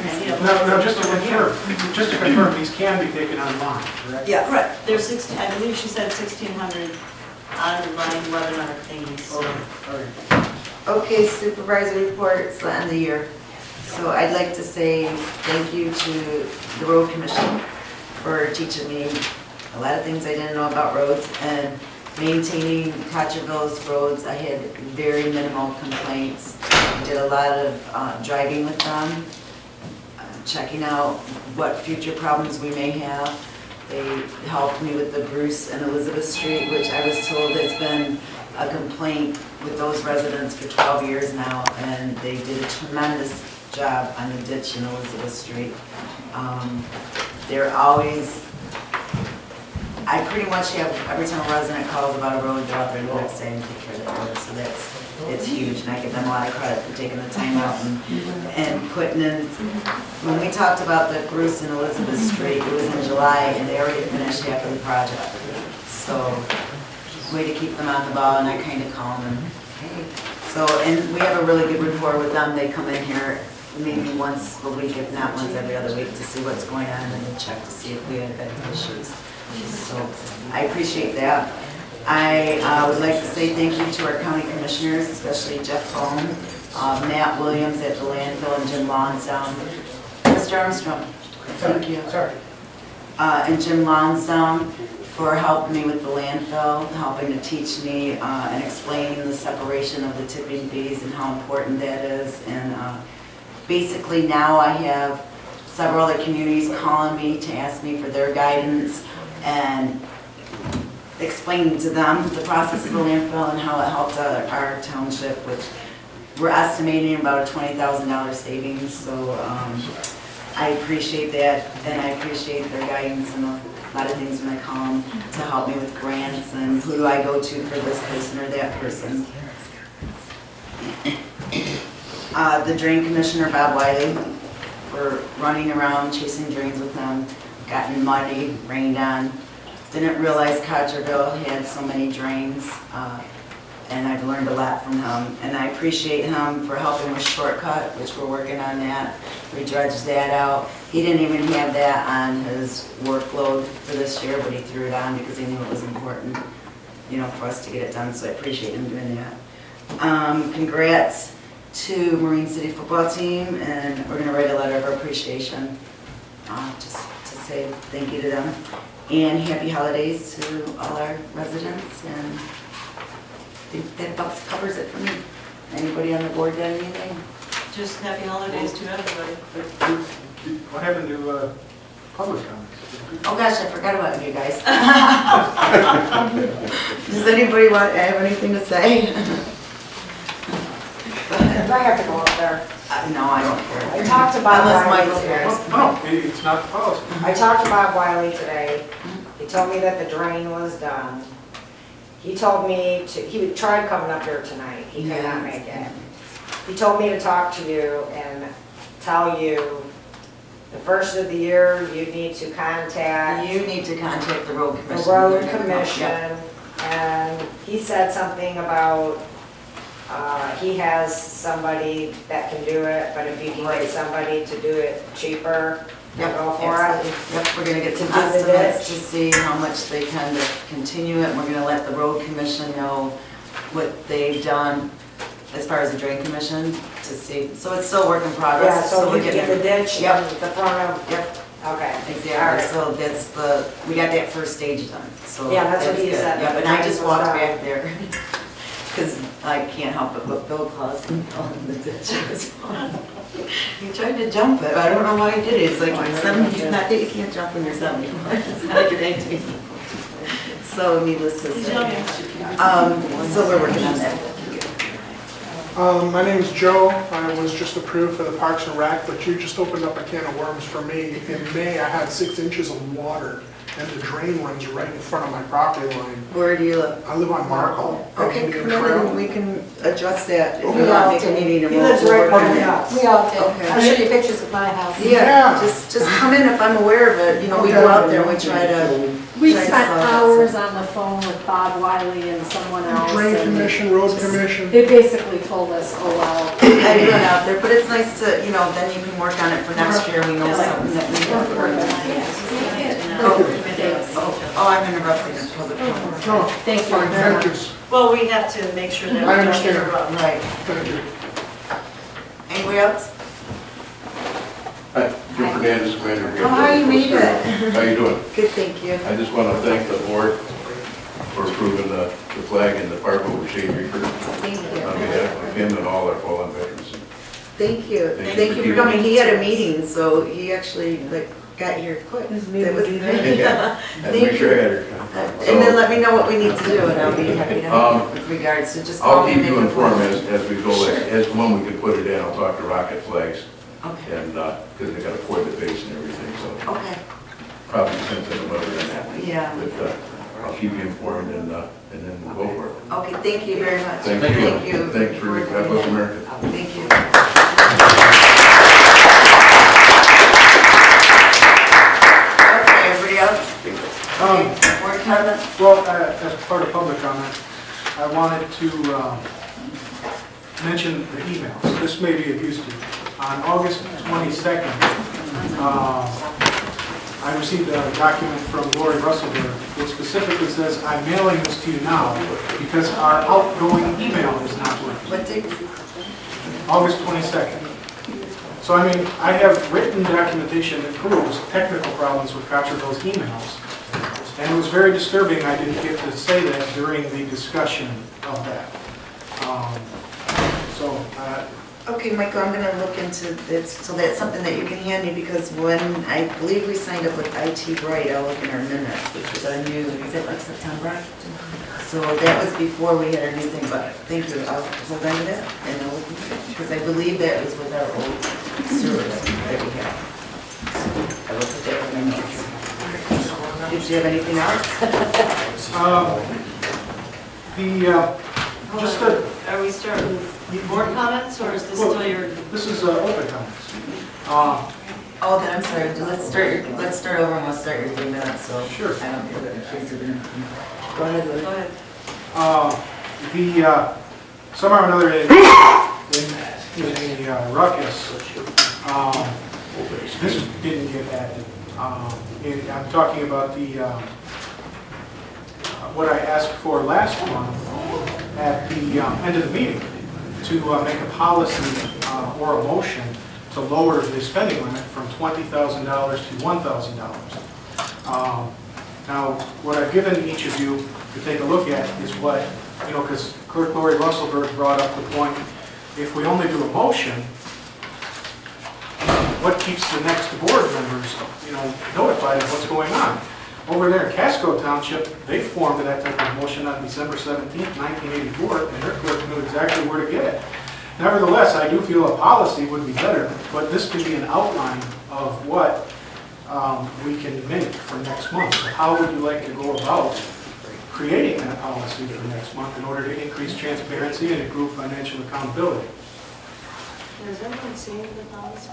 any of them. Now, just to confirm, these can be taken online, correct? yes. Correct, there's 16, I believe she said 1,600 online webinar things. All right. Okay, supervisor reports, the end of the year. So I'd like to say thank you to the road commission for teaching me a lot of things I didn't know about roads and maintaining Cottrellville's roads. I had very minimal complaints. I did a lot of driving with them, checking out what future problems we may have. They helped me with the Bruce and Elizabeth Street, which I was told has been a complaint with those residents for 12 years now, and they did a tremendous job on the ditch in Elizabeth Street. They're always, I pretty much have, every time a resident calls about a road, they're out there the next day and take care of that road, so it's huge, and I give them a lot of credit for taking the time out and putting in. When we talked about the Bruce and Elizabeth Street, it was in July, and they already finished half of the project. So, way to keep them on the ball, and I kind of call them, hey. So, and we have a really good rapport with them. They come in here maybe once a week, if not once every other week, to see what's going on and then check to see if we have any issues. So, I appreciate that. I would like to say thank you to our county commissioners, especially Jeff Cohn, Matt Williams at the landfill, and Jim Lonsdown. Mr. Armstrong, thank you. Sorry. And Jim Lonsdown for helping me with the landfill, helping to teach me and explaining the separation of the tipping fees and how important that is. And basically now I have several other communities calling me to ask me for their guidance and explaining to them the process of the landfill and how it helped our township, which we're estimating about a $20,000 savings. So I appreciate that, and I appreciate their guidance and a lot of things when I call them to help me with grants and who do I go to for this person or that person. The drain commissioner, Bob Wiley, we're running around chasing drains with them, gotten muddy, rained on. Didn't realize Cottrellville had so many drains, and I've learned a lot from him. And I appreciate him for helping with Shortcut, which we're working on that. We dredged that out. He didn't even have that on his workload for this year, but he threw it on because he knew it was important, you know, for us to get it done, so I appreciate him doing that. Congrats to Marine City football team, and we're gonna write a letter of appreciation, just to say thank you to them. And happy holidays to all our residents, and I think that about covers it for me. Anybody on the board got anything? Just happy holidays to everybody. What happened to public comments? Oh gosh, I forgot about you guys. Does anybody have anything to say? If I have to go up there. No, I don't care. I talked to Bob Unless Wiley Mike's today. here. No, it's not the policy. I talked to Bob Wiley today. He told me that the drain was done. He told me he tried coming up here tonight. He could not make it. He told me to talk to you and tell you the first of the year you need to contact. You need to contact the road commission. The road commission. And he said something about, he has somebody that can do it, but if you can get somebody to do it cheaper, go for it. Yep, we're gonna get some To do the estimates ditch. to see how much they can to continue it. We're gonna let the road commission know what they've done as far as the drain commission to see. So it's still work in progress. Yeah, so we're you can get the ditch Yep. and the front of, Yep, okay. exactly. All right. So that's we got that first stage done, so. Yeah, that's what he good. said. Yep, and I just walked That was back there. Because I can't help it, but Bill caused me on the ditch. He tried to jump it, I don't know why he did it. It's like, you can't jump when you're 74. It's not like you're 18. So needless to say. So we're working on that. My name is Joe. I was just approved for the Parks and Rec, but you just opened up a can of worms for me. In May, I had 6 inches of water, and the drain runs right in front of my property line. Where do you live? I live on Markle. Okay, come in and we can address that. If Okay. you're not making a meeting. He lives right by my house. We all did. I'll show you pictures of my house. Yeah, just come in if I'm aware of it. You know, we go out there and we try to. We try to spent solve it. hours on the phone with Bob Wiley and someone else. Drain and commission, road commission. They basically told us, oh, well. I do it out there, but it's nice to, you know, then you can work on it for next year. We know something that we have. Oh, I'm interrupting the public comment. No, Thank you very much. Well, we have to make sure that we I don't understand. interrupt. Right. Thank you. Anybody else? Hi, Jim Fernandez, Commander. Oh, how you made it? How you doing? Good, thank you. I just want to thank the board for approving the flag in the park over Shade Reefer. Thank you. On behalf of him and all our fallen veterans. Thank you. Thank Thank you you for for coming. keeping- He had a meeting, so he actually got here quick. That was great. Yeah. And Thank make sure I you. had her. And then let me know what we need to do, and I'll be happy to help with regards to just. I'll call me keep and you make a informed phone. as we go, Sure. as when we can put it in, I'll talk to Rocket Flags. Okay. And, because they got a port the base and everything, so Okay, probably send them over than that. yeah. But I'll keep you informed and then we'll go for it. Okay, thank you very much. Thank you. Thanks for, God bless America. Thank you. Okay, everybody else? Board comments? Well, as part of public comment, I wanted to mention the emails. This may be of use to you. On August 22nd, I received a document from Lori Russelburg which specifically says, I'm mailing this to you now because our outgoing email is not working. What date was it? August 22nd. So I mean, I have written documentation that proves technical problems with Cottrellville's emails. And it was very disturbing I didn't get to say that during the discussion of that. Okay, Michael, I'm gonna look into this, so that's something that you can hand me, because when I believe we signed up with IT Bright, I'll look in our minutes, which was our new, is it like September? So that was before we had our new thing, but thank you, I'll hold on to that, and I'll look into it, because I believe that was with our old service that we had. So I will put that in my notes. Did you have anything else? Are we starting with board comments, or is this still your? This is open comments. Oh, then I'm sorry, let's start over and we'll start your 3 minutes, so. Sure. I don't get it. Go ahead, Lou. Go ahead. Somehow or another in a ruckus, this didn't get added. I'm talking about what I asked for last month at the end of the meeting to make a policy or a motion to lower the spending limit from $20,000 to $1,000. Now, what I've given each of you to take a look at is what, because Clerk Lori Russelburg brought up the point, if we only do a motion, what keeps the next board members, notified of what's going on. Over there in Casco Township, they formed that type of motion on December 17th, 1984, and their clerk knew exactly where to get it. Nevertheless, I do feel a policy would be better, but this could be an outline of what we can make for next month. So how would you like to go about creating that policy for next month in order to increase transparency and improve financial accountability? Has everyone seen the policy?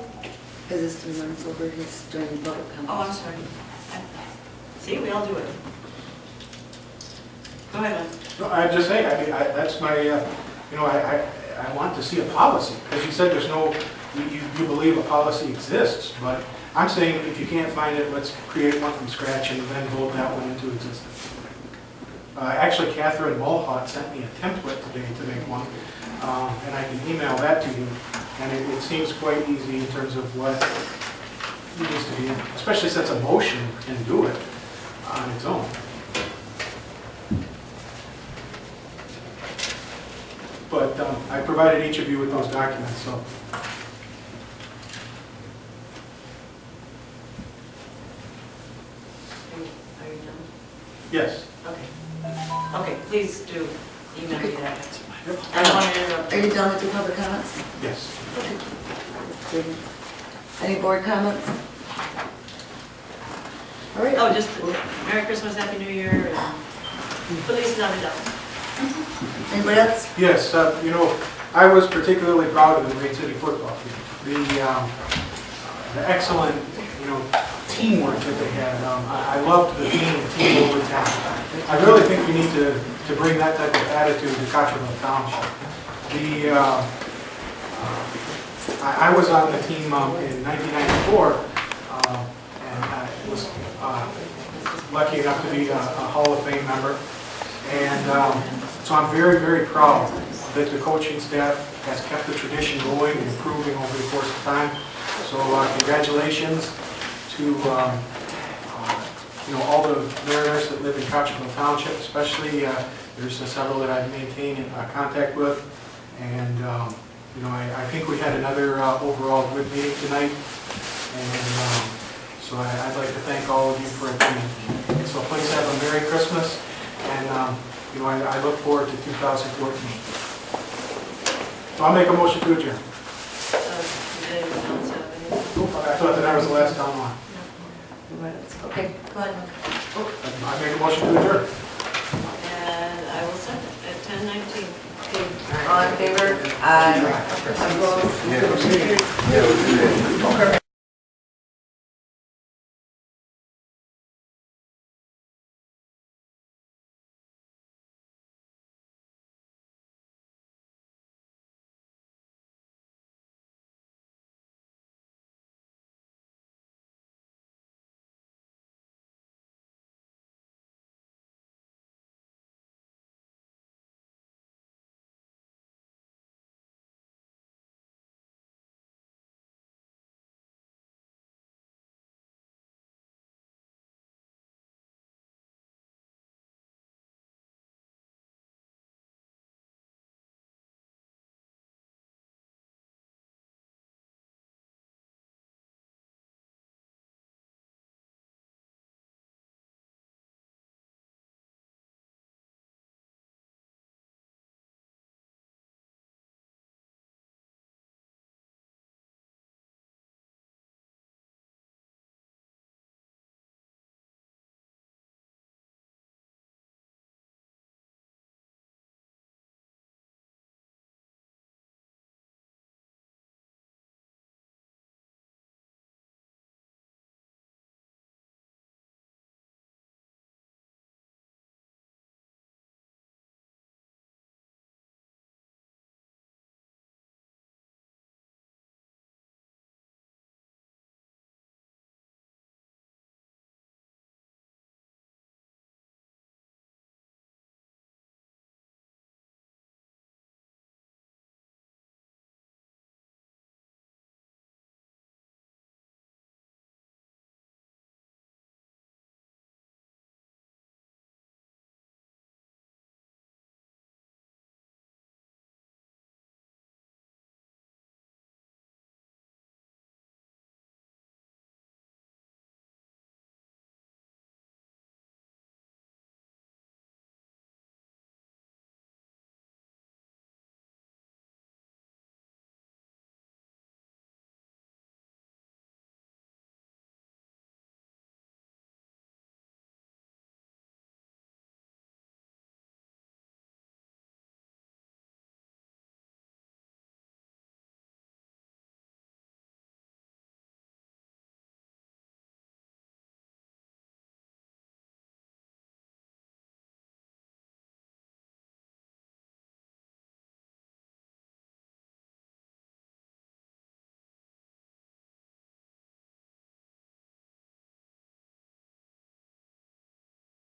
Because it's 3 months over his during public comment. Oh, I'm sorry. See, we all do it. Go ahead, Lynn. No, I'm just saying, that's my, I want to see a policy, because you said there's no, you believe a policy exists, but I'm saying if you can't find it, let's create one from scratch and then vote that one into existence. Actually, Catherine Mulhaught sent me a template today to make one, and I can email that to you, and it seems quite easy in terms of what needs to be in, especially since a motion can do it on its own. But I provided each of you with those documents, so. Are you done? Yes. Okay. Okay, please do email me that. Yep. I don't want to interrupt. Are you done with your public comments? Yes. Any board comments? All right. Oh, just Merry Christmas, Happy New Year, and Feliz Navidad. Anybody else? Yes, I was particularly proud of the Green City football team. The excellent, teamwork that they had. I loved the team over town. I really think we need to bring that type of attitude to Cottrellville Township. I was on the team in 1994, and I was lucky enough to be a Hall of Fame member. And so I'm very, very proud that the coaching staff has kept the tradition going and improving over the course of time. So congratulations to all the mariners that live in Cottrellville Township, especially there's several that I've maintained contact with. And I think we had another overall good meeting tonight. And so I'd like to thank all of you for attending. So please have a Merry Christmas. And I look forward to 2014. So I'll make a motion to adjourn. I thought that I was the last time on. Okay, go ahead. I make a motion to adjourn. And I will second at 10:19. All in favor? Aye. Opposed?